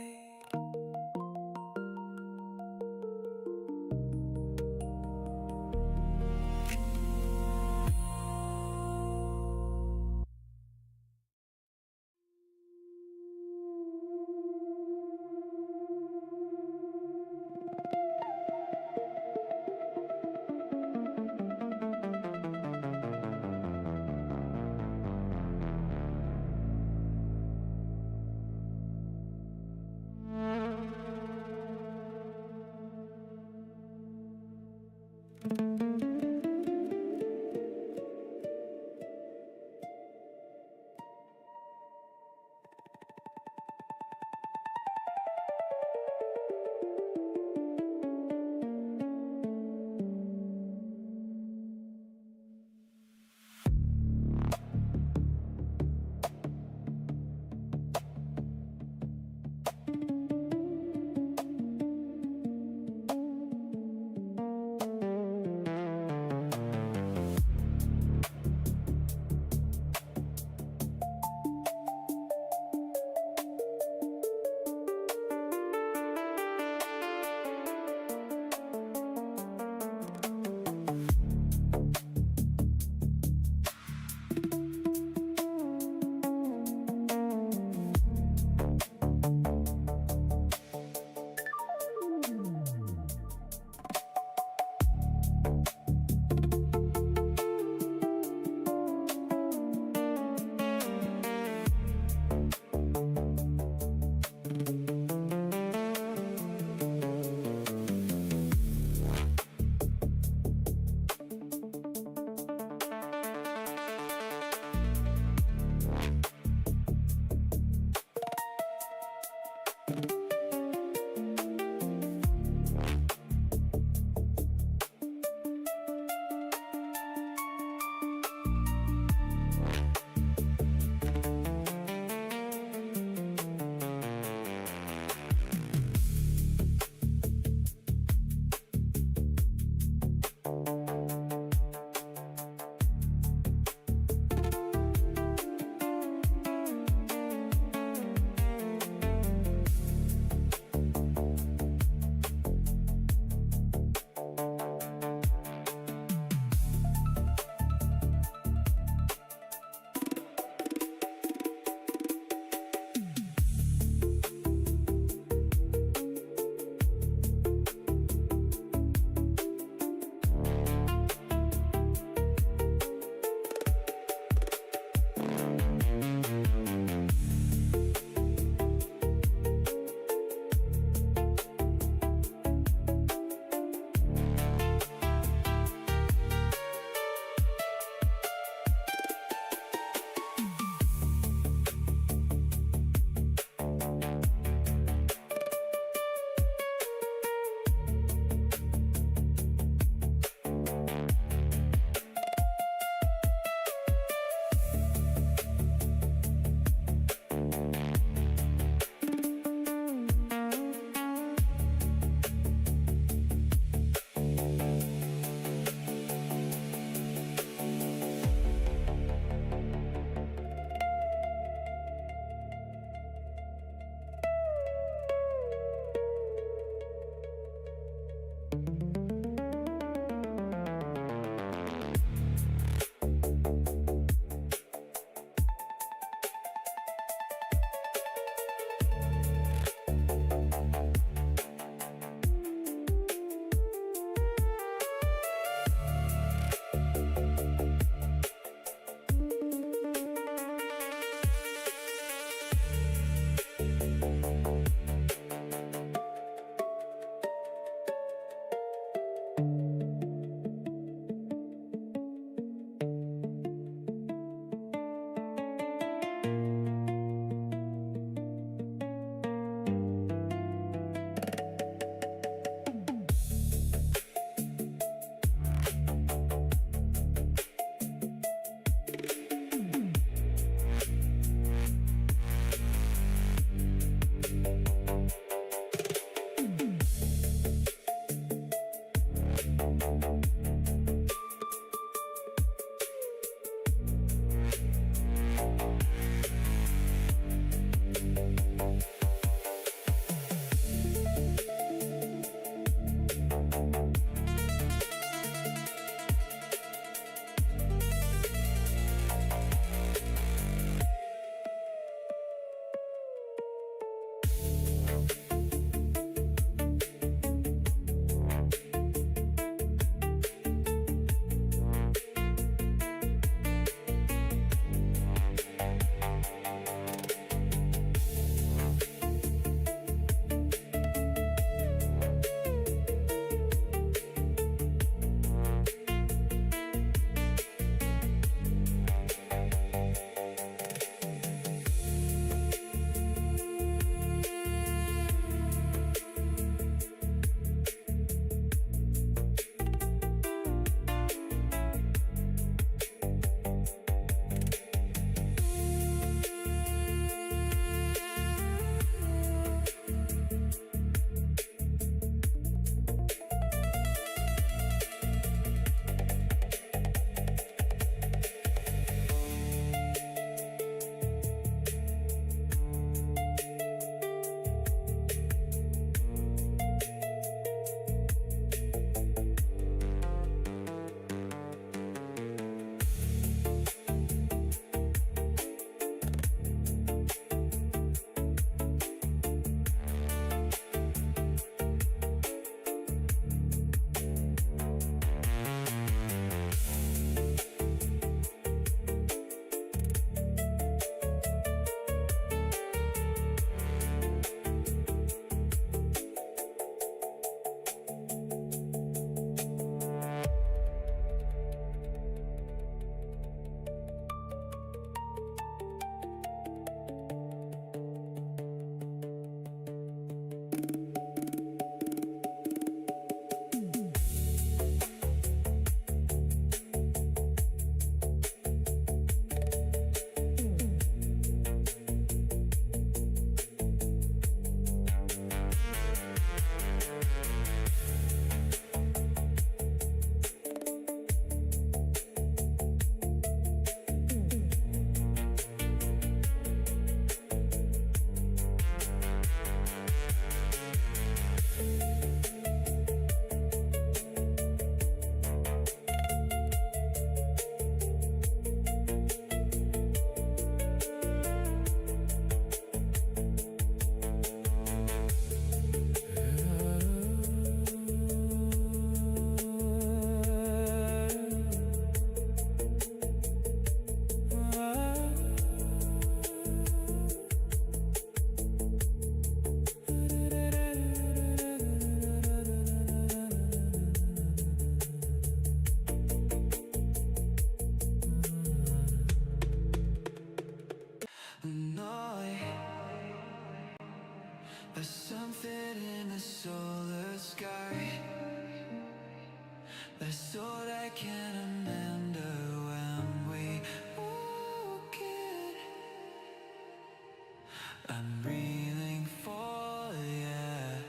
There's something in the solar sky. There's sort I can't remember when we woke it. I'm reeling for yeah.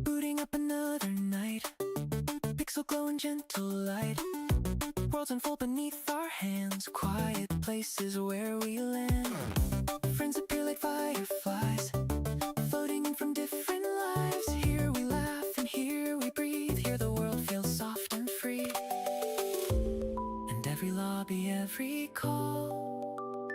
Booting up another night, pixel glow in gentle light. Worlds unfold beneath our hands, quiet places where we land. Friends appear like fireflies, floating in from different lives. Here we laugh and here we breathe. Here the world feels soft and free. And every lobby, every call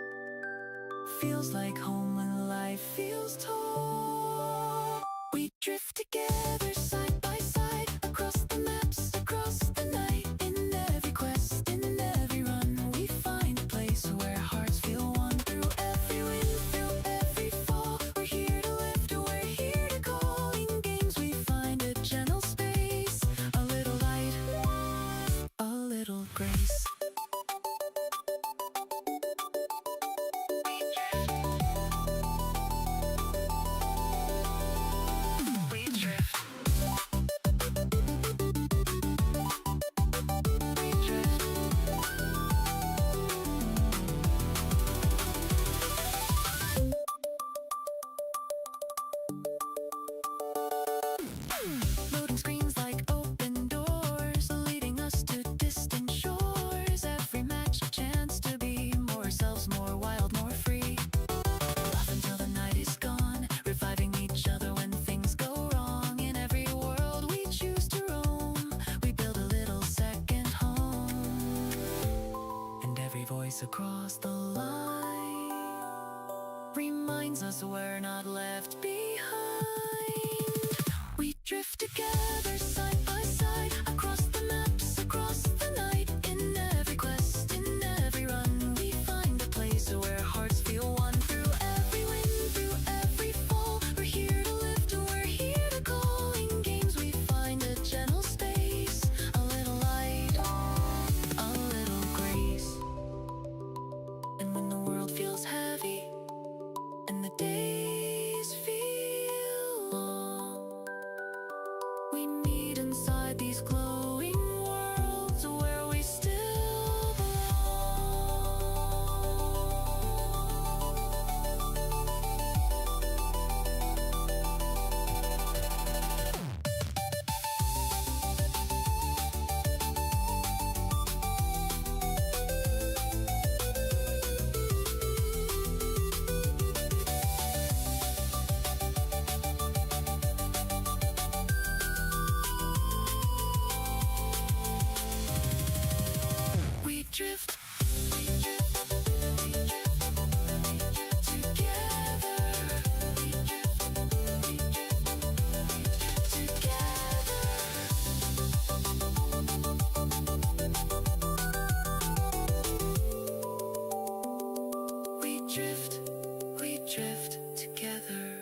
feels like home when life feels tall. We drift together side by side, across the maps, across the night. In every quest, in every run, we find a place where hearts feel one. Through every wind, through every fall, we're here to lift, we're here to call. In games we find a gentle space, a little light, a little grace. Loading screens like open doors, leading us to distant shores. Every match a chance to be more ourselves, more wild, more free. Laugh until the night is gone, reviving each other when things go wrong. In every world we choose to roam, we build a little second home. And every voice across the line reminds us we're not left behind. We drift together side by side, across the maps, across the night. In every quest, in every run, we find a place where hearts feel one. Through every wind, through every fall, we're here to lift, we're here to call. In games we find a gentle space, a little light, a little grace. And when the world feels heavy and the days feel long, we meet in we drift together.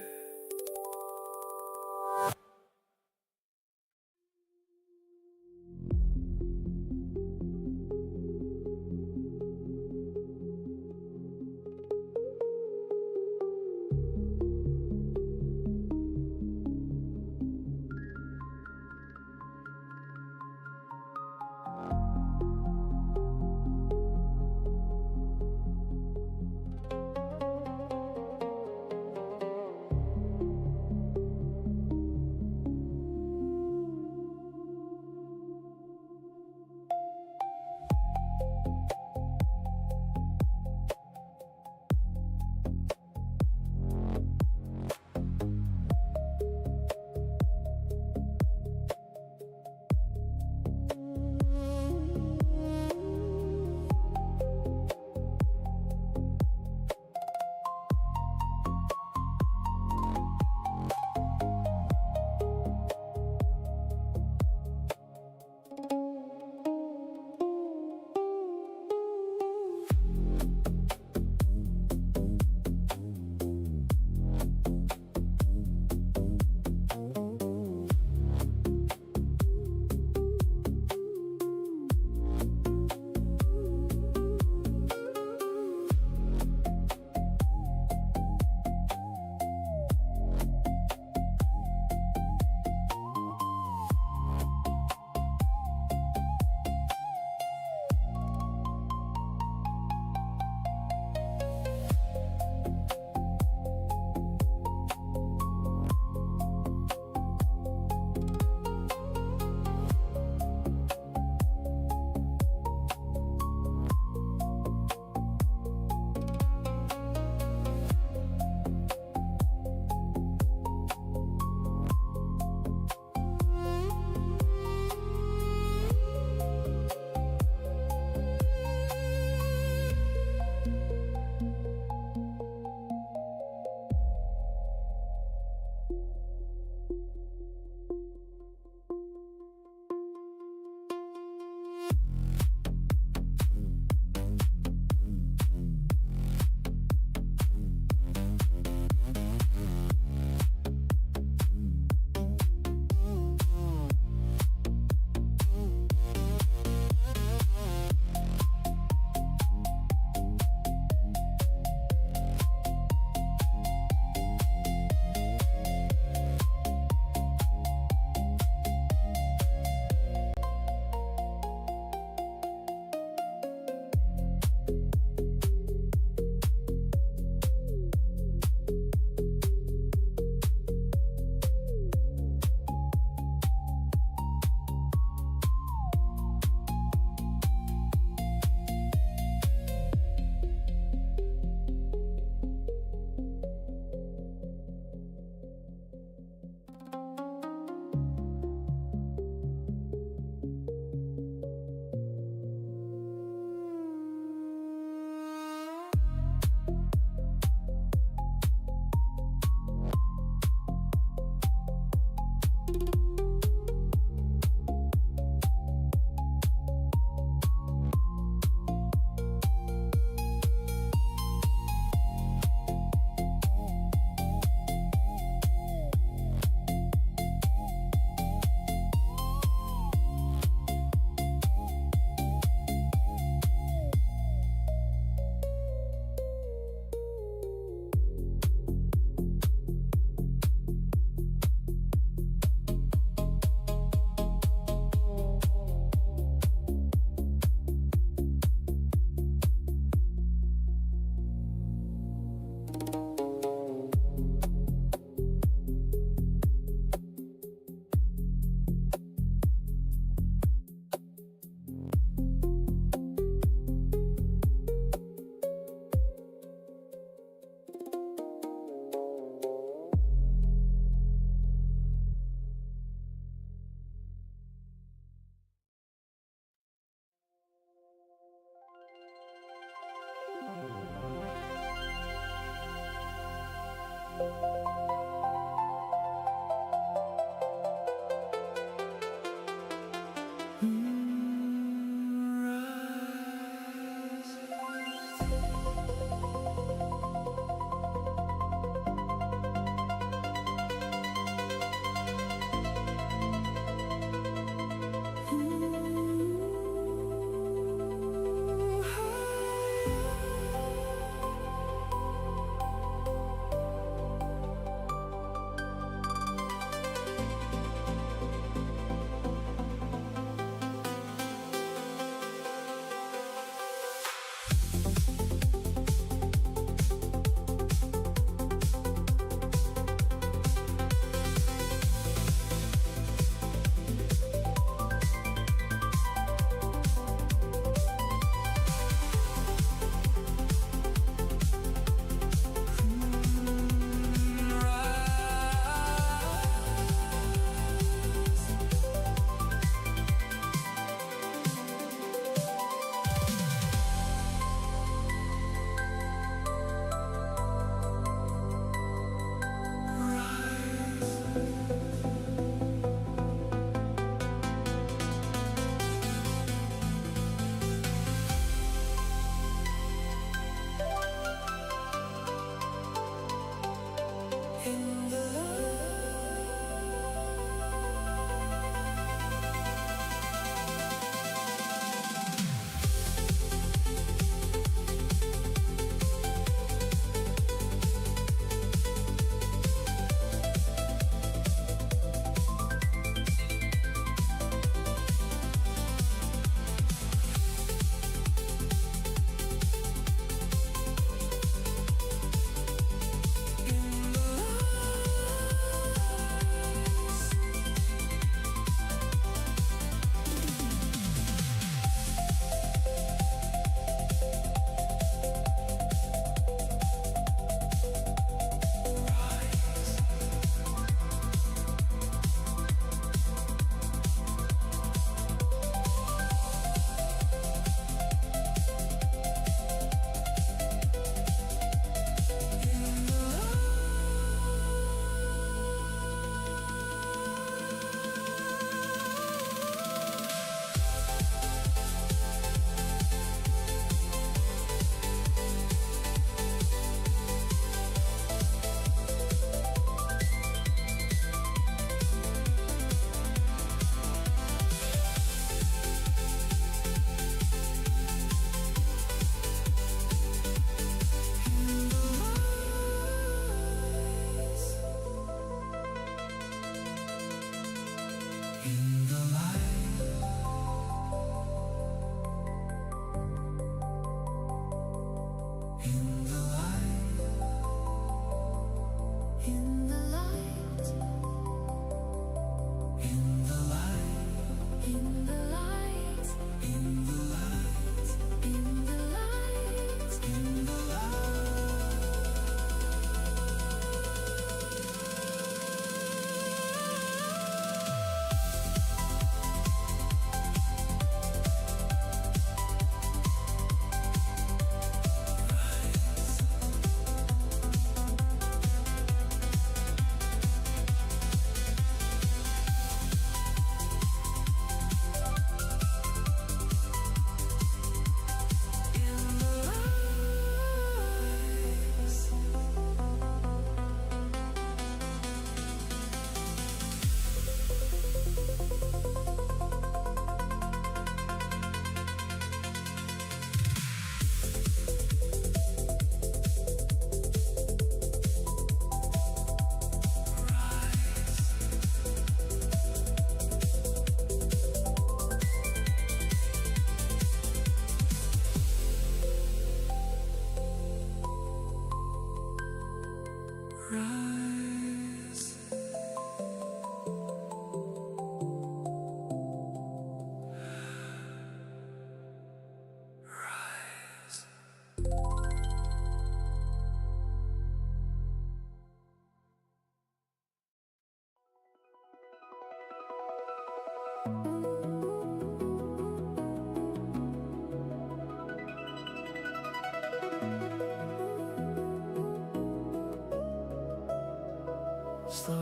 Slow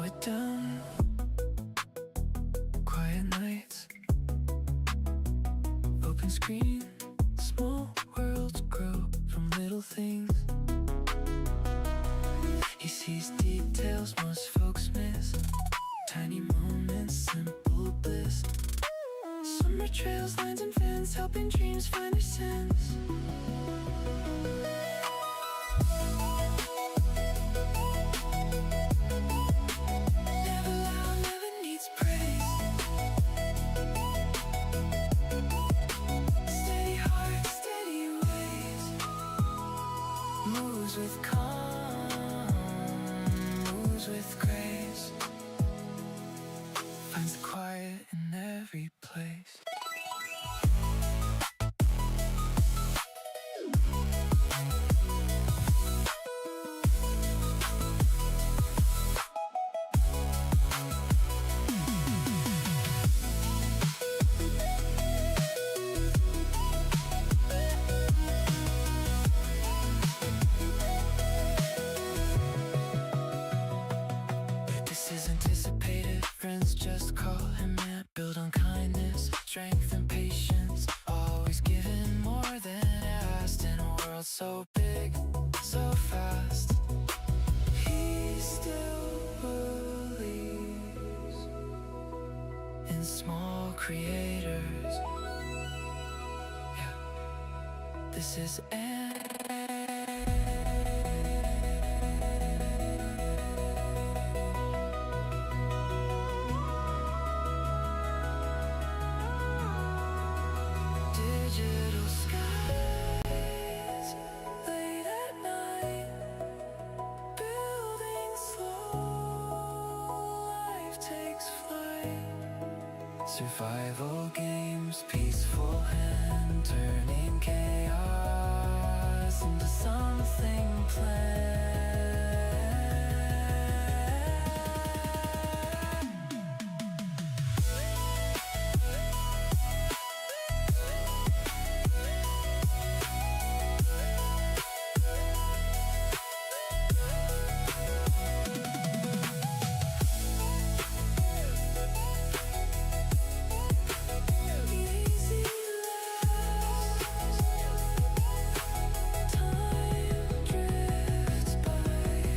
it down. Quiet nights. Open screen. Small worlds grow from little things. He sees details most folks miss. Tiny moments, simple bliss. Summer trails, lines and fans, helping dreams find their sense. Never loud, never needs praise. Steady heart, steady ways. Moves with calm, moves with grace. Finds the quiet in every place. This is anticipated, friends just call him man. Build on kindness, strength and patience. Always giving more than asked. In a world so big, so fast. He still believes in small creators. Yeah. This is digital skies, late at night, building slow, life takes flight. Survival games, peaceful hand, turning chaos into something planned. Easy laughs, time drifts by.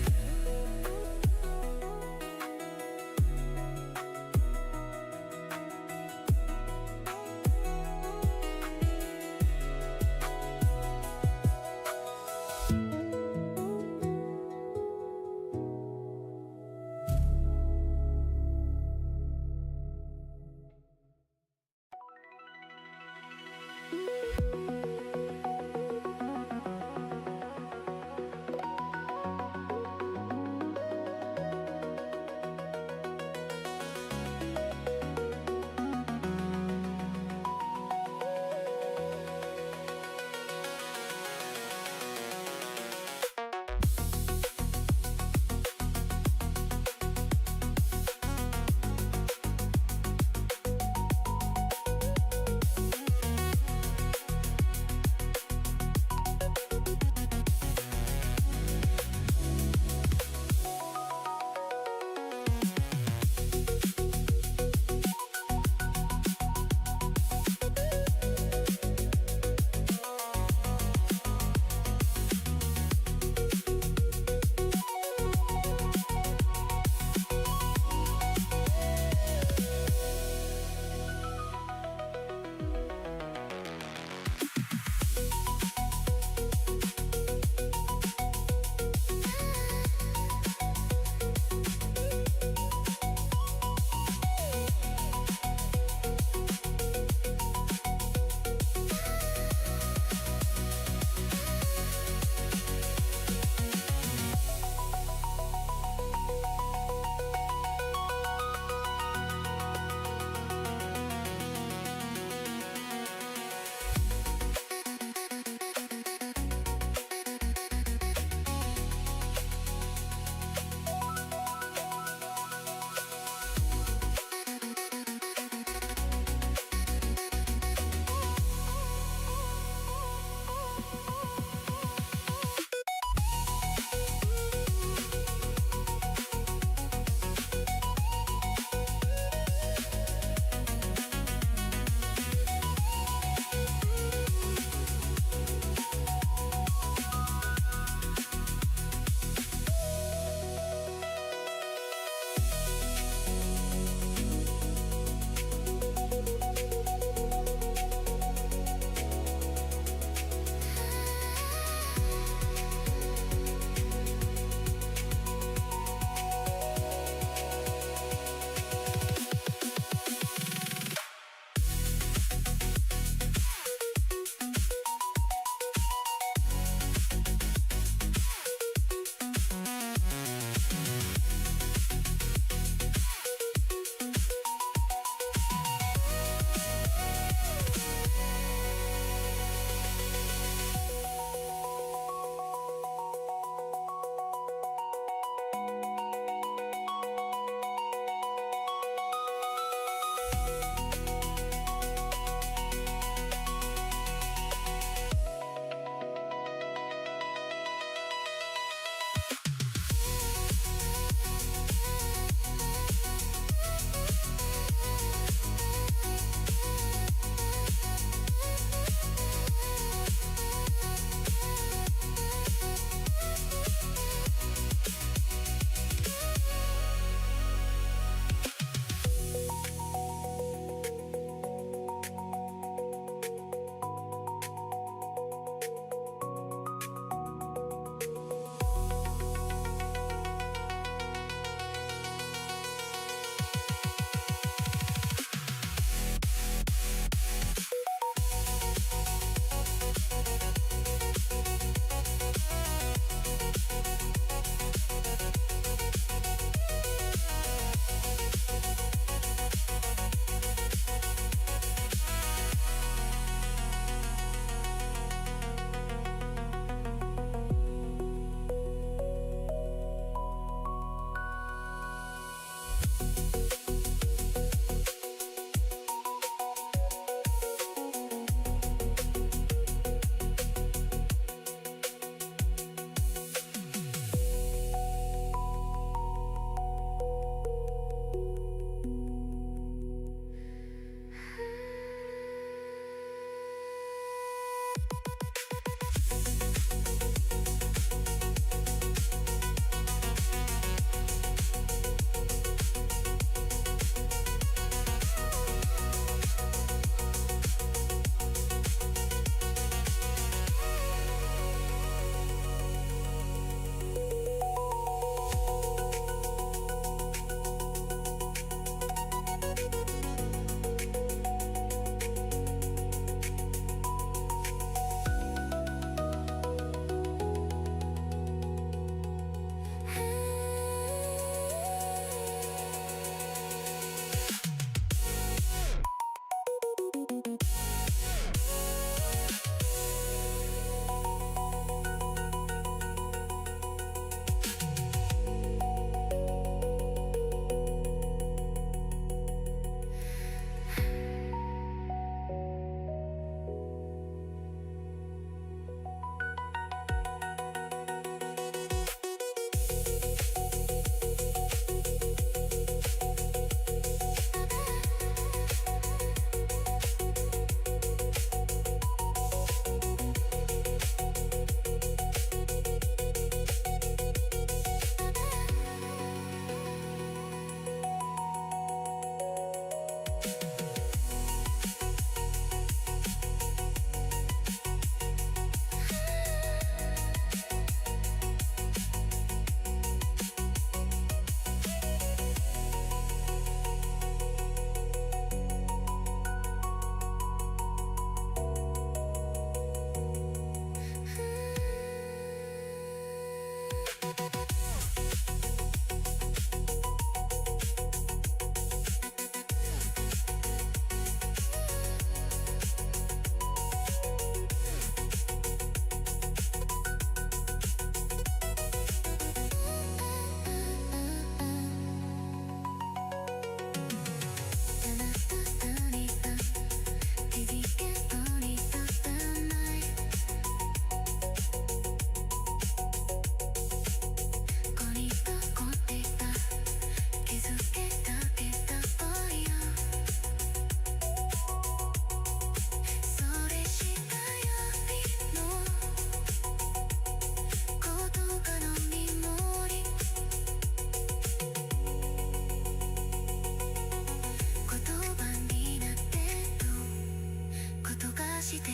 してた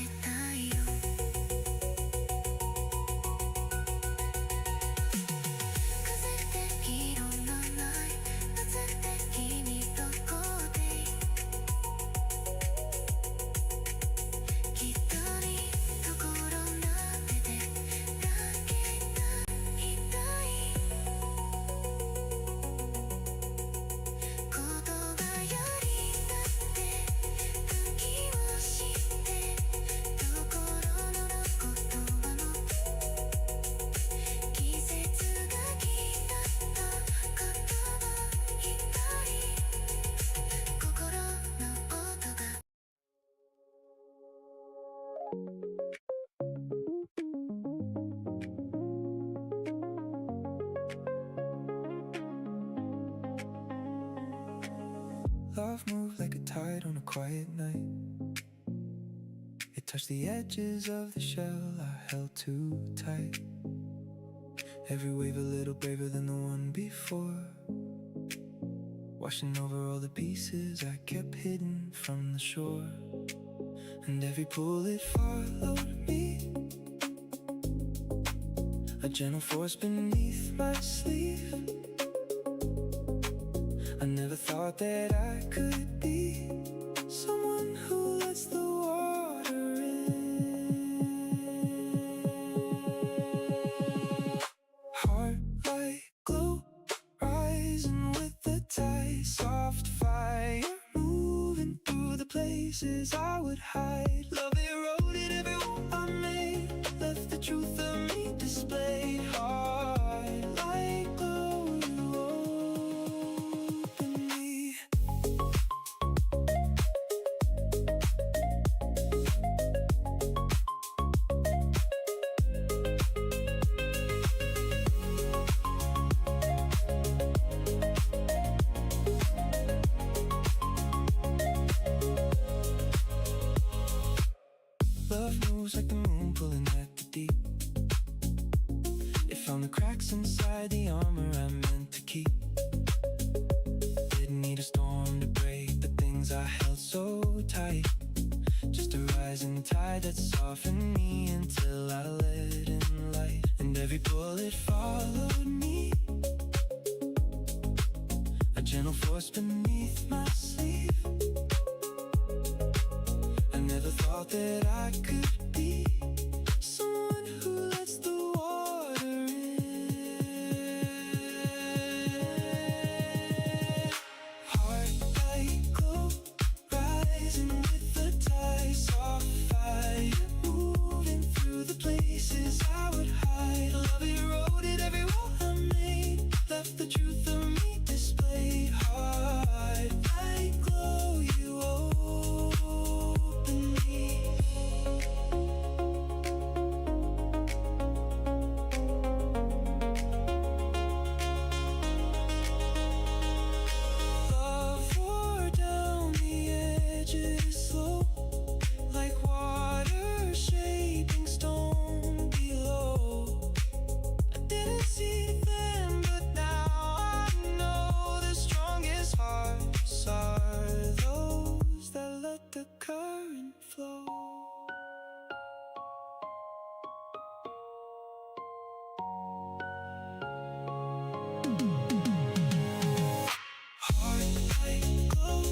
いよ風って色のない夏って君どこできっとにところなっててだけだいたい言葉よりだって時を知ってところの言葉の季節が来たと言葉いっぱい心の音がLove moved like a tide on a quiet night. It touched the edges of the shell I held too tight. Every wave a little braver than the one before, washing over all the pieces I kept hidden from the shore. And every pull it followed me, a gentle force beneath my sleeve. I never thought that I could be someone who lets the water in. Heart like glow, rising with the tide. Soft fire, moving through the places I would hide. Love eroded every wall I made, left the truth of me displayed. Heart like glow, you open me. Love moves like the moon pulling at the deep. It found the cracks inside the armor I meant to keep. Didn't need a storm to break the things I held so tight. Just a rising tide that softened me until I let in light. And every bullet followed me, a gentle force beneath my sleeve. I never thought that I could be someone who lets the water in. Heart like glow, rising with the tide. Soft fire, moving through the places I would hide. Love eroded every wall I made, left the truth of me displayed. Heart like glow, you open me. Love poured down the edges slow, like water shaping stone below. I didn't see them, but now I know the strongest hearts are those that let the current flow. Heart like glow,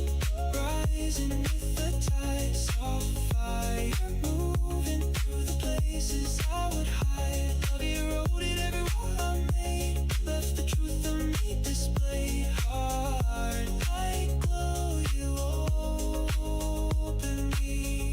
rising with the tide. Soft fire, moving through the places I would hide. Love eroded every wall I made, left the truth of me displayed. Heart like glow, you open me.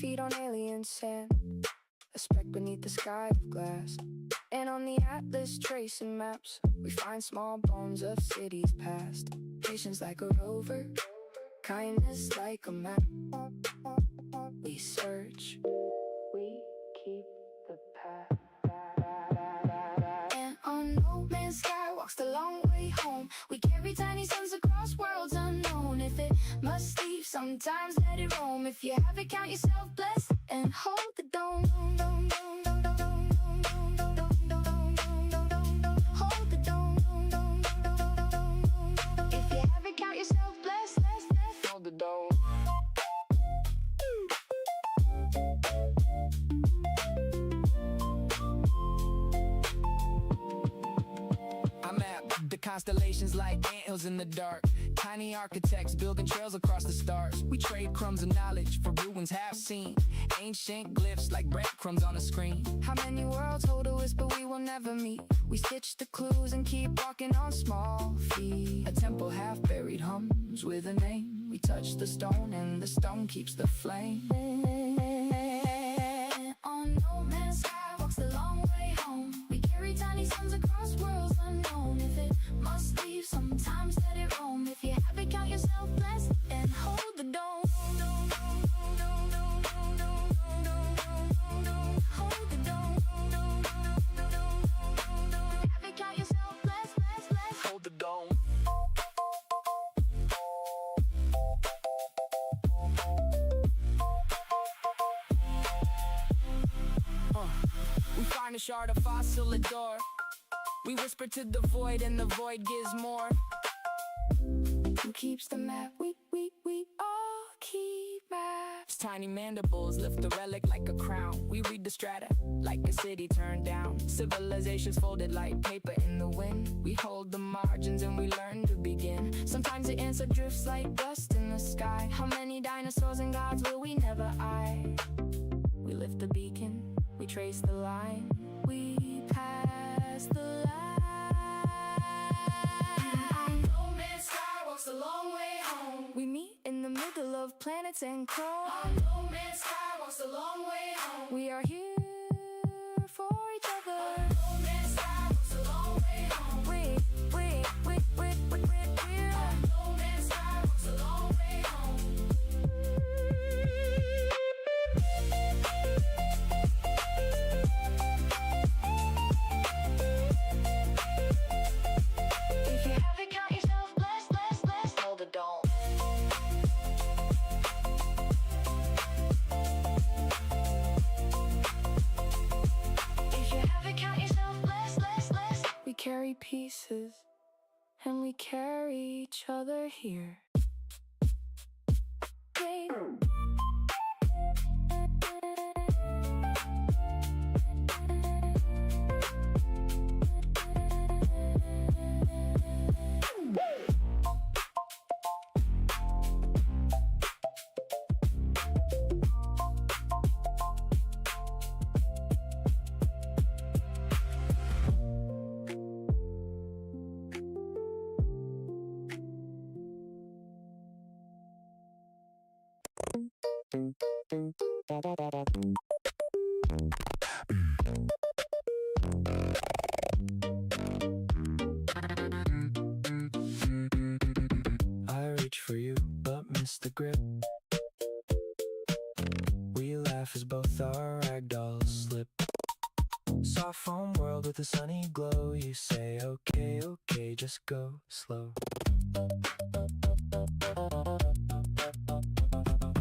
feet on alien sand, a speck beneath the sky of glass. And on the atlas tracing maps, we find small bones of cities past. Patience like a rover, kindness like a map. We search, we keep the path. And on no man's sky walks the long way home. We carry tiny suns across worlds unknown. If it must leave, sometimes let it roam. If you have it, count yourself blessed and hold the dome. Hold the dome. If you have it, count yourself blessed. Hold the dome. I map the constellations like anthills in the dark. Tiny architects building trails across the stars. We trade crumbs of knowledge for ruins half seen. Ancient glyphs like breadcrumbs on a screen. How many worlds hold a whisper we will never meet? We stitch the clues and keep walking on small feet. A temple half buried hums with a name. We touch the stone and the stone keeps the flame. On no man's sky walks the long way home. We carry tiny suns across worlds unknown. If it must leave, sometimes let it roam. If you have it, count yourself blessed and hold the dome. Hold the dome. Have it, count yourself blessed. Hold the dome. We find a shard of fossil adore. We whisper to the void and the void gives more. Who keeps the map? We all keep maps. Tiny mandibles lift the relic like a crown. We read the strata like a city turned down. Civilizations folded like paper in the wind. We hold the margins and we learn to begin. Sometimes the answer drifts like dust in the sky. How many dinosaurs and gods will we never eye? We lift the beacon, we trace the line, we pass the line. No man's sky walks a long way home. We meet in the middle of planets and chrome. No man's sky walks a long way home. We are here for each other. No man's sky walks a long way home. We're no man's sky walks a long way home. If you have it, count yourself blessed. Hold the dome. If you have it, count yourself blessed. We carry pieces and we carry each other here. Wait. I reach for you, but miss the grip. We laugh as both our ragdolls slip. Soft foam world with a sunny glow. You say, okay, just go slow.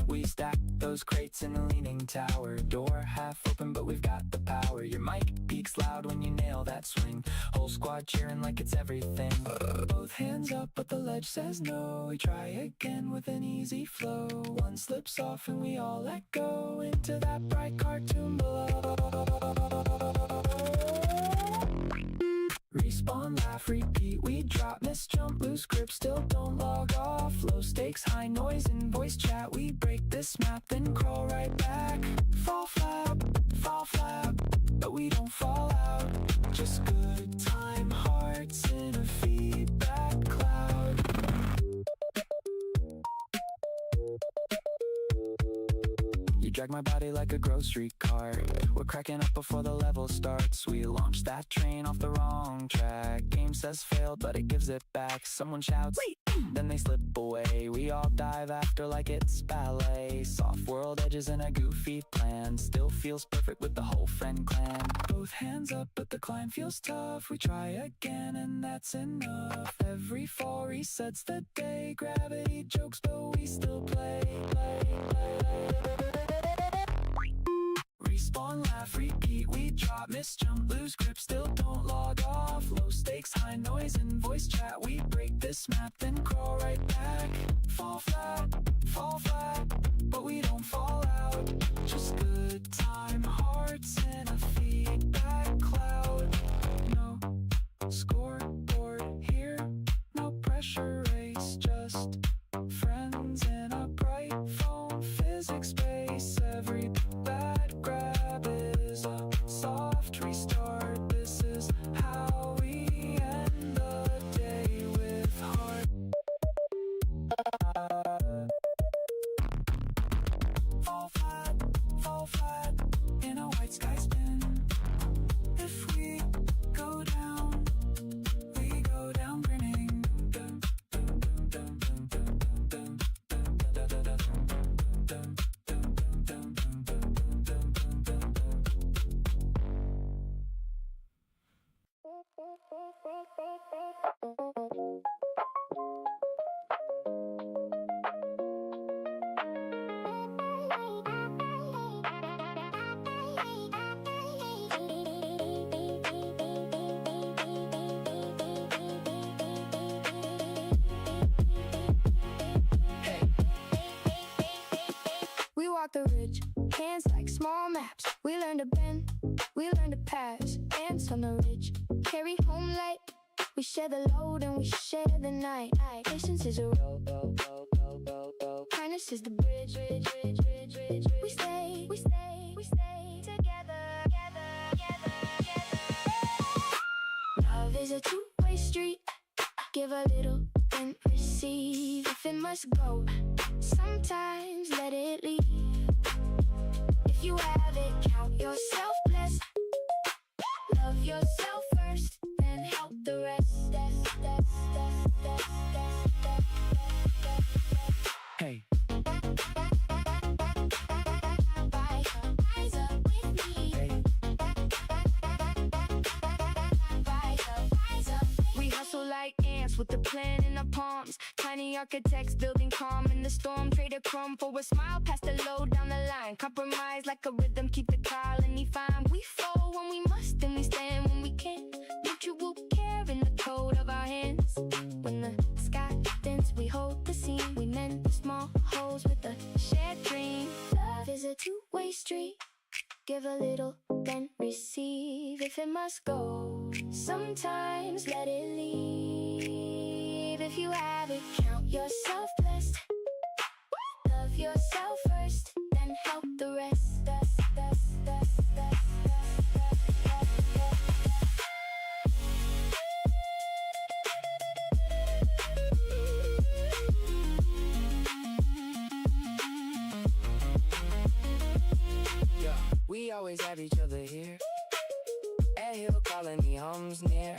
We stack those crates in a leaning tower. Door half open, but we've got the power. Your mic peaks loud when you nail that swing. Whole squad cheering like it's everything. Both hands up, but the ledge says no. We try again with an easy flow. One slips off and we all let go into that bright cartoon below. Respawn, laugh, repeat, we drop, miss, jump, lose grip, still don't log off. Low stakes, high noise, and voice chat. We break this map, then crawl right back. Fall flat, but we don't fall out. Just good time, hearts in a feedback cloud. You drag my body like a grocery cart. We're cracking up before the level starts. We launch that train off the wrong track. Game says failed, but it gives it back. Someone shouts, wait! Then they slip away. We all dive after like it's ballet. Soft world edges in a goofy plan. Still feels perfect with the whole friend clan. Both hands up, but the climb feels tough. We try again, and that's enough. Every fall resets the day. Gravity jokes, but we still play. Respawn, laugh, repeat, we drop, miss, jump, lose grip, still don't log off. Low stakes, high noise, and voice chat. We break this map, then crawl right back. Fall flat, but we don't fall out. Just good time, hearts in a feedback cloud. No scoreboard here, no pressure race, just friends in a bright phone physics space. Every bad grab is a soft restart. This is how we end the day with heart. Fall flat in a white sky spin. If we go down grinning. Dum, dum, dum, dum, dum, dum, dum, dum, dum, dum, We walk the ridge, hands like small maps. We learn to bend, we learn to pass. Ants on the ridge, carry home light. We share the load and we share the night. Patience is a road, kindness is the bridge. We stay together. Love is a two-way street. Give a little and receive. If it must go, sometimes let it leave. If you have it, count yourself blessed. Love yourself first, then help the rest. Hey, Rise up with me. hey, Rise up. We hustle like ants with the plan in our palms. Tiny architects building calm in the storm. Trade a crumb for a smile, pass the load down the line. Compromise like a rhythm, keep the colony fine. We fall when we must and we stand when we can. Mutual care in the code of our hands. When the sky bends, we hold the scene. We mend the small holes with a shared dream. Love is a two-way street. Give a little, then receive. If it must go, sometimes let it leave. If you have it, count yourself blessed. Love yourself first, then help the rest. yeah. We always have each other here. Ant Hill Colony hums near.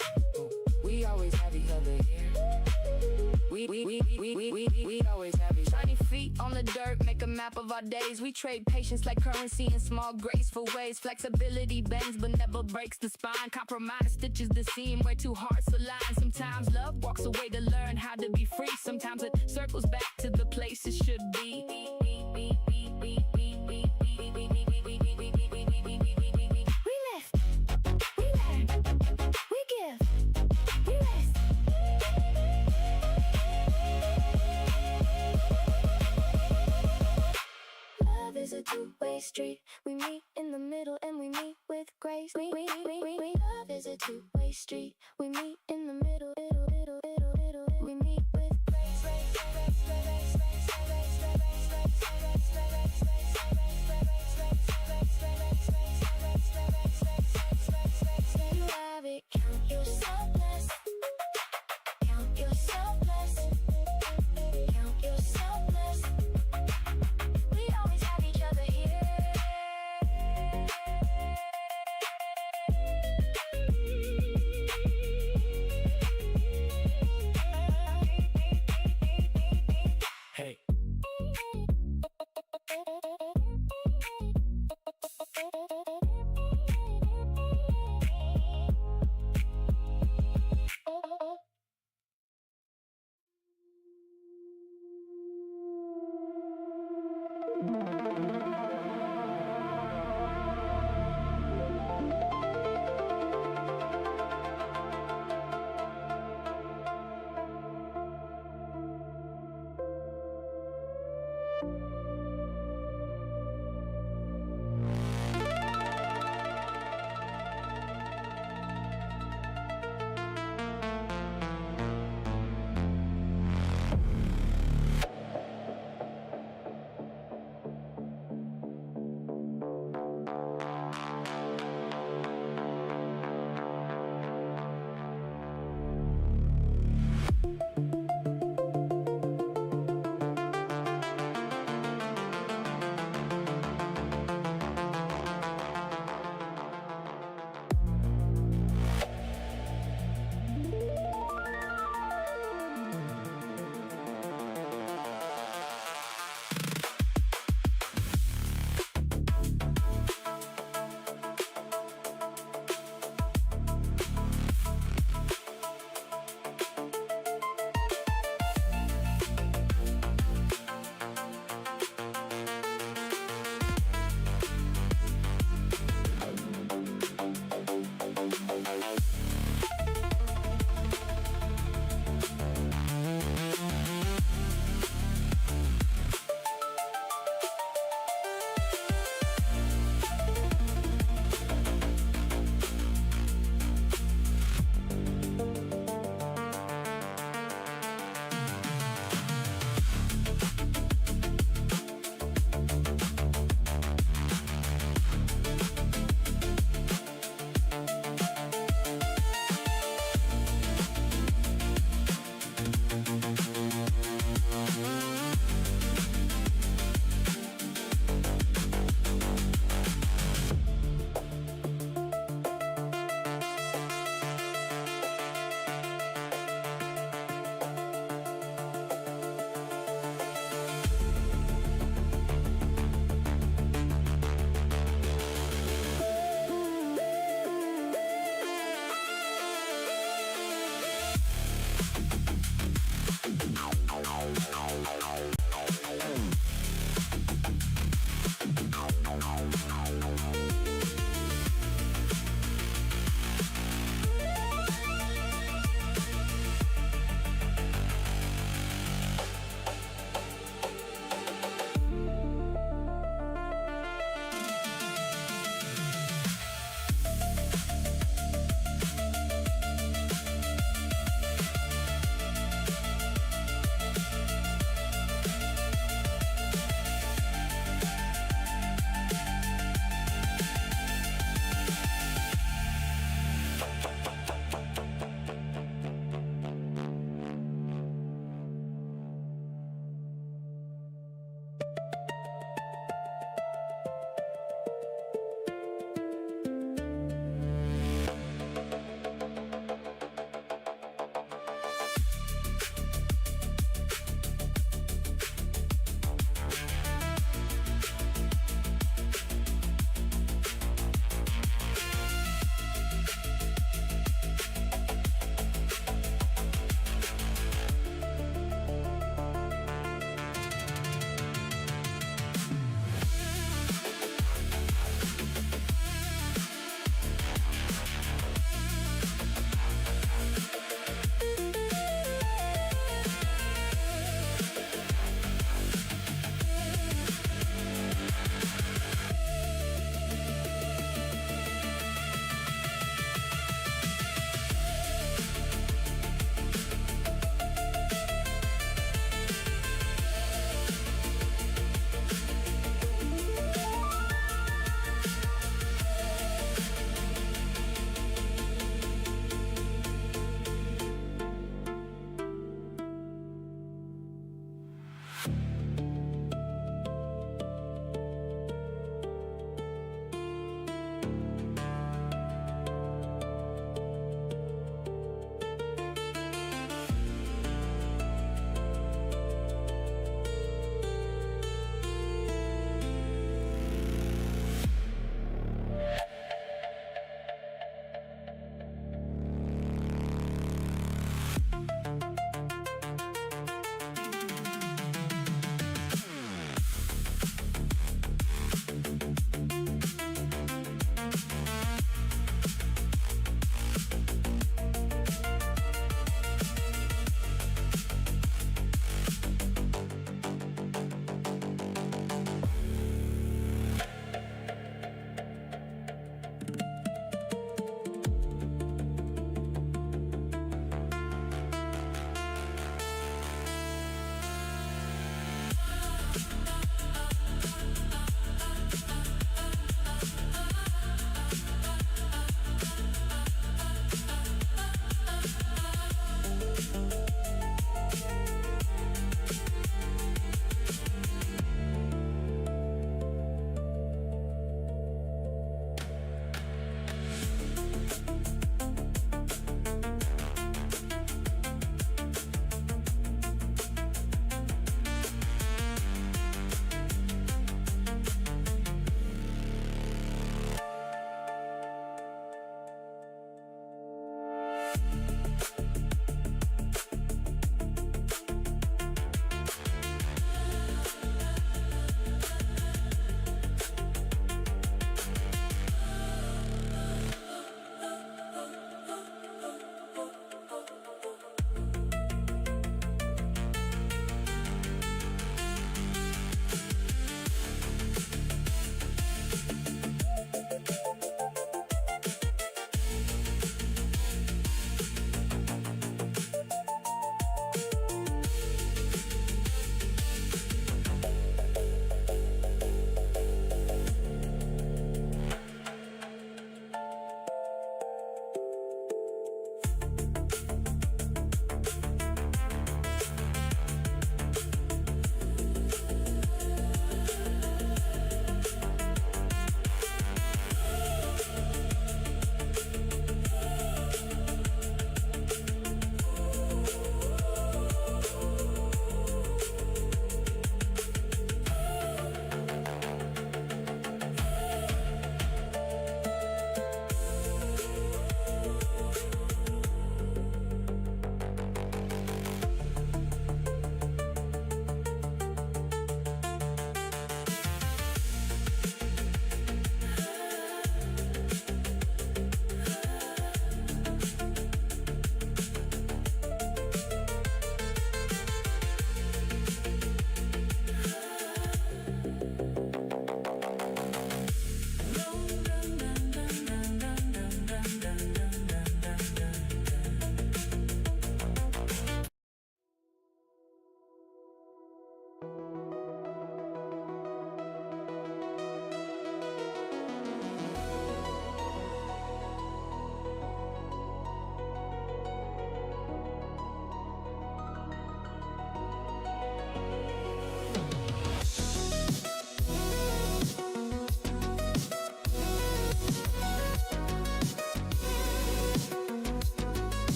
We always have each other here. We always have each other. Tiny feet on the dirt, make a map of our days. We trade patience like currency in small graceful ways. Flexibility bends but never breaks the spine. Compromise stitches the seam where two hearts align. Sometimes love walks away to learn how to be free. Sometimes it circles back to the place it should be. We lift, we learn, we give, we rest. Love is a two-way street. We meet in the middle and we meet with grace. Love is a two-way street. We meet in the middle, we meet with grace. You have it, count yourself blessed. Count yourself blessed. Count yourself blessed. We always have each other here. Hey.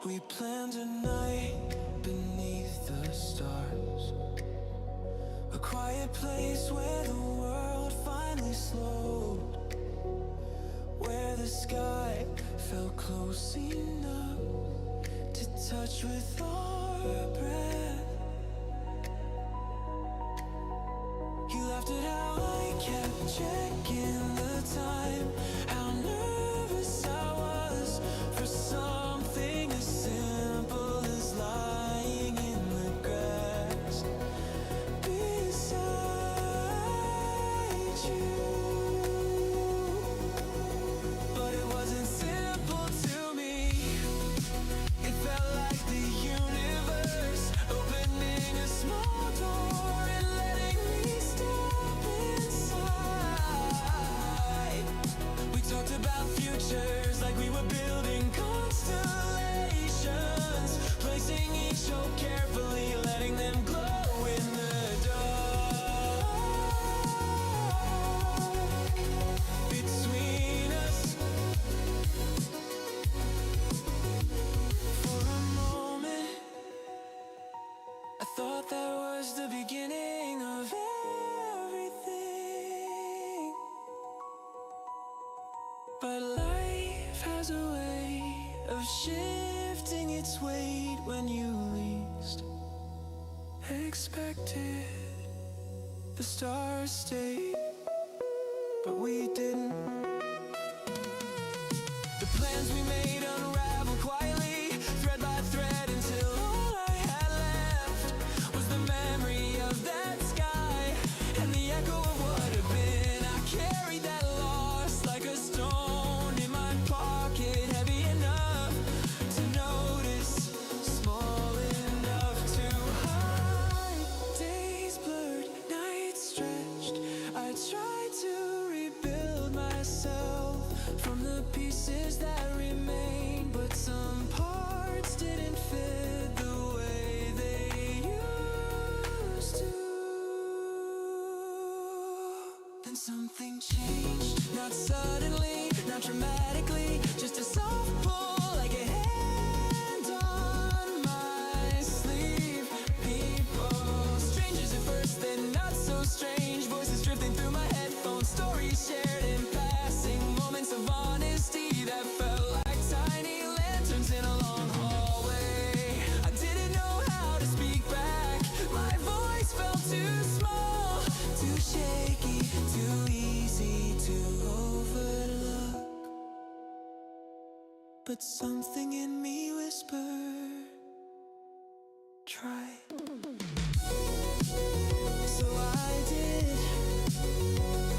We planned a night beneath the stars, a quiet place where the world finally slowed, where the sky felt close enough to touch with our breath. You laughed at how I kept checking the time, how nervous I was for something as simple as lying in the grass beside you. But it wasn't simple to me. It felt like the universe opening a small door and letting me step inside. We talked about futures like we were building constellations, placing each so carefully, letting them glow in the dark between us. For a moment, I thought that was the beginning of everything. But life has a way of shifting its weight when you least expect it. The stars stayed, but we didn't. The plans we made unraveled quietly, thread by thread, until all I had left was the memory of that sky and the echo of what had been. I carried that along myself from the pieces that remain, but some parts didn't fit the way they used to. Then something changed, not suddenly, not dramatically, just a soft pull like a hand on my sleeve. People, strangers at first, then not so strange. Voices drifting through my headphones, stories shared in passing, moments of honesty that felt like tiny lanterns in a long hallway. I didn't know how to speak back, my voice felt too small, too shaky, too easy to overlook. But something in me whispered, try. So I did.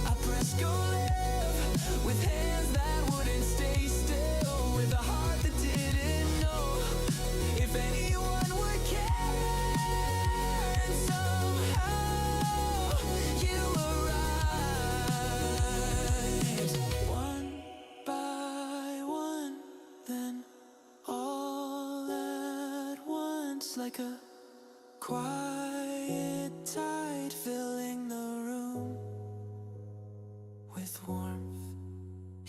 I pressed go live with hands that wouldn't stay still, with a heart that didn't know if anyone would care. And somehow you arrived, one by one, then all at once, like a quiet tide filling the room with warmth.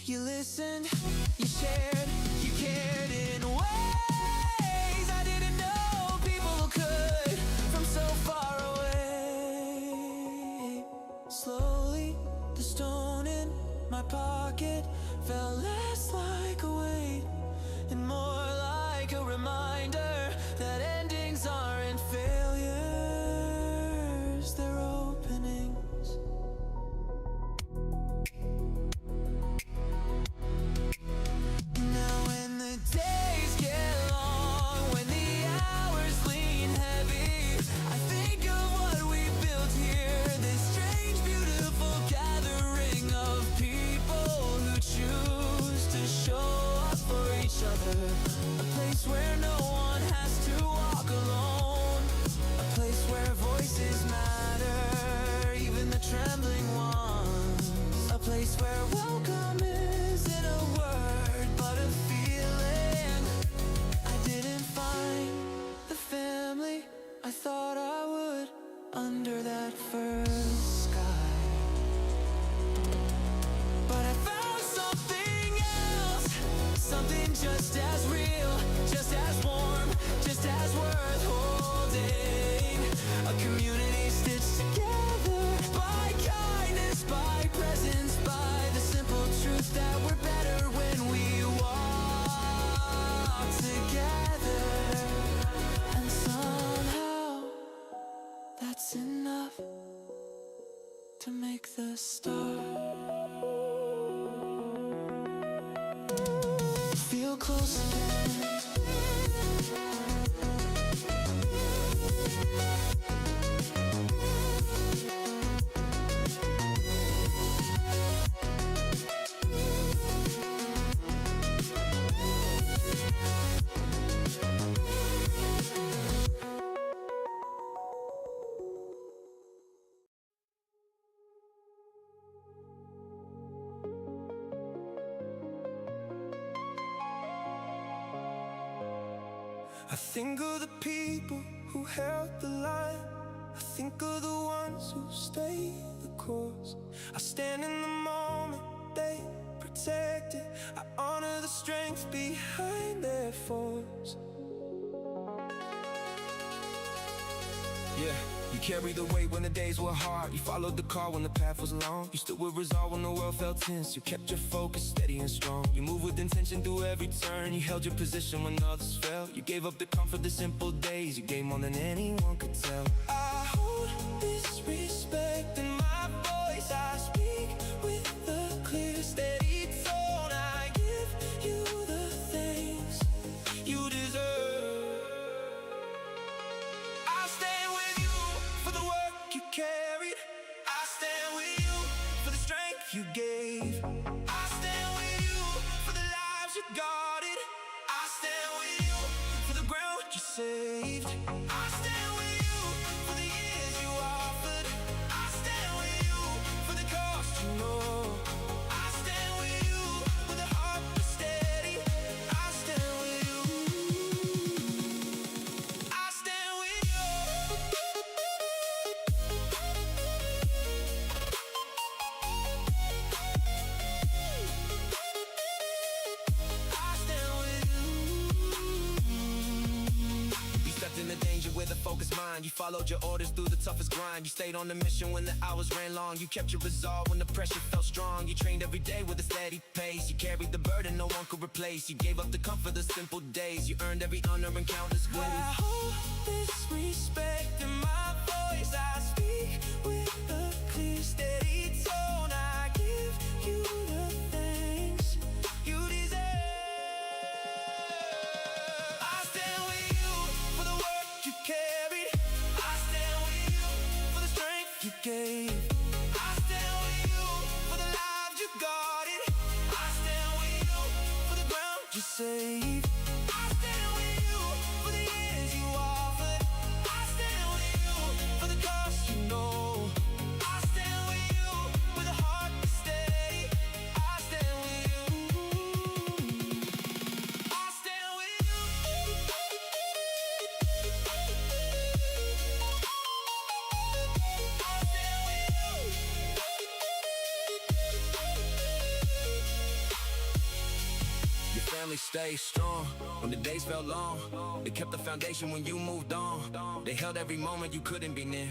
You listened, you shared, you cared in ways I didn't know people could from so far away. Slowly, the stone in my pocket felt less like a weight and more like a reminder that endings aren't failures, they're openings. Now when the days get long, when the hours lean heavy, I think of what we built here, this strange, beautiful gathering of people who choose to show up for each other. A place where no one has to walk alone, a place where voices matter, even the trembling ones, a place where welcome isn't a word but a feeling. I didn't find the family I thought I would under that first sky, but I found something else, something just as real, just as warm, just as worth holding. A community stitched together by kindness, by presence, by the simple truth that we're better when we walk together. And somehow that's enough to make the start feel close again. I think of the people who held the line, I think of the ones who stayed the course. I stand in the moment they protected, I honor the strength behind their force. Yeah, you carried the weight when the days were hard. You followed the call when the path was long. You stood with resolve when the world felt tense. You kept your focus steady and strong. You moved with intention through every turn. You held your position when others fell. You gave up the comfort, the simple days. You gave more than anyone could tell. I hold this respect in my voice. I speak with a clear, steady tone. I give you the things you deserve. I'll stand with you for the work you carried. I stand with you for the strength you gave. I stand with you for the lives you guarded. I stand with you for the ground you saved. I stand with you for the stepped in the danger with a focused mind. You followed your orders through the toughest grind. You stayed on the mission when the hours ran long. You kept your resolve when the pressure felt strong. You trained every day with a steady pace. You carried the burden no one could replace. You gave up the comfort of simple days. You earned every honor and countless ways. I hold this respect in my voice. I speak with a clear, steady tone. I give you the thanks you deserve. I stand with you for the work you carried. I stand with you for the strength you gave. I stand with you for the lives you guarded. I stand with you for the ground you saved. I stand with you for the years you offered. I stand with you for the cost you know. I stand with you with a heart that's steady. I stand with you. I stand with you. I stand with you. Your family stayed strong when the days felt long. They kept the foundation when you moved on. They held every moment you couldn't be near.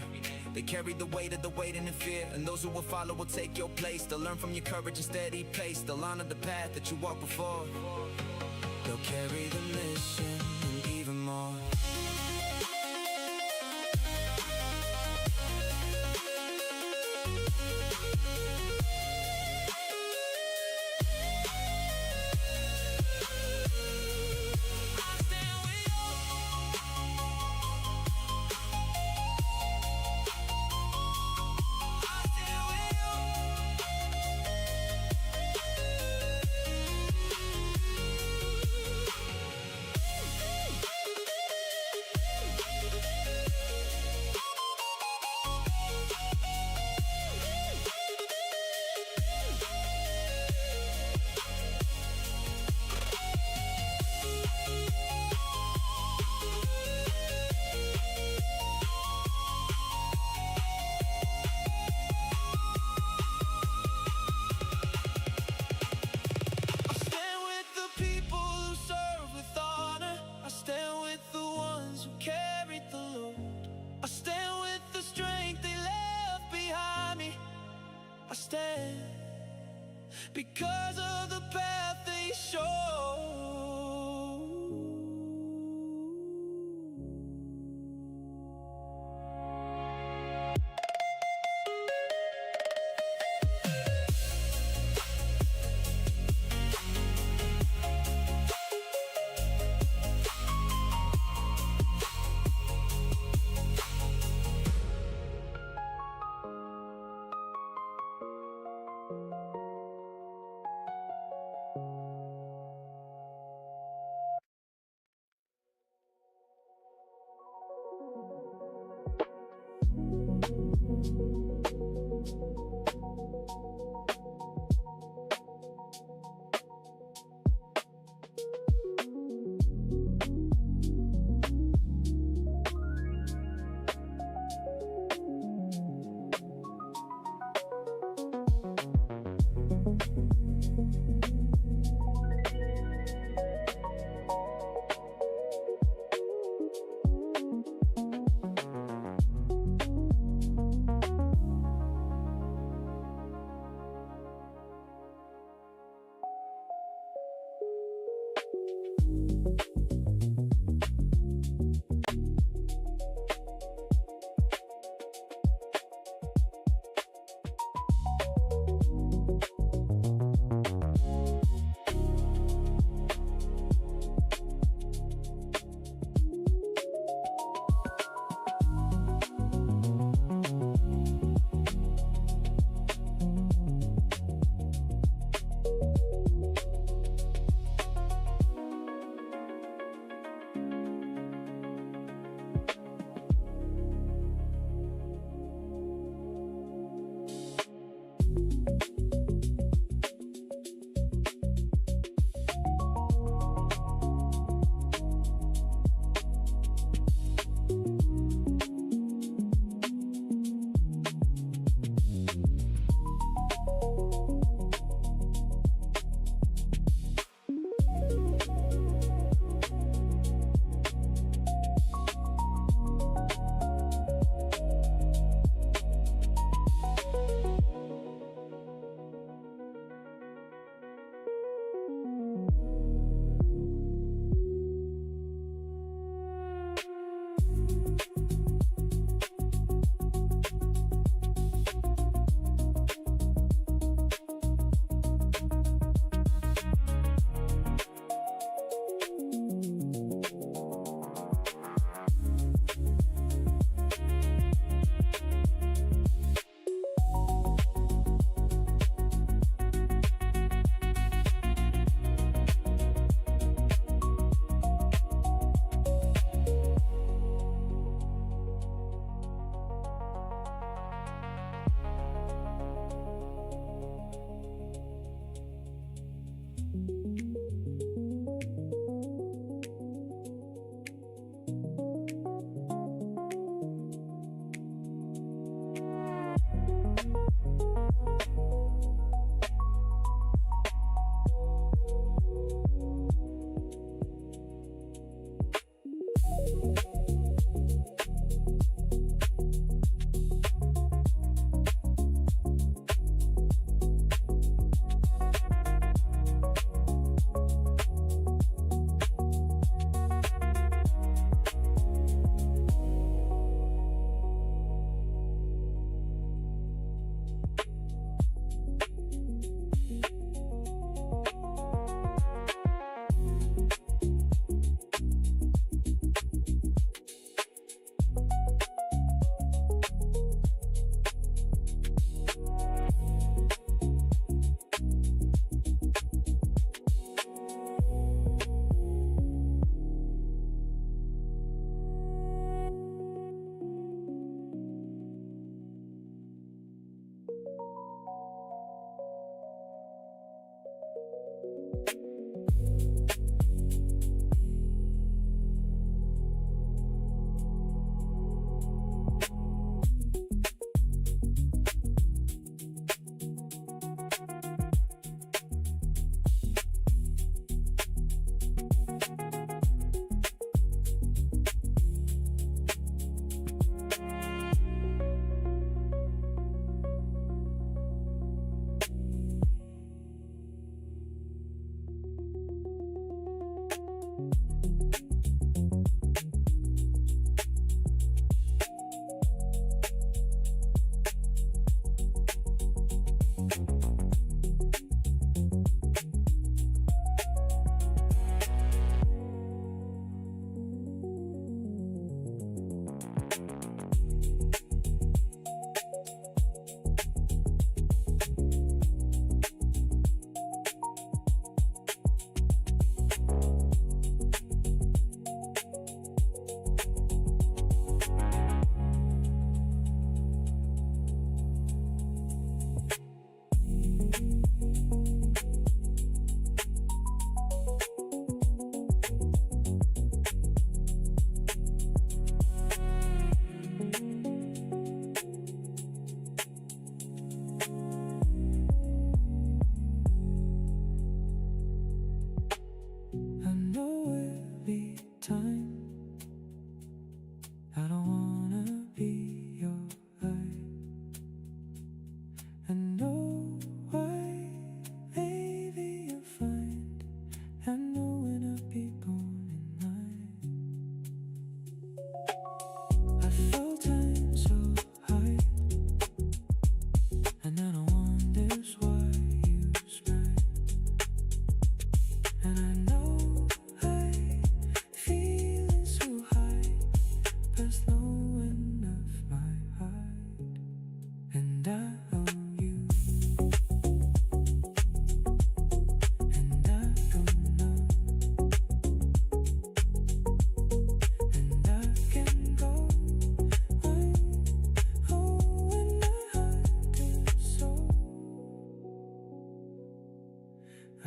They carried the weight of the waiting and fear. And those who will follow will take your place. They'll learn from your courage and steady pace. They'll honor the path that you walked before. They'll carry the mission and even more. I stand with you. I stand with you. I stand with the people who serve with honor. I stand with the ones who carried the load. I stand with the strength they left behind me. I stand because of the path they showed.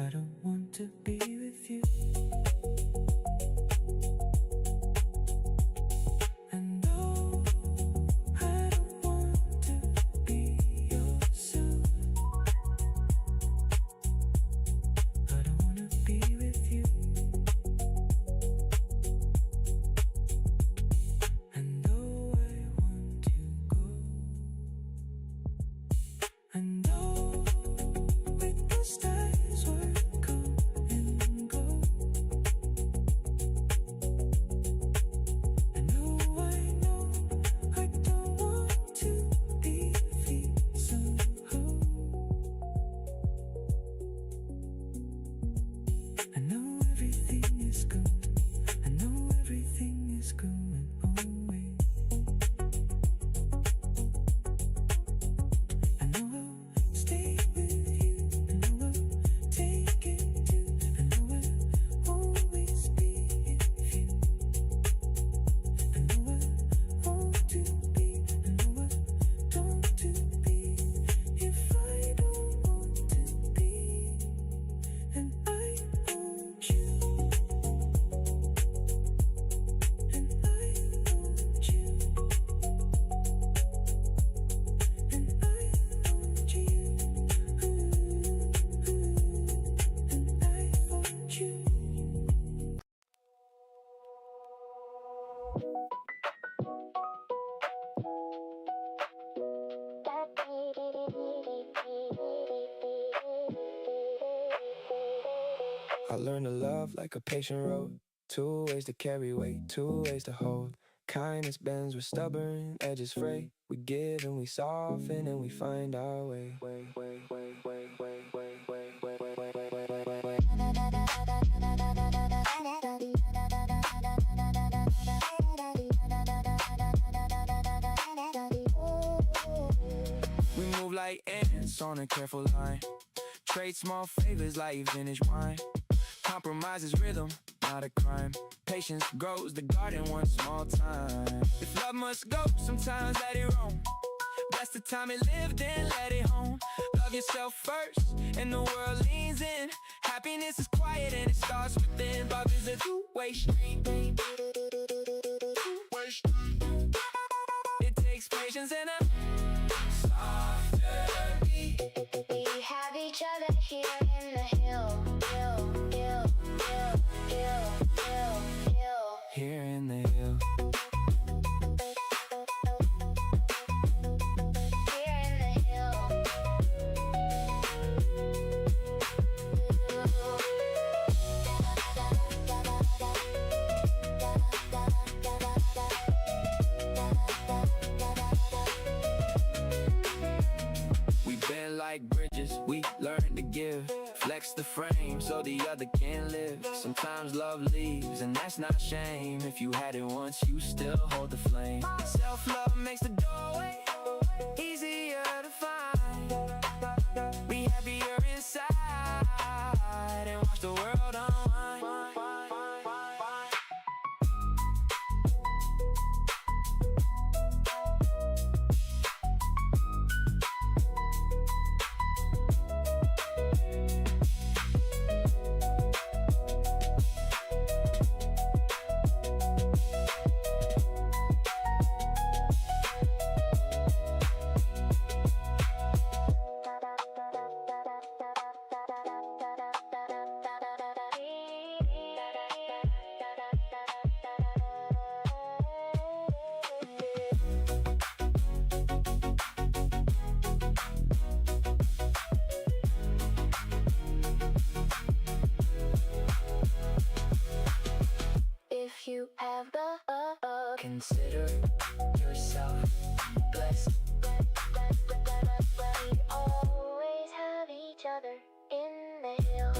I don't want to be with you. And no, I don't want to be yourself. I don't want to be with you. And no, I want to go. And no, with the stars were come and go. I know I don't want to be free somehow. I know everything is gone. I know everything is going away. I know I'll stay with you. I know I'll take it too. I know I'll always be with you. I know I want to be. I know I don't want to be. If I don't want to be, and I want you. And I want you. And I want you. And I want you. I learned to love like a patient road. 2 ways to carry weight, 2 ways to hold. Kindness bends, we're stubborn, edges fray. We give and we soften and we find our way. We move like ants on a careful line. Trade small favors like vintage wine. Compromise is rhythm, not a crime. Patience grows the garden one small time. If love must go, sometimes let it roam. Bless the time it lived in, let it home. Love yourself first, and the world leans in. Happiness is quiet and it starts within. Love is a two-way street. It takes patience and a softer beat. We have each other here in the hill. Here in the hill. Here in the hill. We bend like bridges, we learn to give. Flex the frame so the other can live. Sometimes love leaves and that's not shame. If you had it once, you still hold the flame. Self-love makes the doorway easier to find. Be happier inside and watch the world unwind. If you have the Consider yourself blessed. we always have each other in the hill.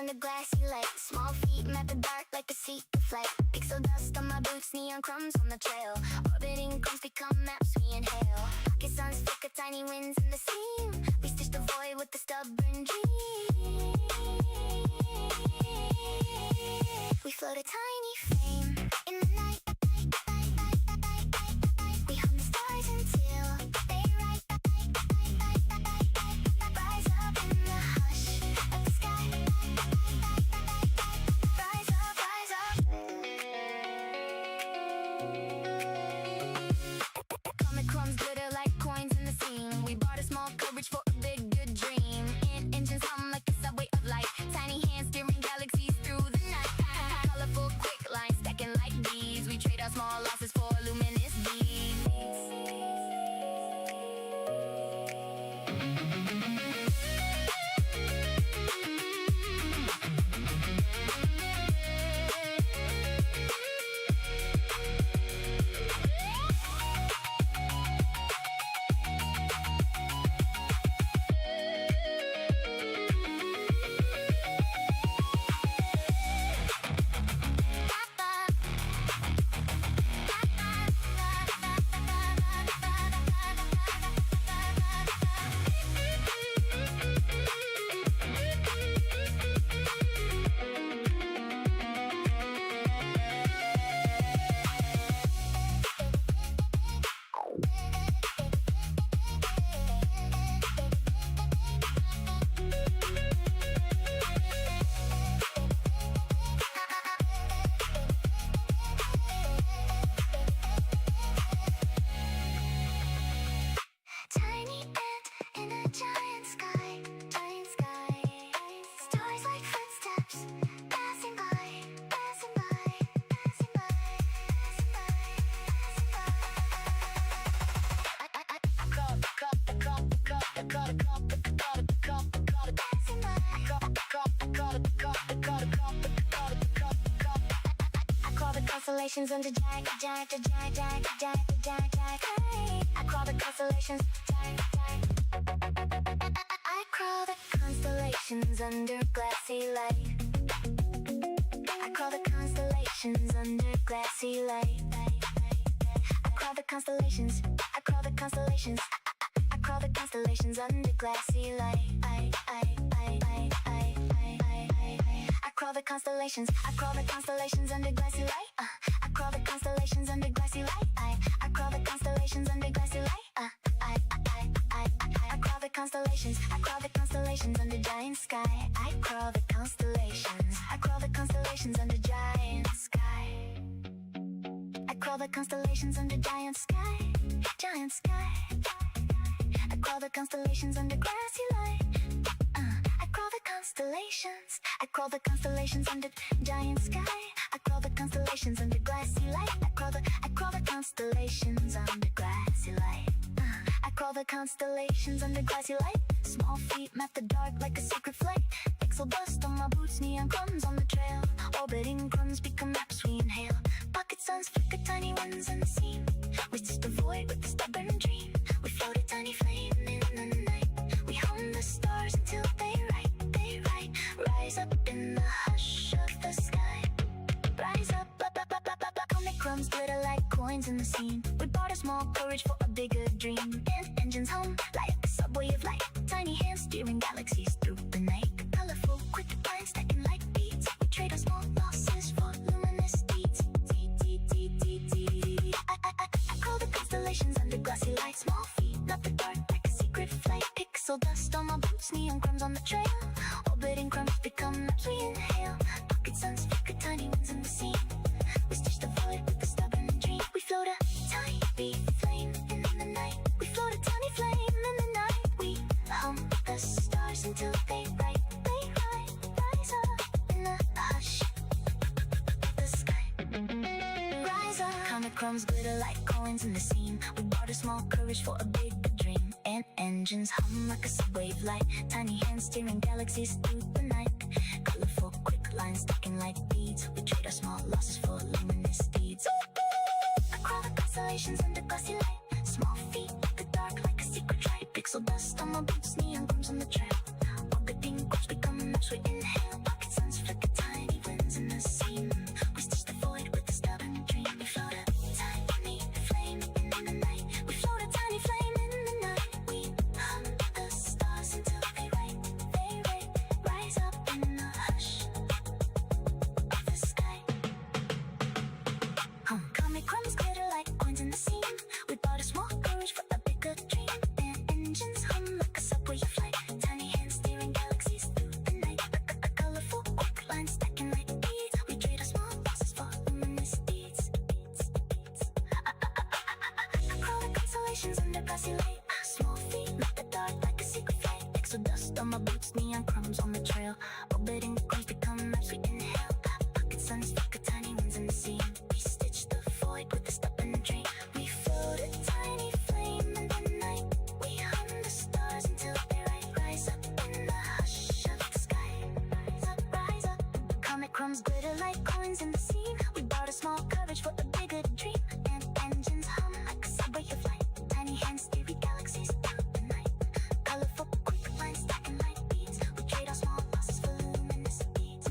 under glassy light. Small feet map the dark like a secret flight. Pixel dust on my boots, neon crumbs on the trail. Orbiting crumbs become maps we inhale. Pocket suns flicker, tiny winds in the seam. We stitch the void with the stubborn dream. We float a tiny flame in the night. We hum the stars until they rise. Rise up in the hush of the sky. Rise up, rise up. Comet crumbs glitter like coins in the scene. We bought a small coverage for a big good dream. Engines hum like a subway of light. Tiny hands steering galaxies through the night. Colorful quick lines stacking like beads. We trade our small losses for luminous beats. Tiny ant in a giant sky, giant sky. Stars like footsteps passing by, passing by, passing by, passing by, I crawl the constellations under giant, giant, giant, giant, giant, giant, giant. I crawl the constellations, giant, giant. I crawl the constellations under glassy light. I crawl the constellations under glassy light. I crawl the constellations. I crawl the constellations. I crawl the constellations under glassy light. I crawl the constellations. I crawl the constellations under glassy light. I crawl the constellations under glassy light. I crawl the constellations under glassy light. I crawl the constellations. I crawl the constellations under giant sky. I crawl the constellations. I crawl the constellations under giant sky. I crawl the constellations under giant sky. Giant sky. I crawl the constellations under glassy light. I crawl the constellations. I crawl the constellations under giant sky. I crawl the constellations under glassy light. I crawl the constellations under glassy light. I crawl the constellations under glassy light. Small feet map the dark like a secret flight. Pixel dust on my boots, neon crumbs on the trail. Orbiting crumbs become maps we inhale. Pocket suns flicker, tiny winds in the seam. We stitch the void with the stubborn dream. We float a tiny flame in the night. We hum the stars until they write. Rise up in the hush of the sky. Rise up, comet crumbs glitter like coins in the scene. We bought a small courage for a bigger dream. Engines hum like a subway of light. Tiny hands steering galaxies through the night. Colorful quick lines stacking like beads. We trade our small losses for luminous deeds. I crawl the constellations under glassy light. Small feet, not the dark like a secret flight. Pixel dust on my boots, neon crumbs on the trail. Orbiting crumbs become maps we inhale. Pocket suns flicker, tiny winds in the sea. We stitch the void with the stubborn dream. We float a tiny flame in the night. We float a tiny flame in the night. We hum the stars until they rise up in the hush of the sky. Rise up, comet crumbs glitter like coins in the seam. We bought a small courage for a big dream. And engines hum like a subway of light. Tiny hands steering galaxies through the night. Colorful quick lines stacking like beads. We trade our small losses for luminous deeds. I crawl the constellations under glassy light. Small feet, the dark like a secret light. Pixel dust on my boots, neon crumbs on the trail. Orbiting crumbs become maps we inhale. Pocket under grassy light. Small feet, not the dark like a secret flight. Pixel dust on my boots, neon crumbs on the trail. Orbiting crumbs become maps we inhale. Pocket suns, flicker tiny ones in the scene. We stitch the void with the step and dream. We float a tiny flame in the night. We hum the stars until they rise up in the hush of the sky. Rise up, rise up. Comet crumbs glitter like coins in the scene. We borrowed a small courage for a bigger dream. And engines hum like a subway of light. Tiny hands steer galaxies through the night. Colorful quick lines stacking like beads. We trade our small losses for luminous beats.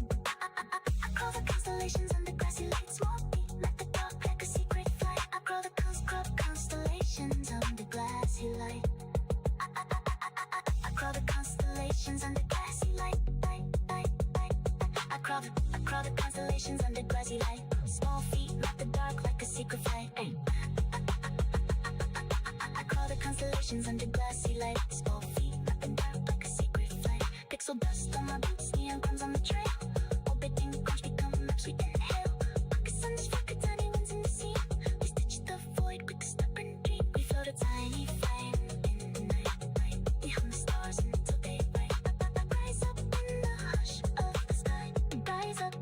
I crawl the constellations under grassy light. Small feet, let the dark like a secret flight. I crawl the constellations under glassy light. I crawl the constellations under glassy light. I crawl the constellations under glassy light. Small feet, not the dark like a secret flight. I crawl the constellations under glassy light. Small feet, not the dark like a secret flight. Pixel dust on my boots, neon crumbs on the trail. Orbiting crumbs become maps we inhale. Pocket suns, flicker tiny ones in the scene. We stitch the void with the stubborn dream. We float a tiny flame in the night. We hum the stars until they rise up in the hush of the sky. Rise up,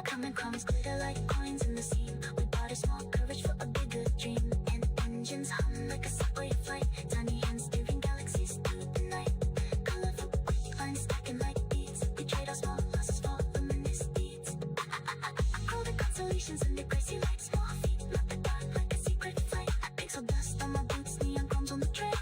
comet crumbs glitter like coins in the scene. We bought a small courage for a bigger dream. And engines hum like a subway flight. Tiny hands steering galaxies through the night. Colorful quick lines stacking like beads. We trade our small losses for luminous deeds. I crawl the constellations under grassy light. Small feet, not the dark like a secret flight. Pixel dust on my boots, neon crumbs on the trail.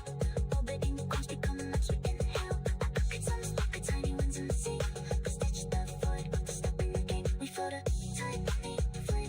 Orbiting crumbs become maps we inhale. Pocket suns, pocket tiny winds in the sea. We stitch the void with the step in the game. We float a tiny flame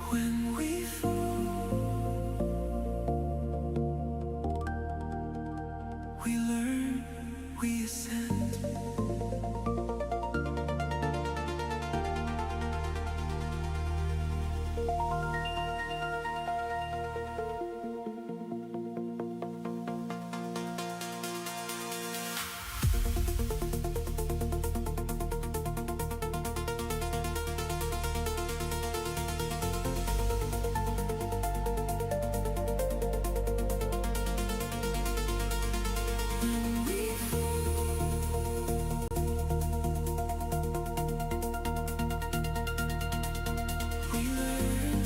When we fall, we learn, we ascend. When we fall, we learn,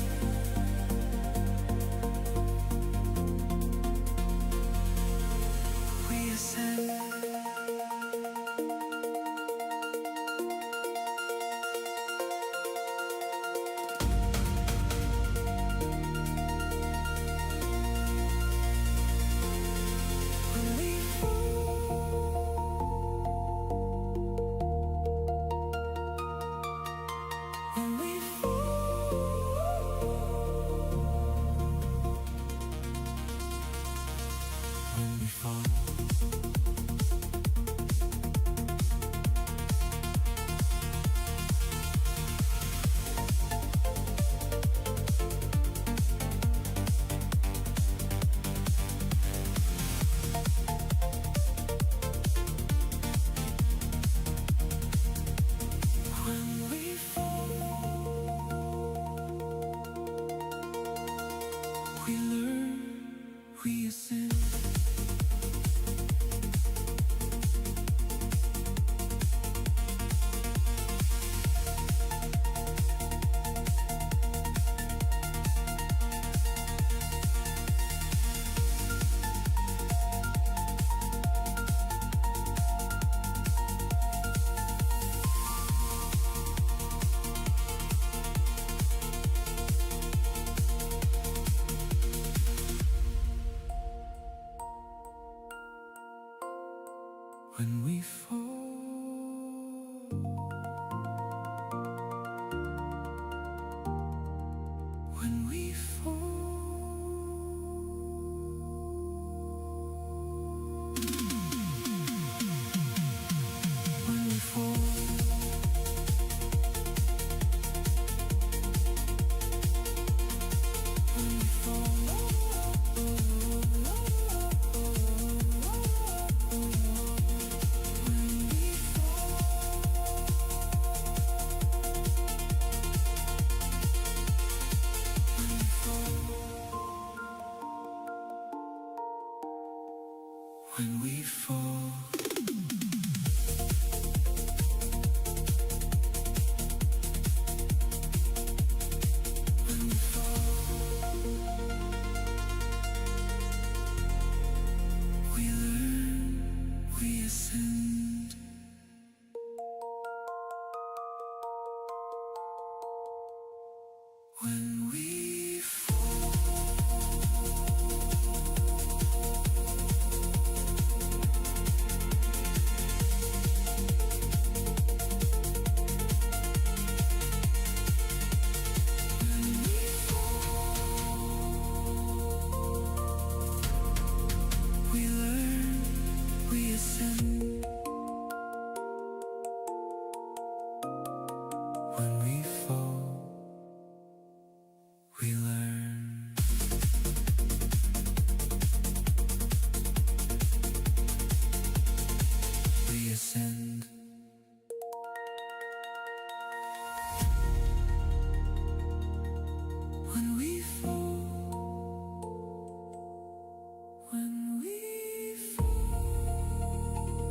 we ascend. When we fall, when we fall. When we fall, we learn, we ascend. When we fall, when we fall, when we fall, when we when we fall. When we fall, we learn, we ascend. When we fall, when we fall, we learn, we ascend. When we fall, we learn. We ascend. When we fall, when we fall.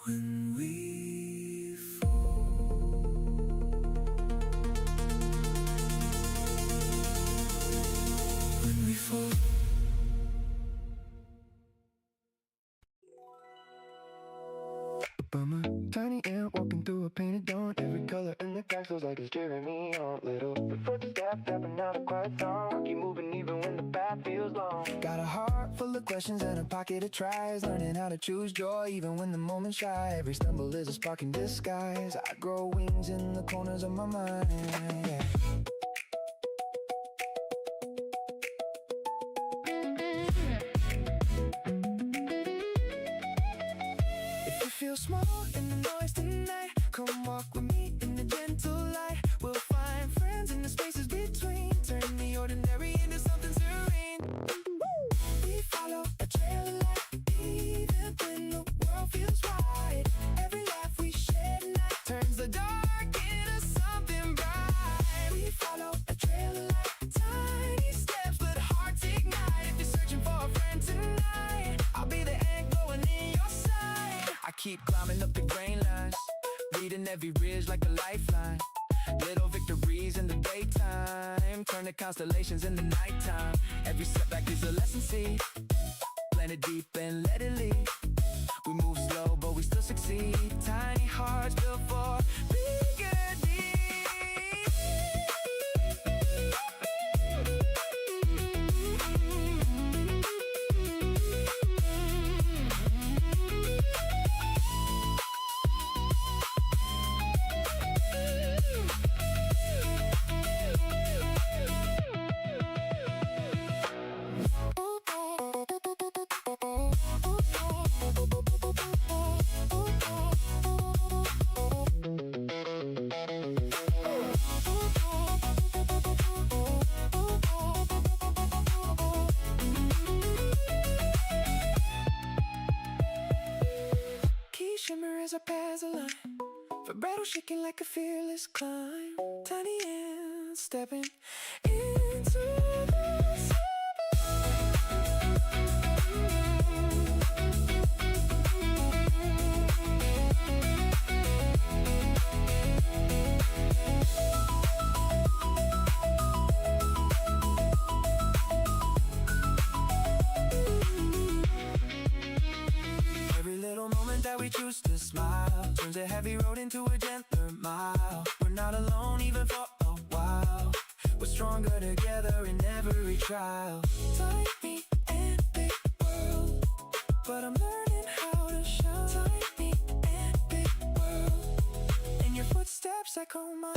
When we fall, when we fall. Bummer, tiny ant walking through a painted dawn. Every color in the sky feels like it's cheering me on. Little foot to step, tapping out a quiet song. Keep moving even when the path feels long. Got a heart full of questions and a pocket of tries. Learning how to choose joy even when the moment's shy. Every stumble is a spark in disguise. I grow wings in the corners of my mind. Yeah. If you feel small in the noise tonight, come walk with me in the gentle light. We'll find friends in the spaces between. Turn the ordinary into something serene. We follow a trail of light, even when the world feels wide. Every laugh we share tonight turns the dark into something bright. We follow a trail of light, tiny steps but hearts ignite. If you're searching for a friend tonight, I'll be the ant glowing in your side. I keep climbing up the grain lines, reading every ridge like a lifeline. Little victories in the daytime turn to constellations in the nighttime. Every setback is a lesson, see. Blend it deep and let it lead. We move slow but we still succeed. Tiny hearts built for bigger shimmer as our paths align. Vibrato shaking like a fearless climb. Tiny ants stepping into the sun. Every little moment that we choose to smile turns a heavy road into a gentler mile. We're not alone even for a while. We're stronger together in every trial. Tiny and big world, but I'm learning how to shine. Tiny and big world, and your footsteps echo mine.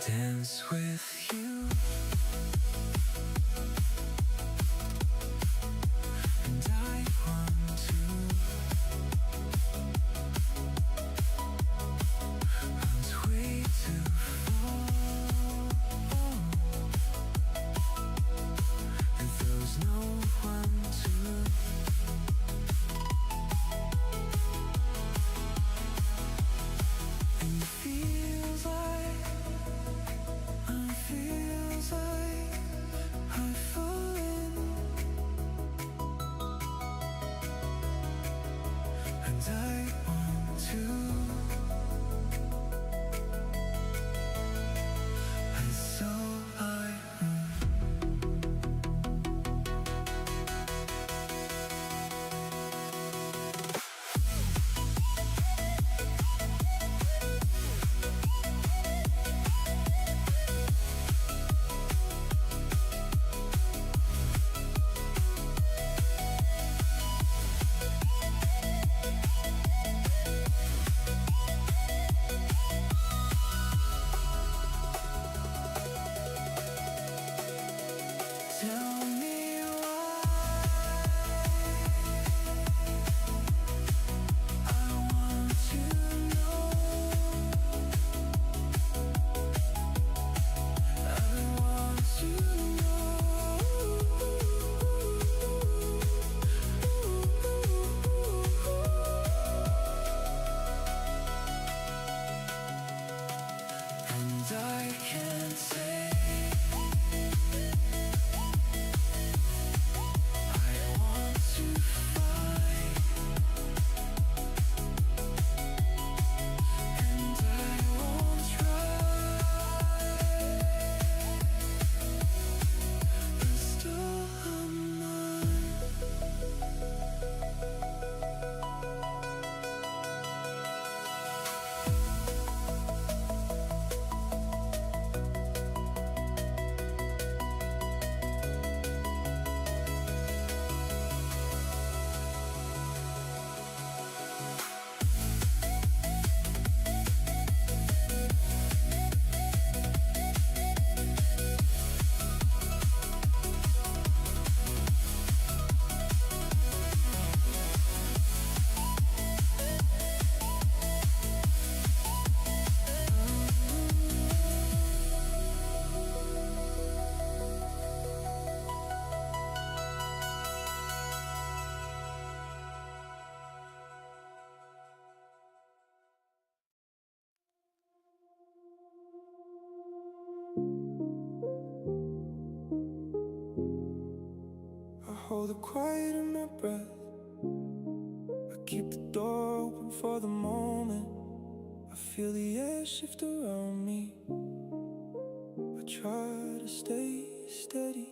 dance with you. And I want to hunt way too far. And there's no one to. And it feels like I've fallen. And I want to. And so I tell me why. I want to know. I want to know. And I can't say I want to fight, and I won't try. But still I'm mine. I hold the quiet in my breath. I keep the door open for the moment. I feel the air shift around me. I try to stay steady.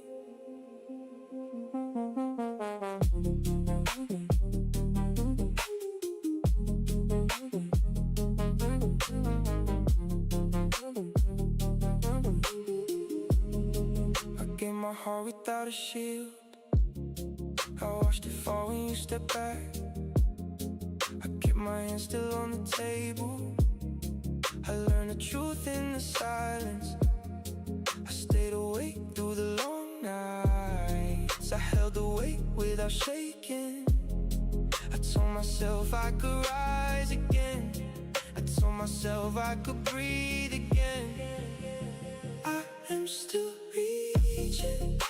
I gave my heart without a shield. I watched it fall when you step back. I kept my hands still on the table. I learned the truth in the silence. I stayed awake through the long nights. I held the weight without shaking. I told myself I could rise again. I told myself I could breathe again. I am still reaching.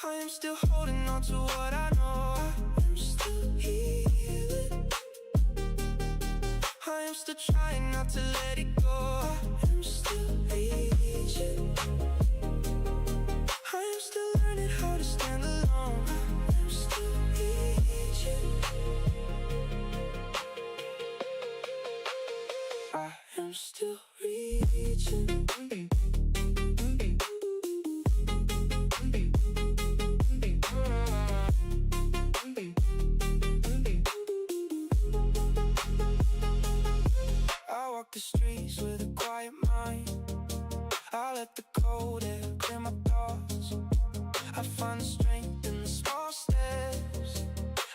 I am still holding on to what I know. I am still healing. I am still trying not to let it go. I am still reaching. I am still learning how to stand alone. I am still reaching. I am still reaching. I walk the streets with a quiet mind. I let the cold air clear my thoughts. I find the strength in the small steps.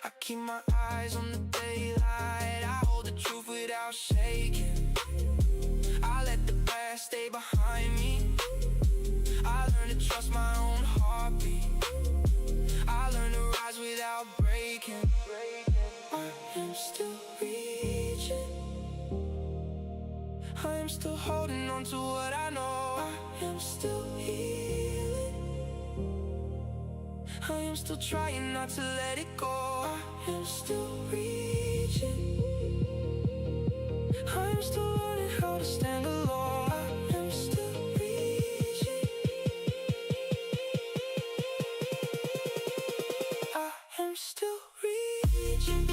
I keep my eyes on the daylight. I hold the truth without shaking. I let the past still holding on to what I know. I am still healing. I am still trying not to let it go. I am still reaching. I am still learning how to stand alone. I am still reaching. I am still reaching.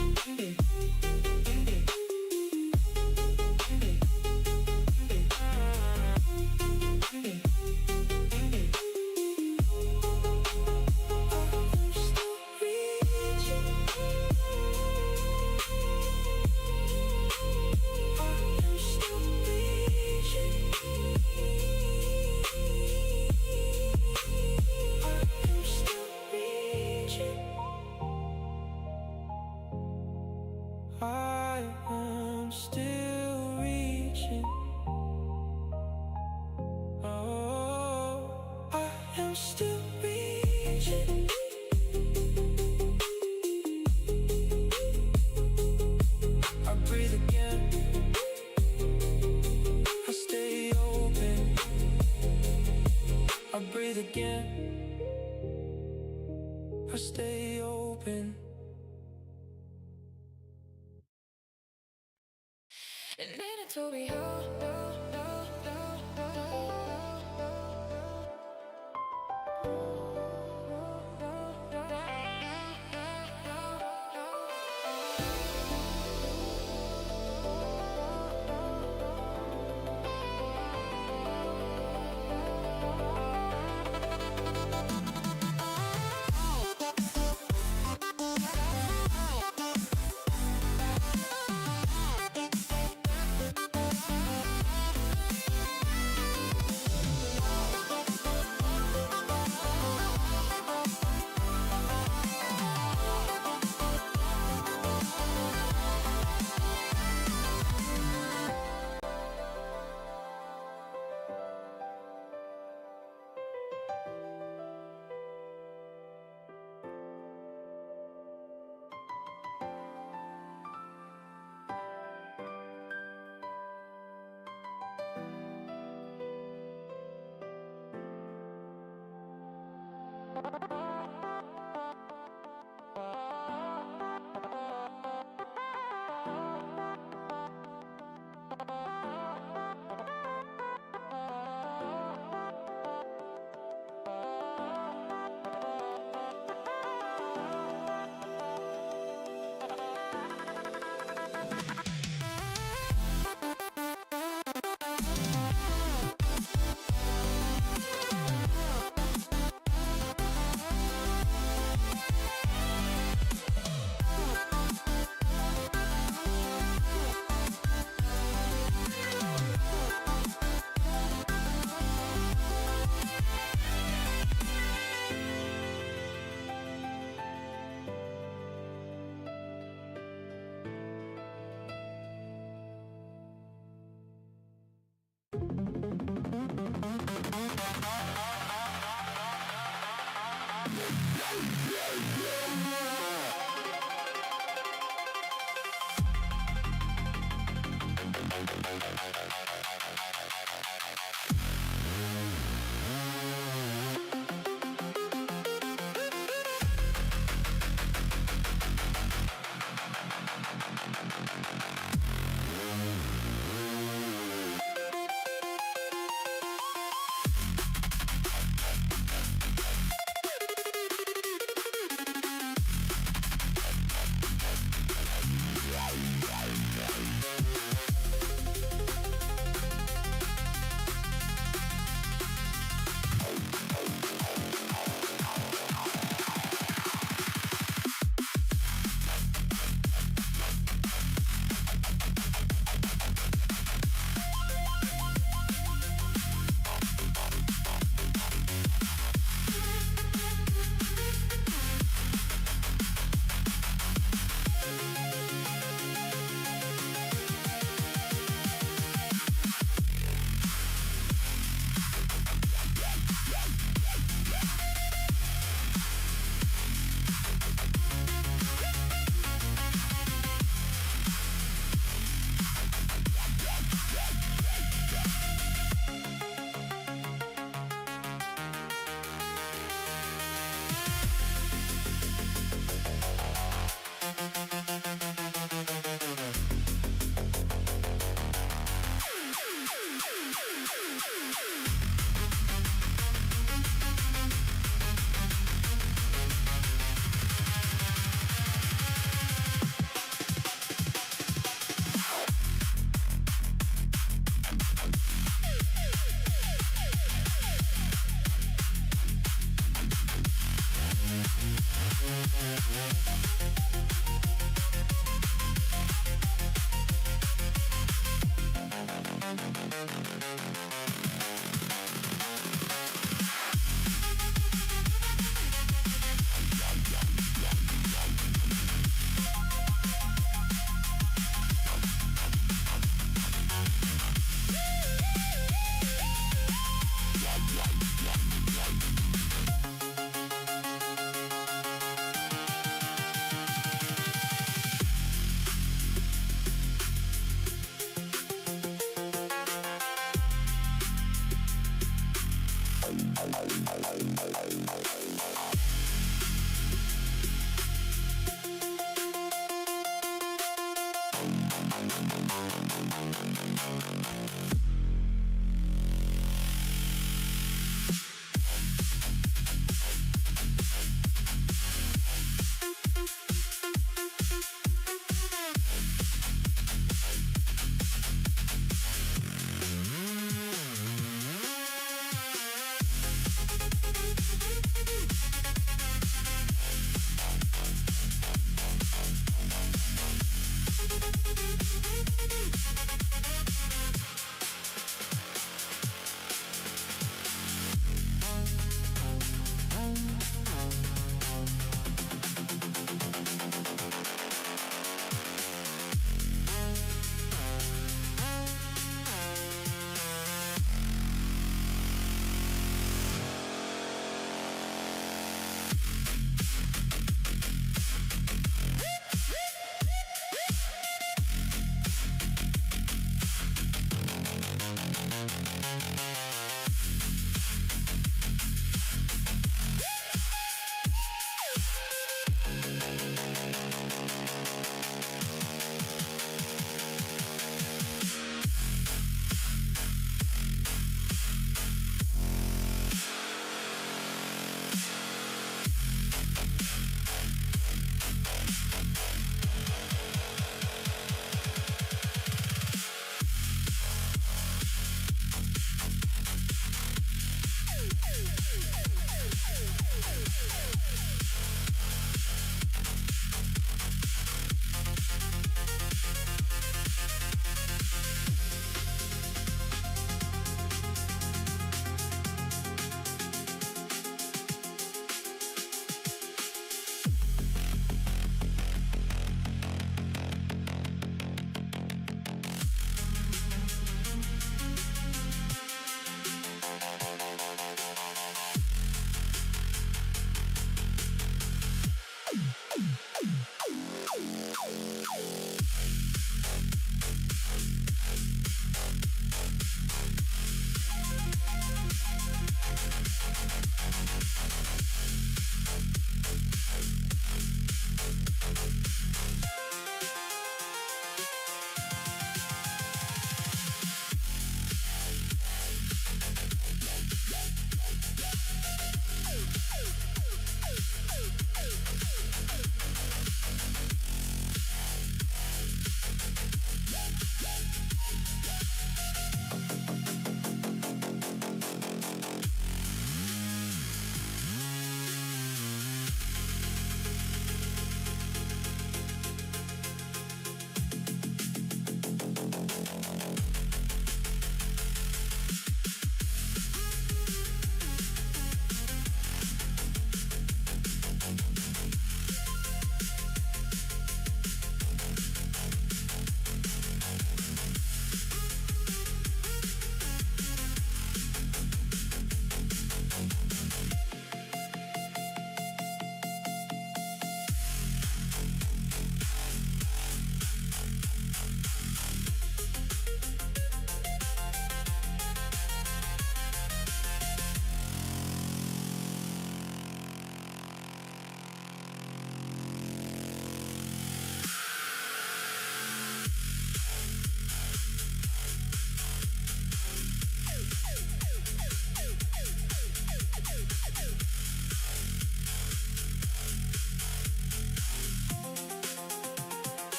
I am still reaching. Oh, I am still reaching. I breathe again. I stay open. I breathe again. I stay open. And then it told me how.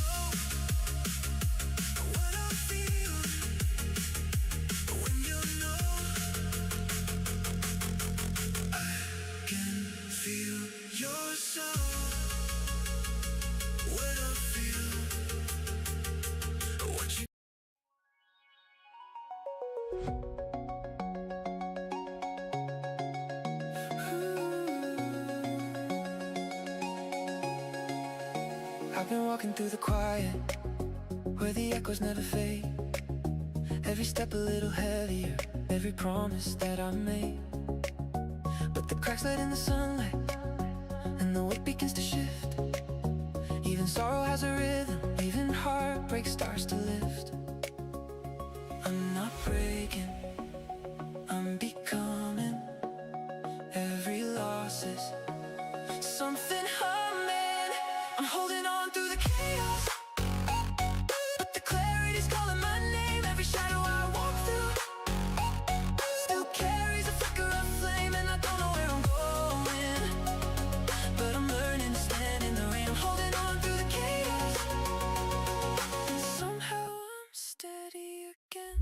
know what I feel when you know I can feel your soul. When I feel what you I've been walking through the quiet, where the echoes never fade. Every step a little heavier, every promise that I made. But the cracks let in the sunlight, and the weight begins to shift. Even sorrow has a rhythm, even heartbreak starts to lift. I'm not breaking, I'm becoming. Every loss is something humming. I'm holding on through the chaos, but the clarity's calling my name. Every shadow I walk through still carries a flicker of flame, and I don't know where I'm going, but I'm learning to stand in the rain. I'm holding on through the chaos, and somehow I'm steady again.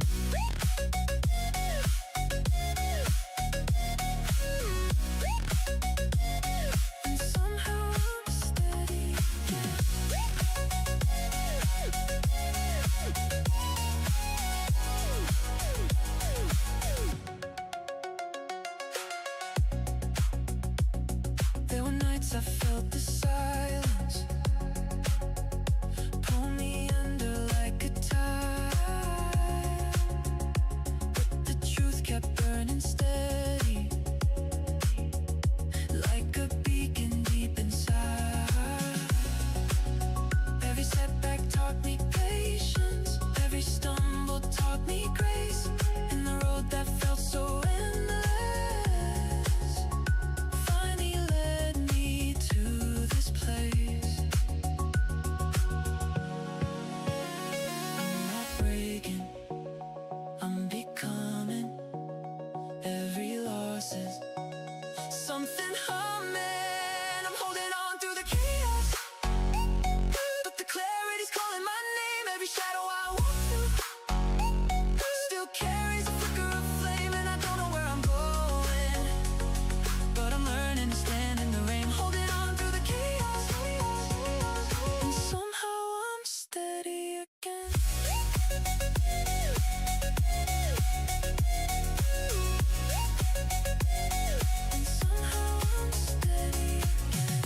And somehow I'm steady again. There were nights I felt the silence pull me under like a tide, but the truth kept burning steady, like a beacon deep inside. Every setback taught me patience, every stumble taught me grace, and the road that felt so endless finally led me to this place. I'm not breaking, I'm becoming. Every loss is something humming. I'm holding on through the chaos, but the clarity's calling my name. Every shadow I walk through still carries a flicker of flame, and I don't know where I'm going, but I'm learning to stand in the rain. Holding on through the chaos, and somehow I'm steady again. And somehow I'm steady again.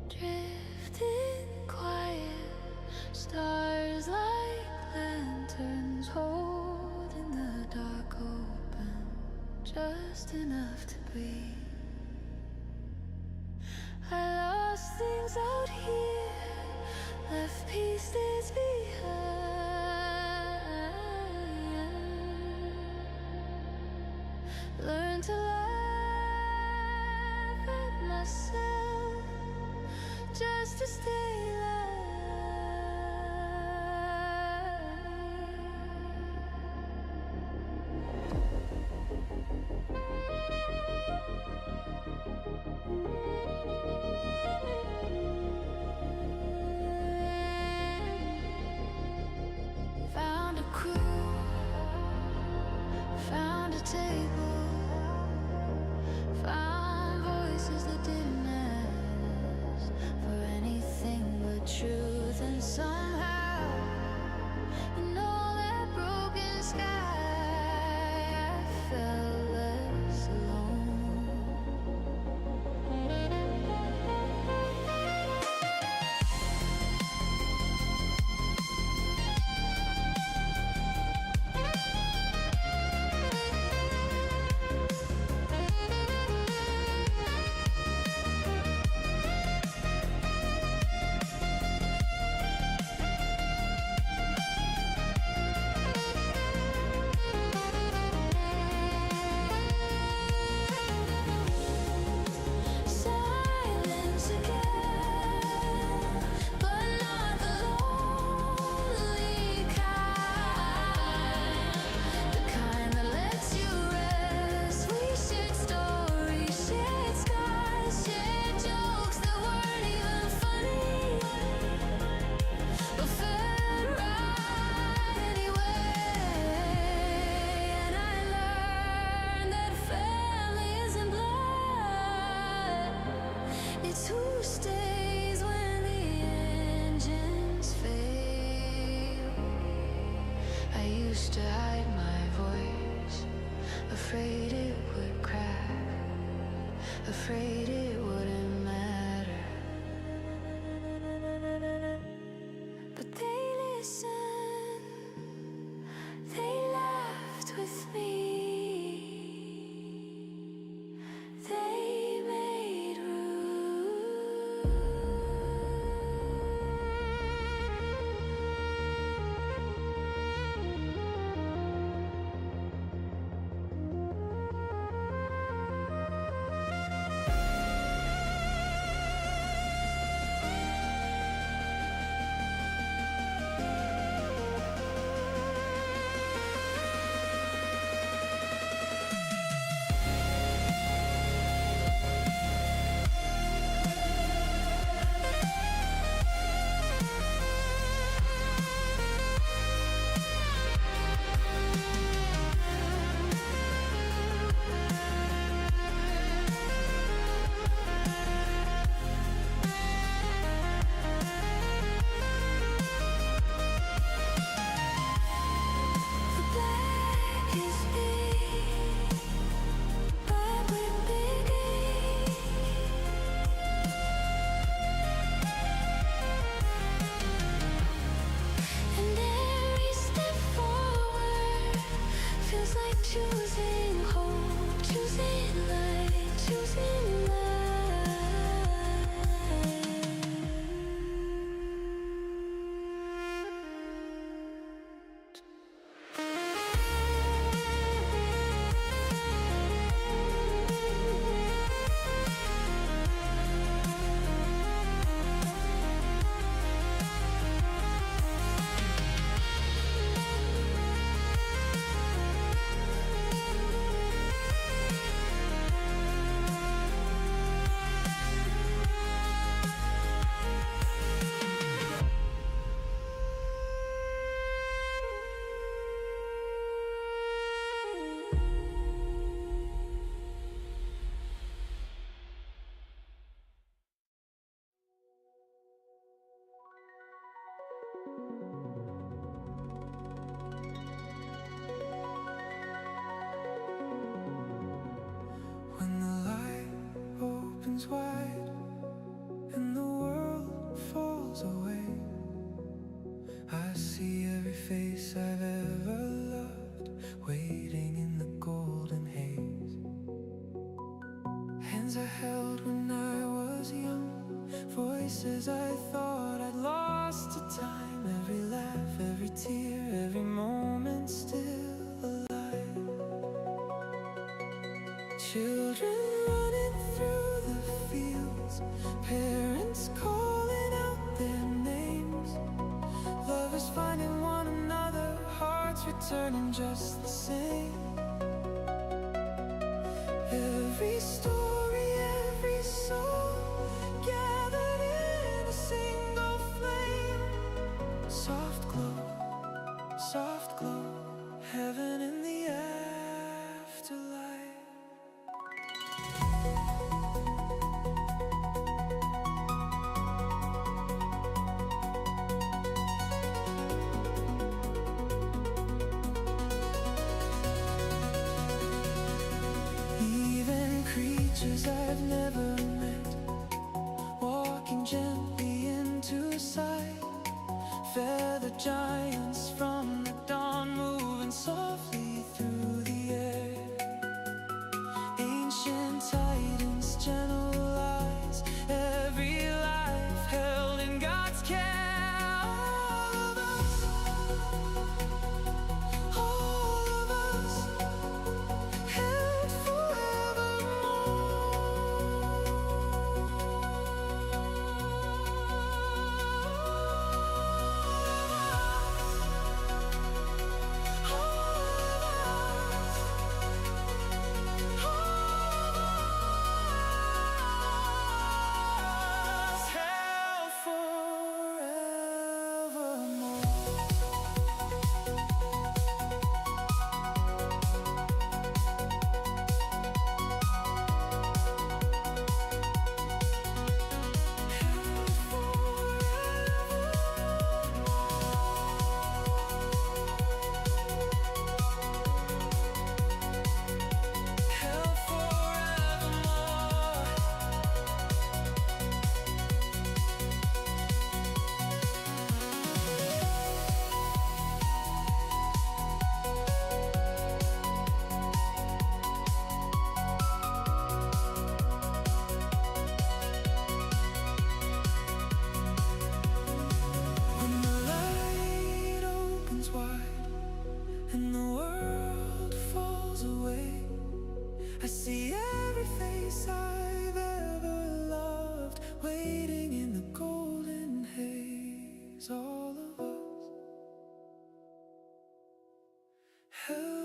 Drifting quiet, stars like lanterns holding the dark open, just enough to breathe. I lost things out here, left pieces behind. Learn to laugh at myself, just to stay alive. Found a crew, found a table, found voices that didn't ask for anything but I used to hide my voice, afraid it would crack, afraid it wouldn't matter. But they listened, they laughed with me, they made room. Choosing hope, choosing light, choosing When the light opens wide and the world falls away, I see every face I've ever loved waiting in the golden haze. Hands I held when I was young, voices I thought I'd lost to time. Every laugh, every tear, every moment still alive. Children running through the fields, parents calling out their names, lovers finding one another, hearts returning just the same. Every story, every soul gathered in a single flame. Soft glow, heaven in the afterlife. Even creatures I've never met, walking gently into sight. Feather giants from the dawn, moving softly through the air. Ancient titans, gentle eyes, every life held in God's care. All of us, held forevermore. held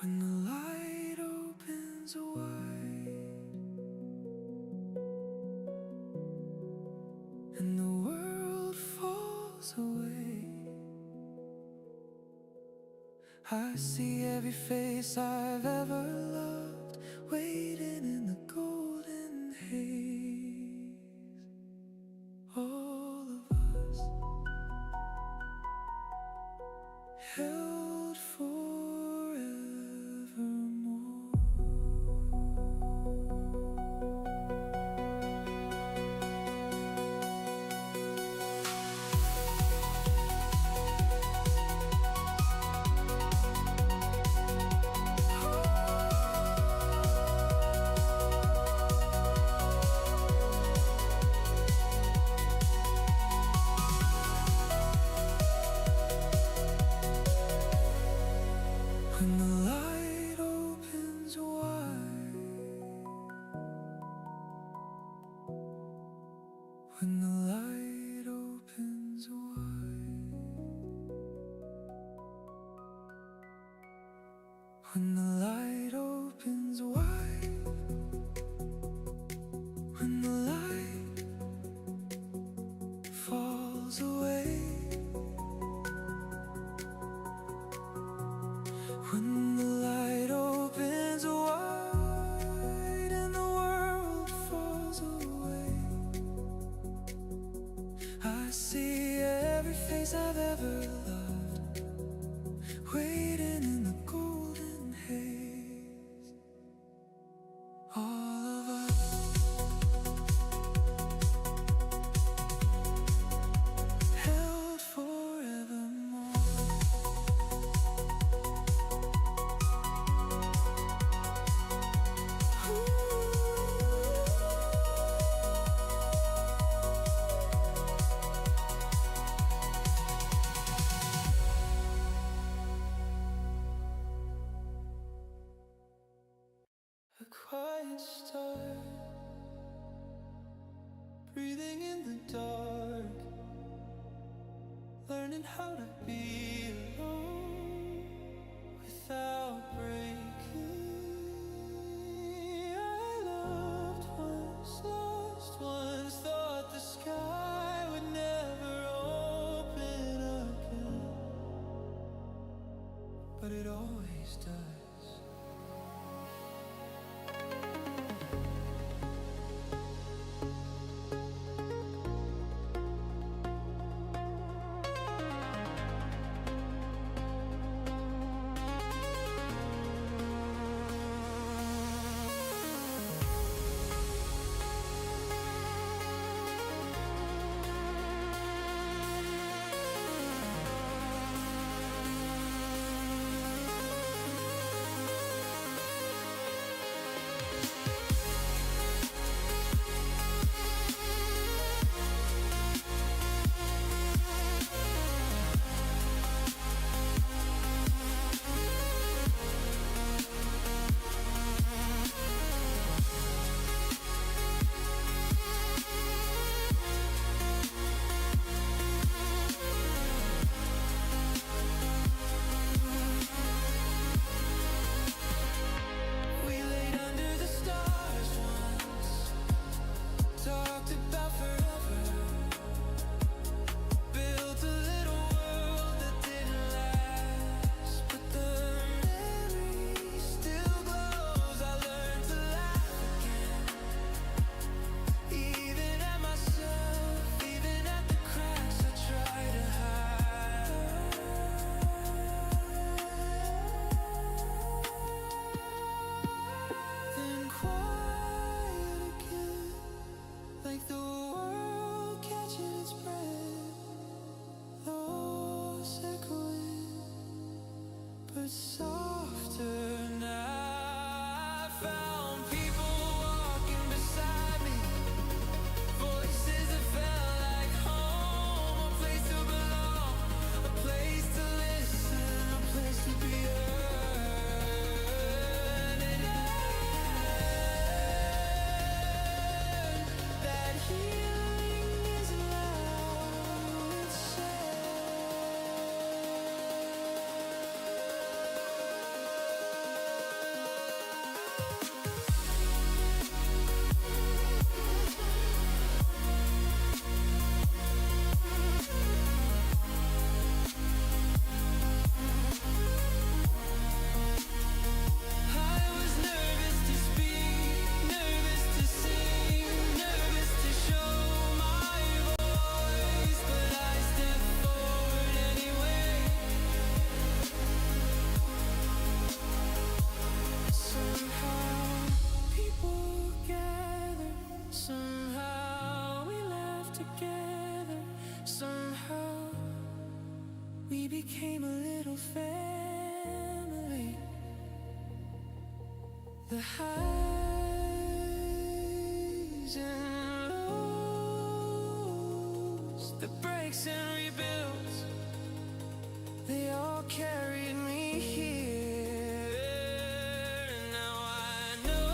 when the light opens wide and the world falls away. I see every face I've ever loved waiting in the golden haze. All of us held forevermore. When the light opens wide, when the light opens wide, when the light opens wide, when the light falls away. When the light opens wide and the world falls away, I see every face I've ever loved waiting in the golden haze. All of us held forevermore. A quiet start, breathing in the dark, learning how to be alone without breaking. I loved once, lost once, thought the sky would never open again, but it always does. but softer now. I found people walking beside me, voices that felt like home, a place to belong, a place to listen, a place to be heard. And I learned that healing is loud and I was nervous to speak, nervous to sing, nervous to show my voice, but I stepped forward anyway. Somehow people gather, somehow we laugh together, somehow we became a little family. The highs and lows, the breaks and rebuilds, they all carried me here. And now I know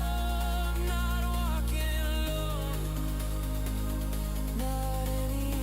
I'm not walking alone, not anymore.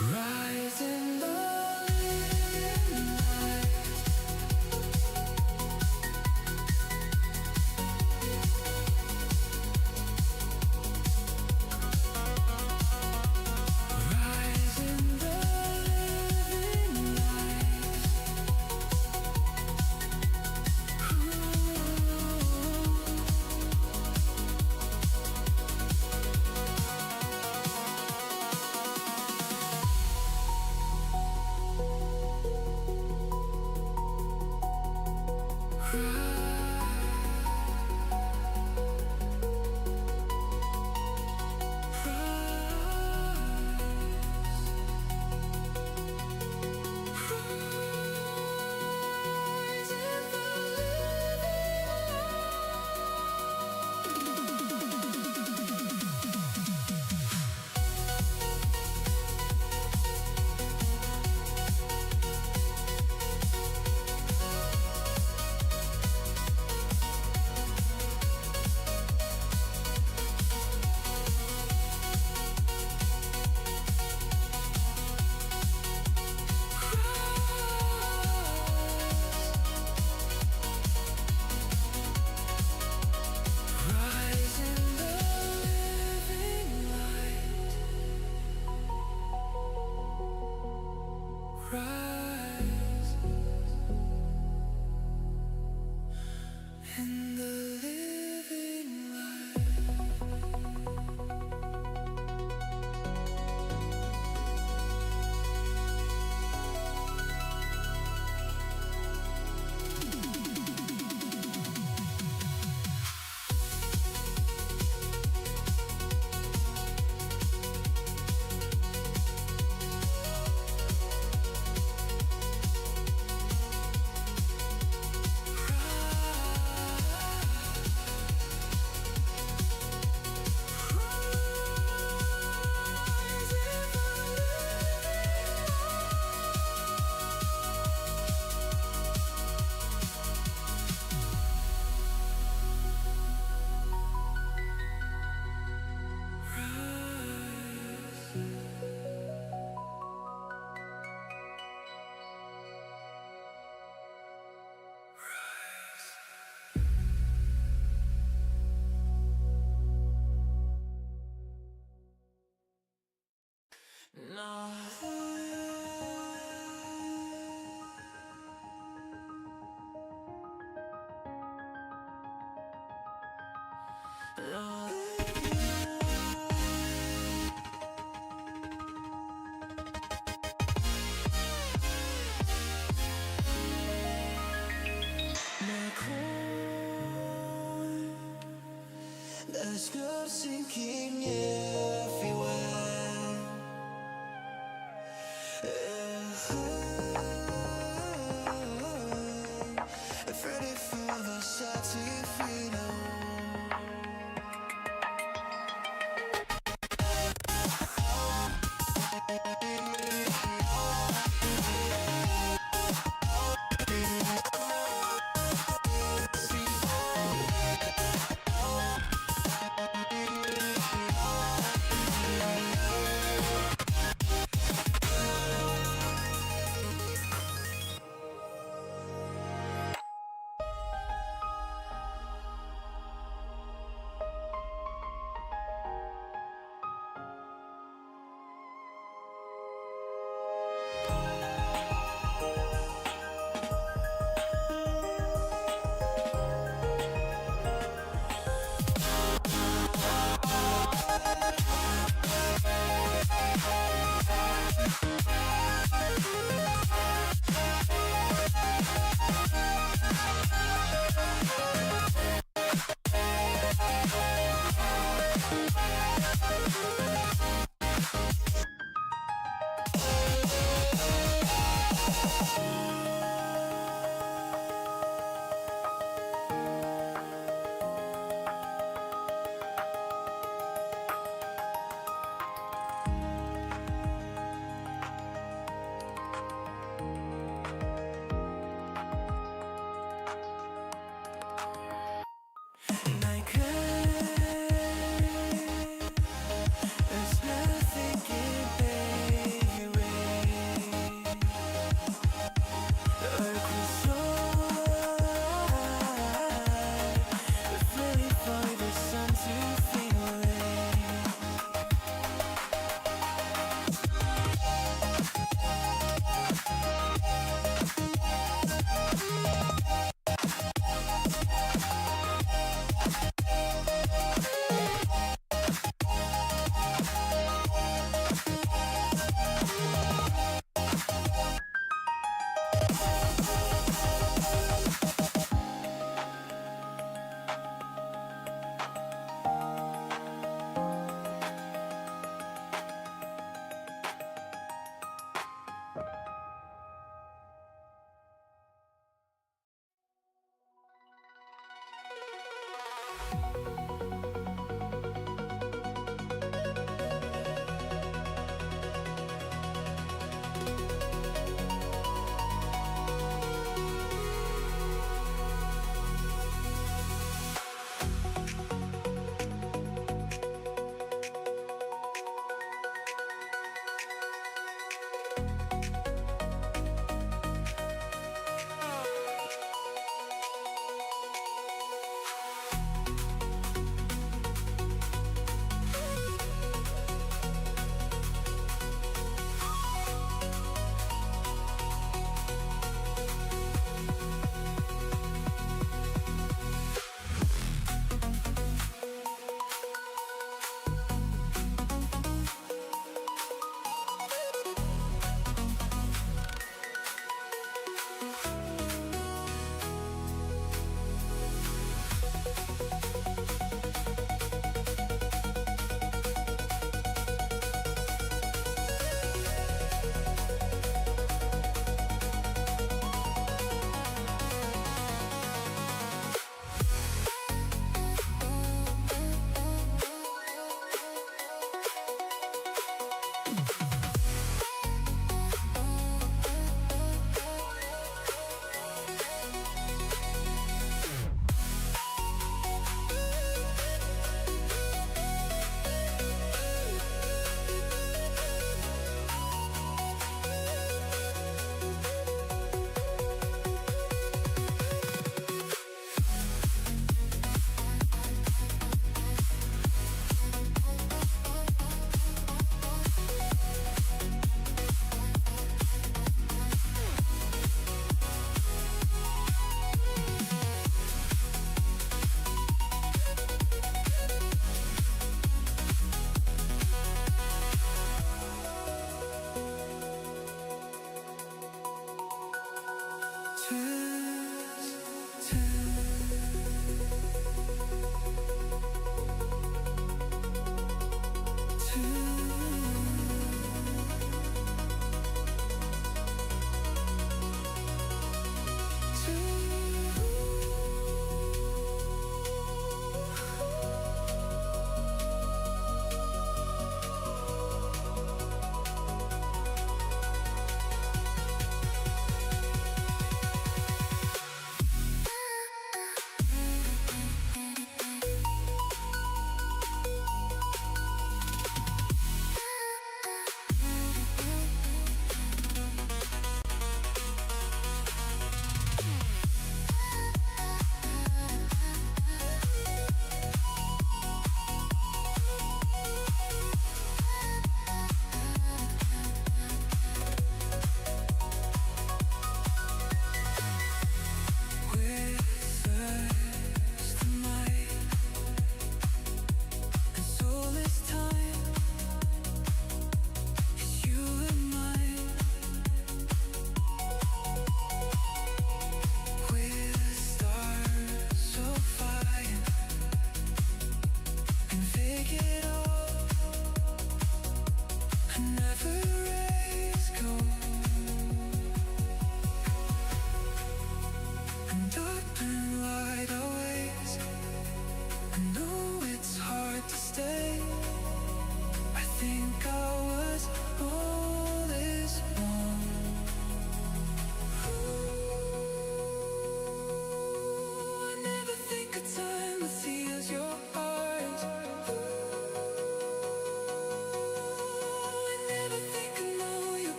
Rise in the living light. Rise in the living light. Rise in the living light. Rise in the living light.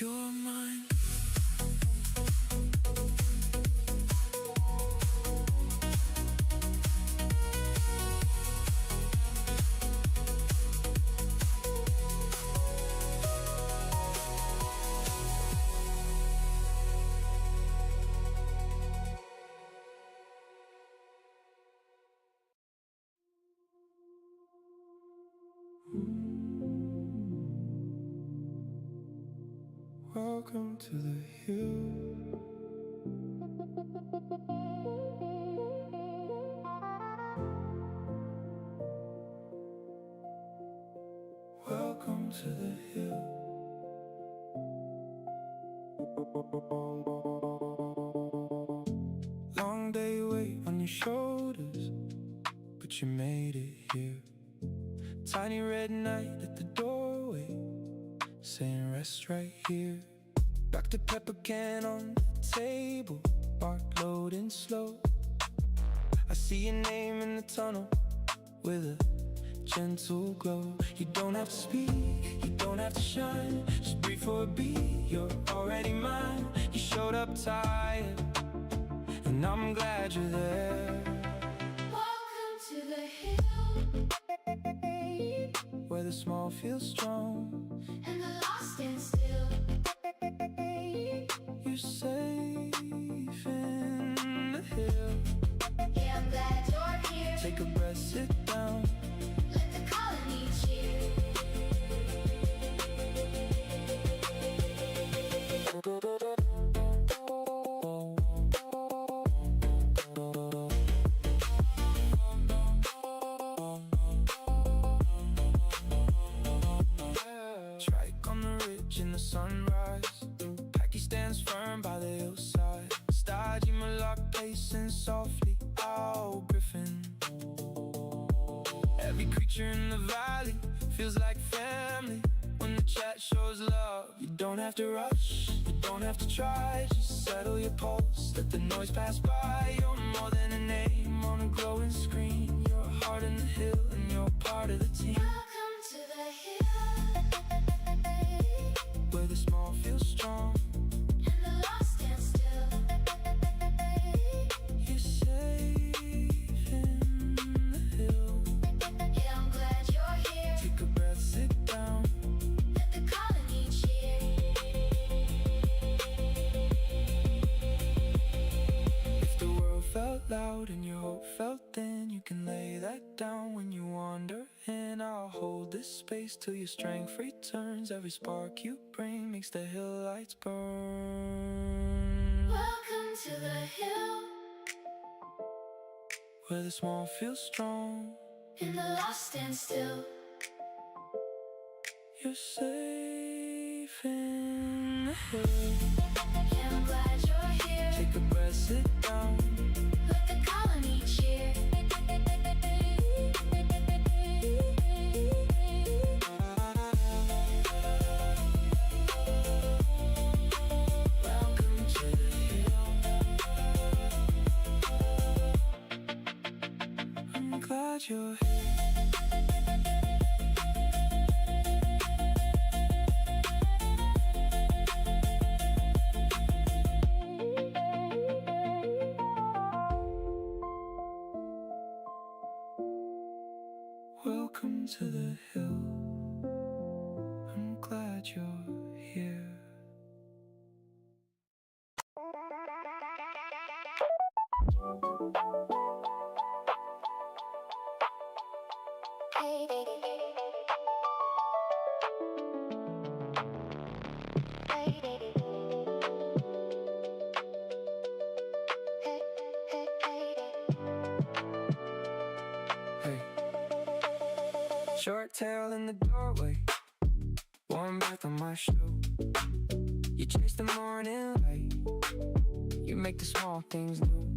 You're mine. Welcome to the hill. Welcome to the hill. Long day weight on your shoulders, but you made it here. Tiny red knight at the doorway, saying rest right here. Dr. Pepper can on the table, bark loading slow. I see your name in the tunnel with a gentle glow. You don't have to speak, you don't have to shine, just breathe for a beat, you're already mine. You showed up tired, and I'm glad you're there. Welcome to the hill, Where the small feels strong, and the lost stand still. you're safe in the hill. Yeah, I'm glad you're here. Take a breath, sit down. Let the colony cheer. Trike on the ridge in the sunrise. Packy stands firm by the hillside. Stodgy Moloch pacing softly. Owl Griffin. Every creature in the valley feels like family. When the chat shows love, you don't have to rush, you Don't have to try, just settle your pulse. Let the noise pass by. You're more than a name on a glowing screen. You're a heart in the hill and you're part of the team. Welcome to the hill. Where the small feels strong. And the lost stand still. You're safe in the hill. Yeah, I'm glad you're here. Take a breath, sit down. Let the colony cheer. If the world felt loud and your hope felt thin, you can lay that down when you wander in. I'll hold this space till your strength returns. Every spark you bring makes the hill lights burn. Welcome to the hill. Where the small feel strong. And the lost stand still. You're safe in the hill. Yeah, I'm glad you're here. Take a breath, sit down. Let the colony cheer. Welcome to the hill. I'm glad you're here. Welcome to the hill. I'm glad you're here. Hey, hey, hey, hey, Hey. Short tail in the doorway, warm breath on my shoe. You chase the morning light, you make the small things new.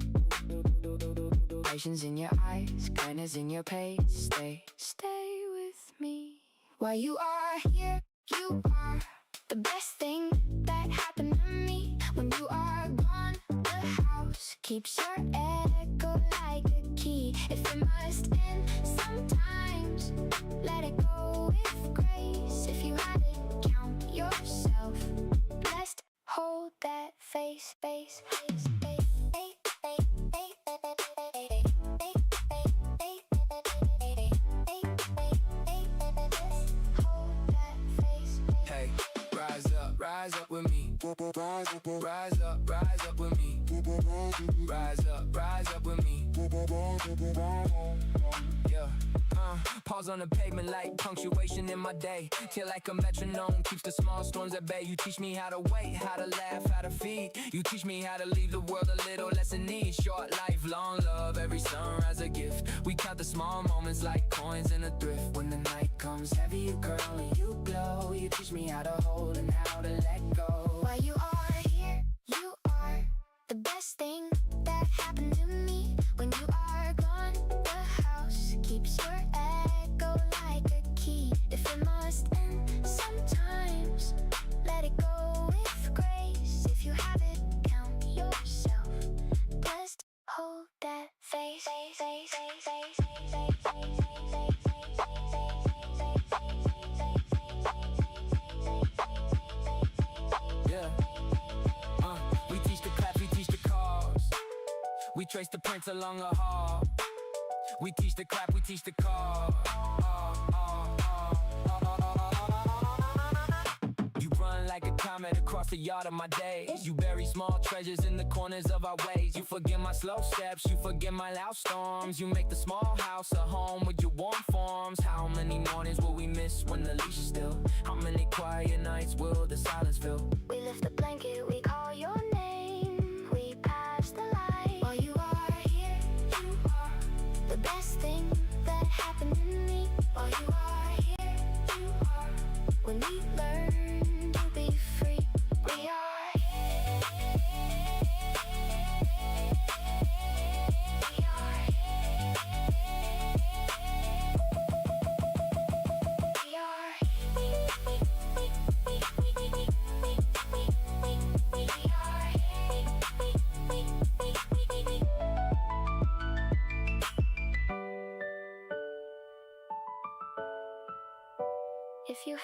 Patience in your eyes, kindness in your pace. Stay with me. While you are here, you are the best thing that happened to me. When you are gone, the house keeps your echo like a key. If it must end sometimes, let it go with grace. If you had it, count yourself blessed. Hold that face, face, face, face. Hey, rise up with me. Rise up with me. Rise up with me. Yeah. Pause on the pavement like punctuation in my day. Feel like a metronome, keeps the small storms at bay. You teach me how to wait, how to laugh, how to feed. You teach me how to leave the world a little less in need. Short life, long love, every sunrise a gift. We count the small moments like coins in a thrift. When the night comes heavy, you curl and you glow. You teach me how to hold and how to let go. While you are here, you are the best thing that happened to me. When you are gone, the house keeps your echo like a key. If it must end sometimes, let it go with grace. If you have it, count yourself blessed. Hold that face. Yeah. We teach the claps, we teach the cause. We trace the prints along the hall. We teach the clap, we teach the call. You run like a comet across the yard of my days. You bury small treasures in the corners of our ways. You forget my slow steps, you forget my loud storms. You make the small house a home with your warm forms. How many mornings will we miss when the leash is still? How many quiet nights will the silence fill? We lift the blanket, we call your name. We pass the light. While you are here, you are the best thing that happened to me. While you are here, you are. When we learn to be free, we are. We are.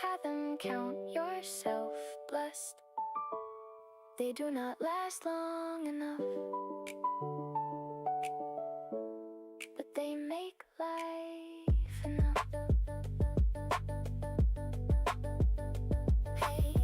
had them, count yourself blessed. They do not last long enough, but they make life enough. Hey.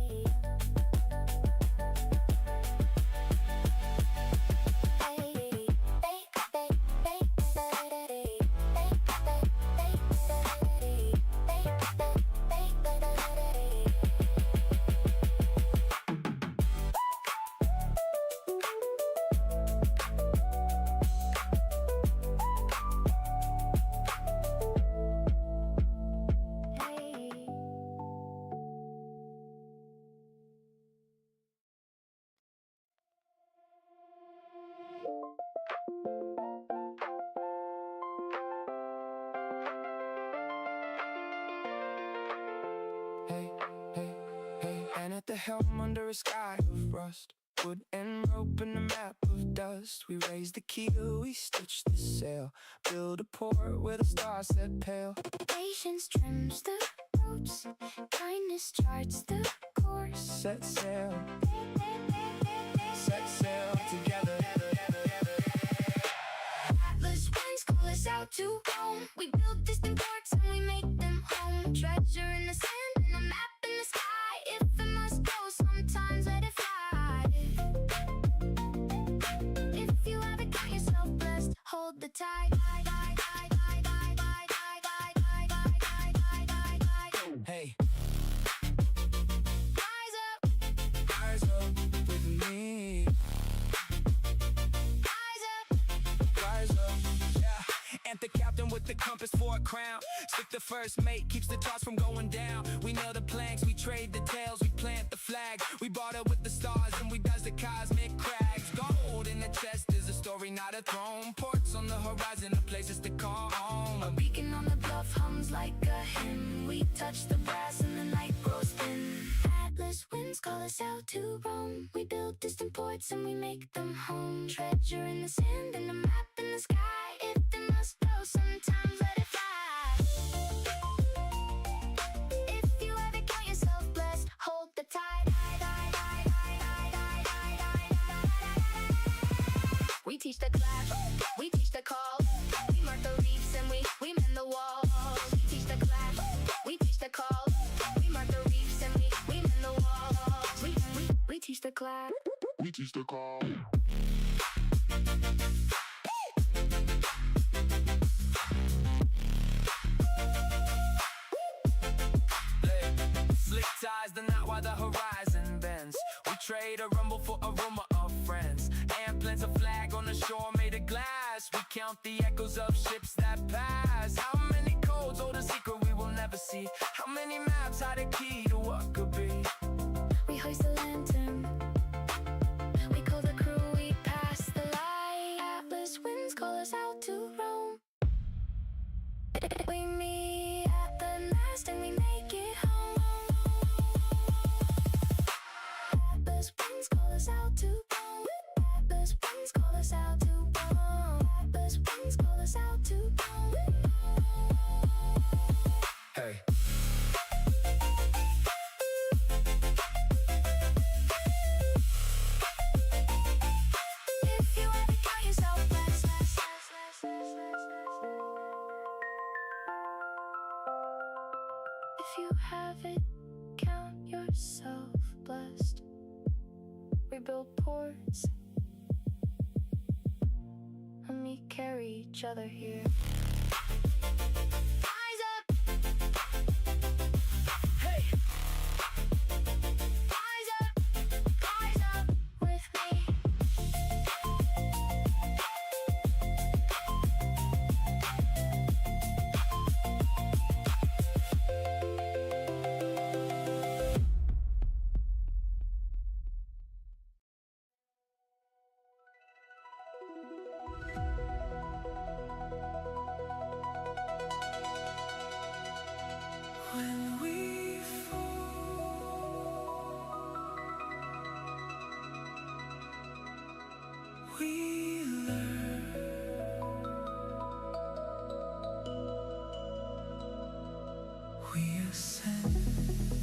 Hey, hey, hey. And at the helm under a sky of rust, wood and rope and a map of dust, we raise the keel, we stitch the sail, build a port where the stars set pale. Patience trims the ropes, kindness charts the course. Set sail together. Atlas winds call us out to roam. We build distant ports and we make them home. Treasure in the sand and a map in the sky. If it must go, sometimes let it fly. If you ever count yourself blessed, hold the tide. Hey, Rise up, with me. rise up. Yeah, and the captain with the compass for a crown. Stick the first mate, keeps the toss from going down. We nail the planks, we trade the tails, we plant the flag. We barter with the stars and we dodge the cosmic crags. Gold in the chest is a story, not a throne. Ports on the horizon, the places to call home. A beacon on the bluff hums like a hymn. We touch the brass and the night grows thin. Atlas winds call us out to roam. We build distant ports and we make them home. Treasure in the sand and a map in the sky. If they must go, sometimes let it fly. If you ever count yourself blessed, hold the tide. We teach the clash, we teach the call. We mark the reefs and we mend the walls. We teach the clash, we teach the call. We mark the reefs and we mend the walls. We teach the clash. We teach the call. Slick ties, the knot while the horizon bends. We trade a rumble for a rumor of friends. And plants a flag on the shore made of glass. We count the echoes of ships that pass. How many codes hold a secret we will never see? How many maps hide a key to what could be? We hoist the lantern. We call the crew, we pass the light. Atlas winds call us out to roam. We meet at the mast and we make it home. Atlas winds call us out to roam. Atlas winds call us out to roam. Atlas winds call us out to roam. Hey. If you ever count yourself blessed. If you haven't, count yourself blessed. We build ports and we carry each other here. Rise up, Hey! rise up with me. When we fall, we learn. We ascend.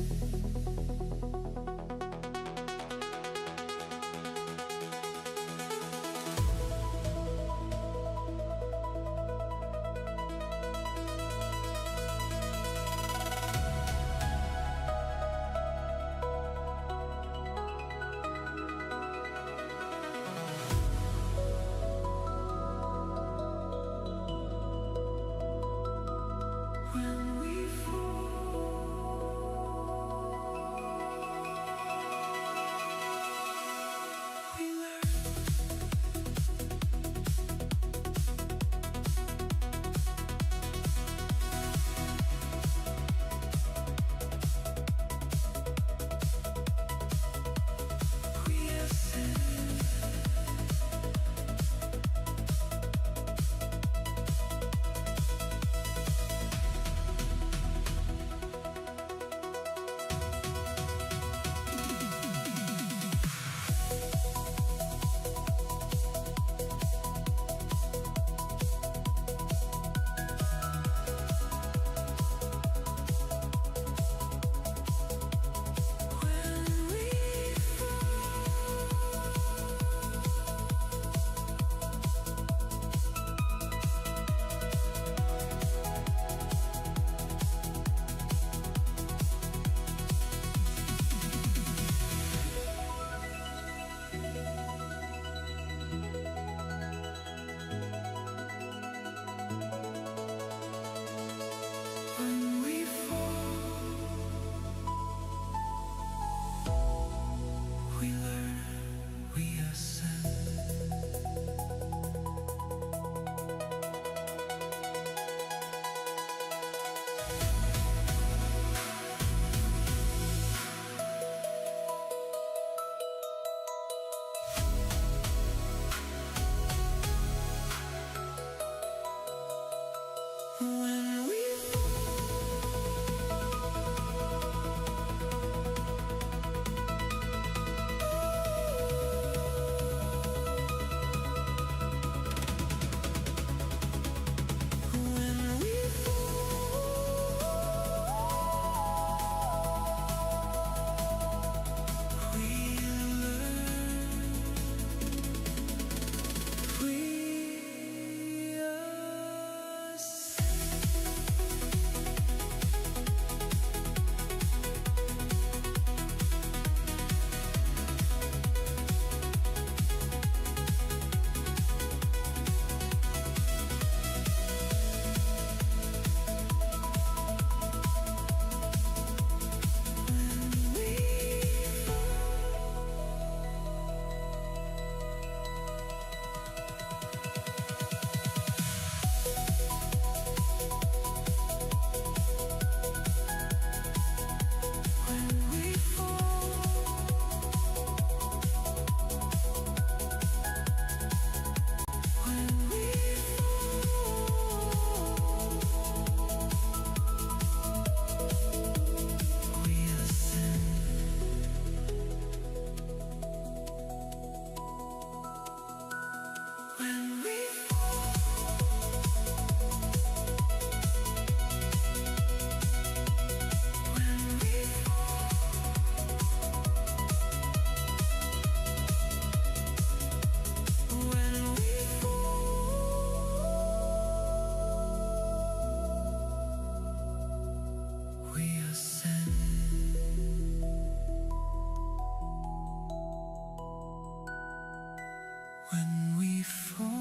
when we fall.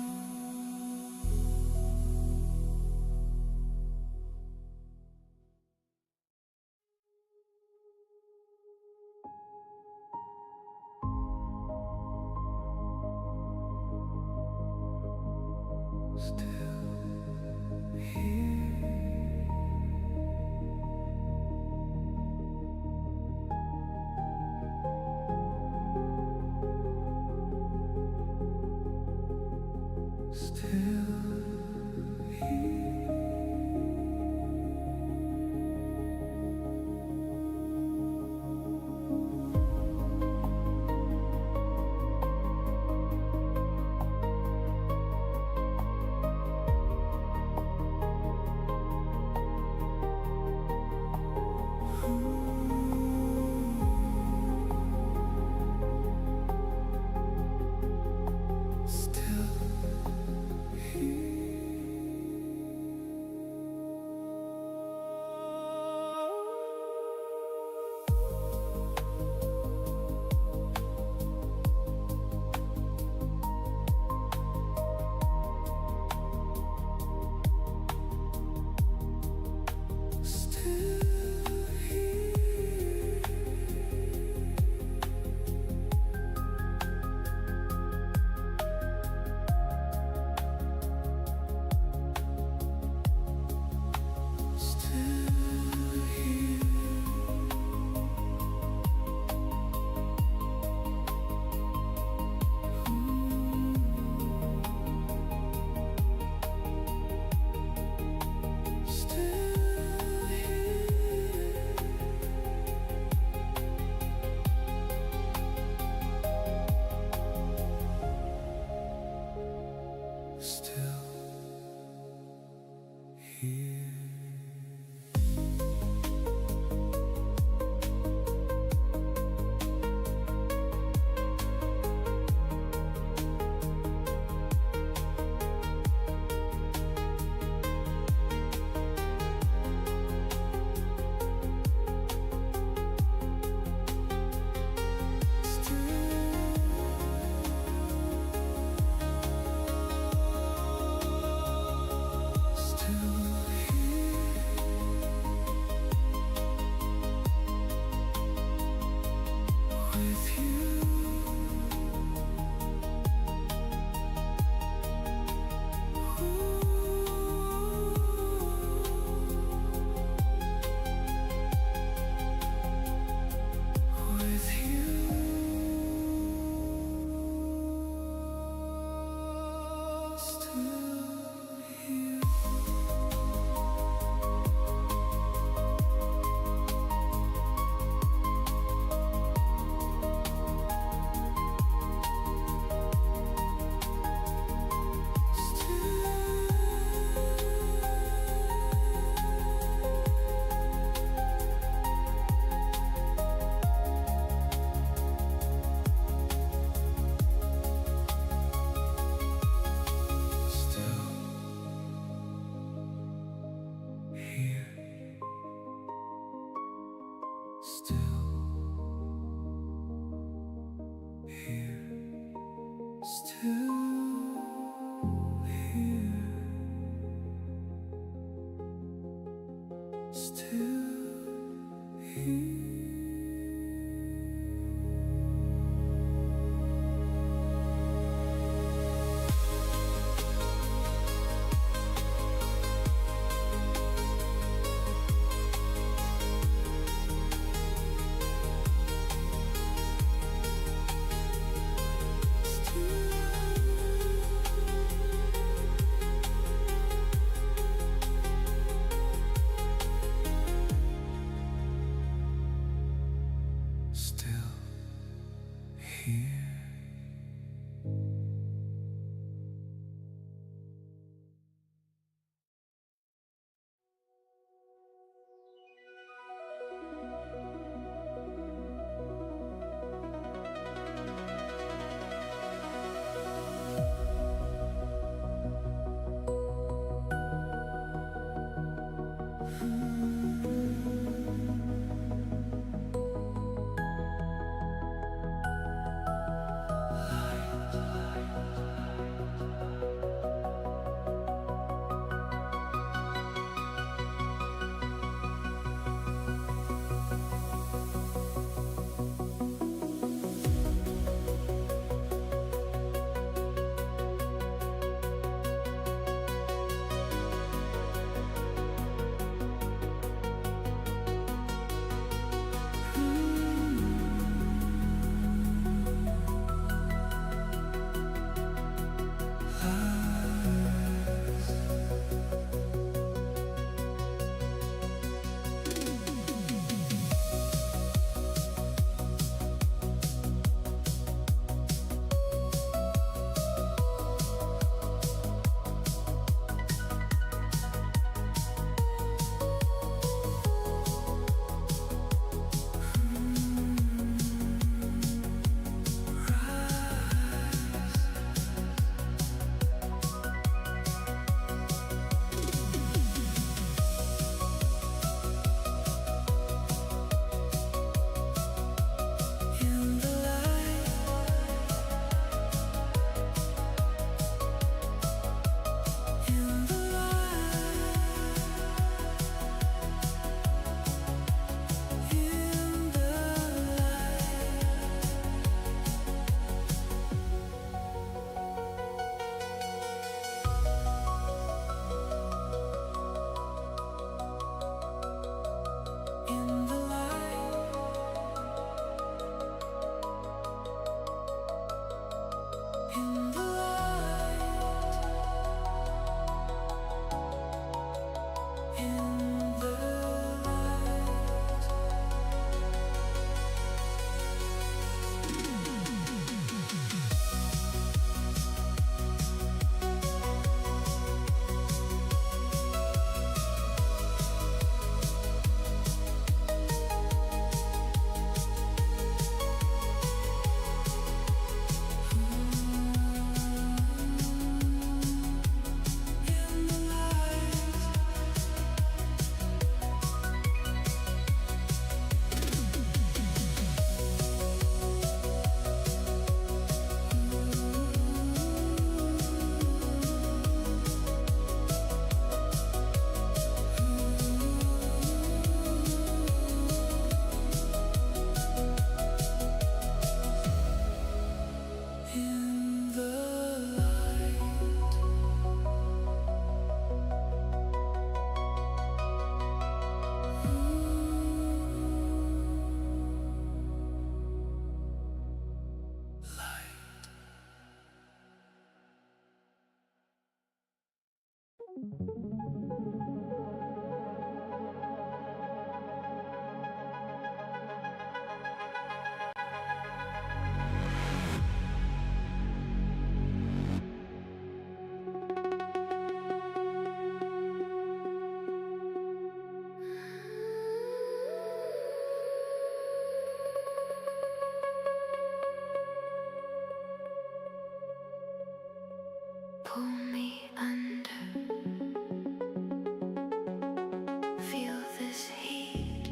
Still here. Still here. Still in the light, in the light. In the light. In the light. Pull me under. Feel this heat.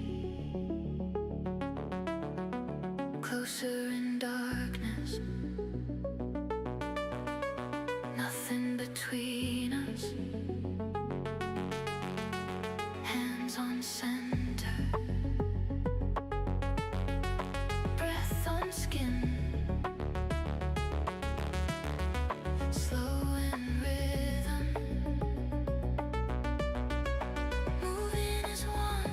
Closer in darkness. Nothing between us. Hands on center. Breath on skin. Slow in rhythm, moving as one.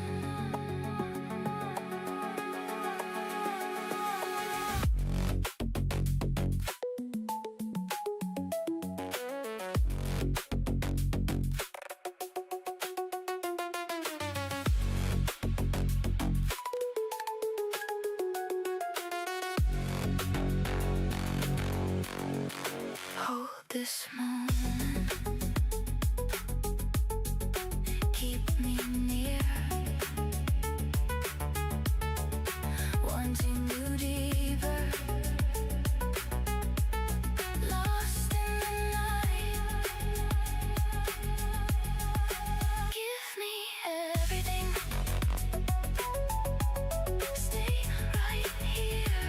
Hold this moment. Keep me near. Wanting you deeper. Lost in the night. Give me everything. Stay right here.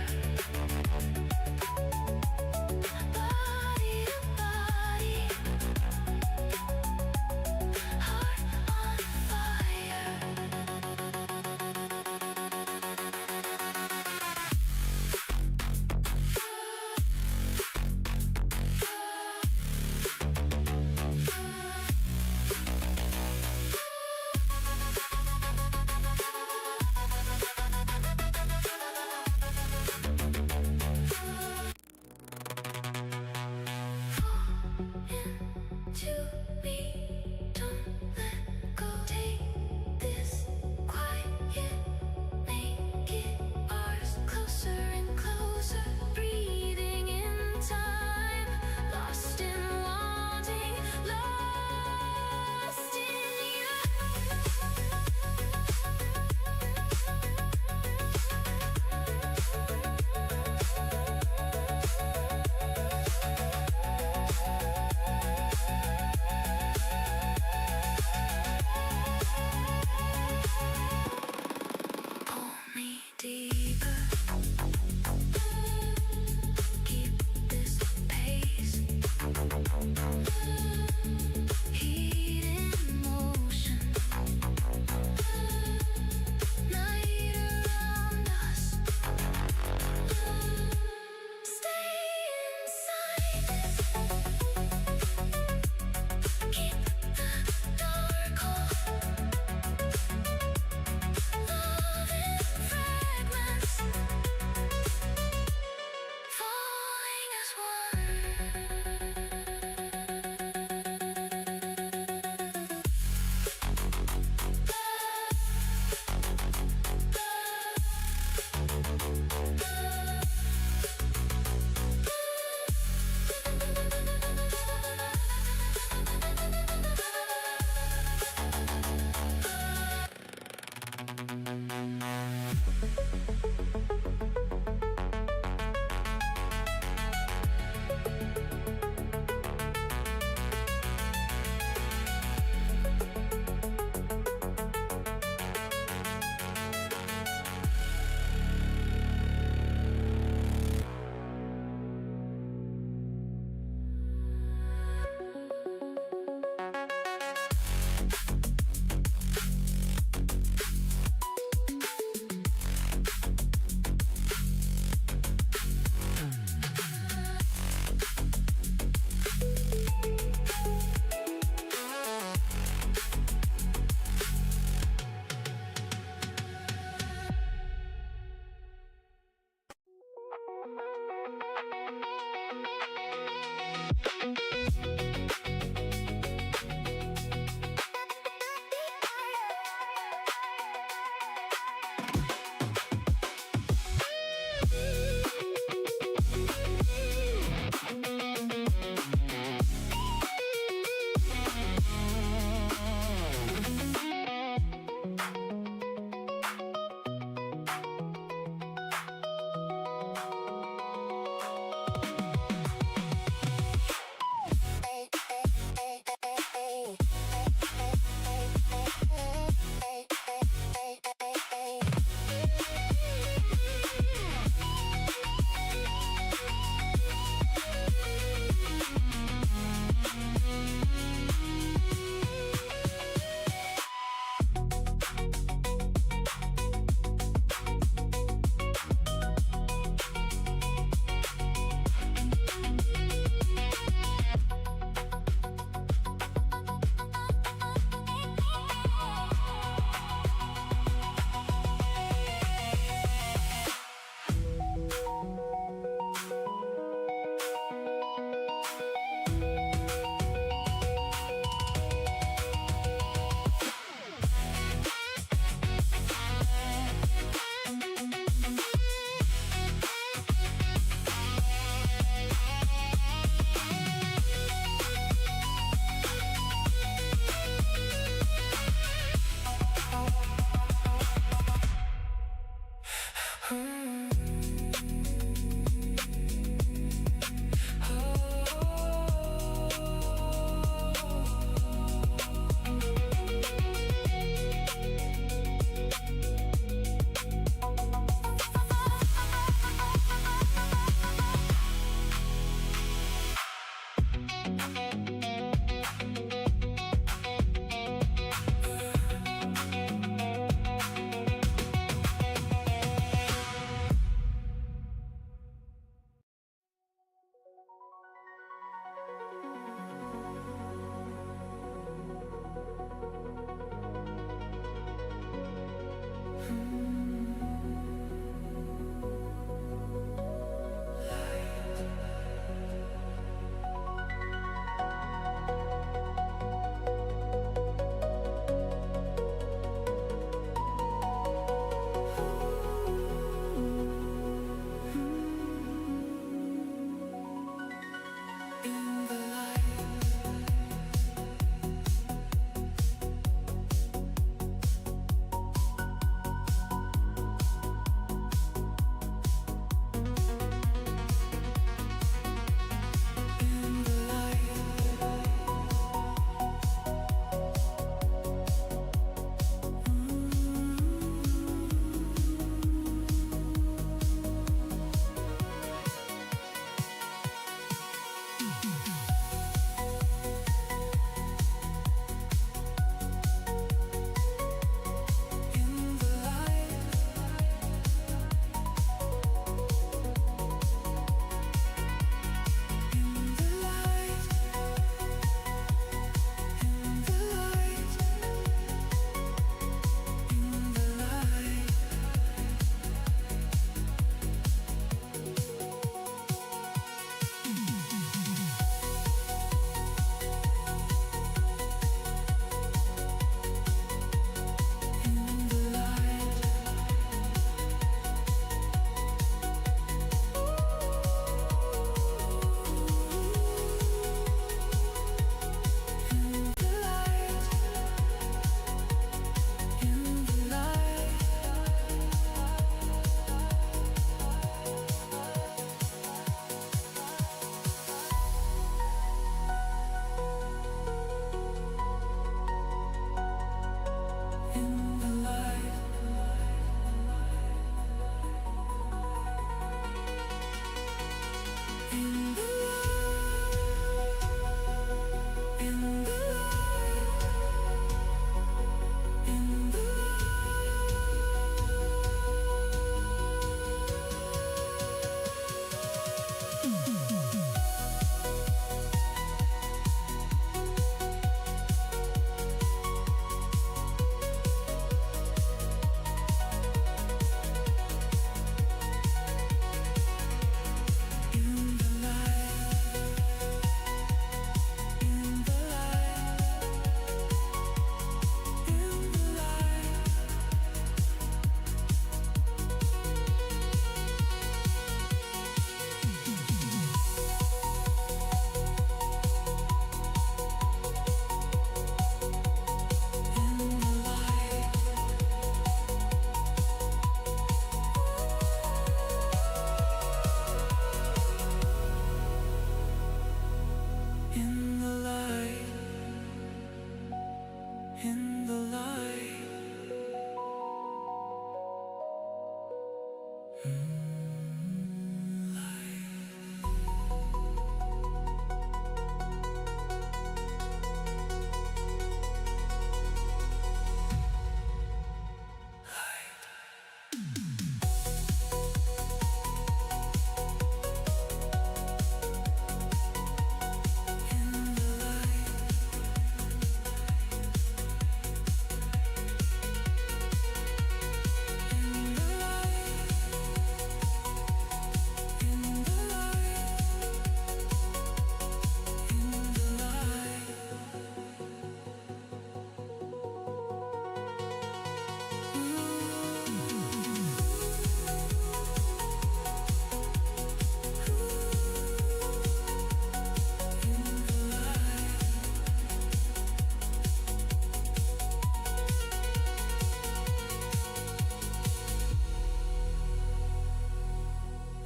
Body to body.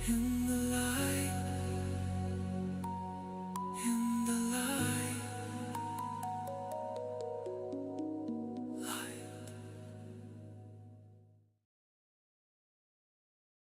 in the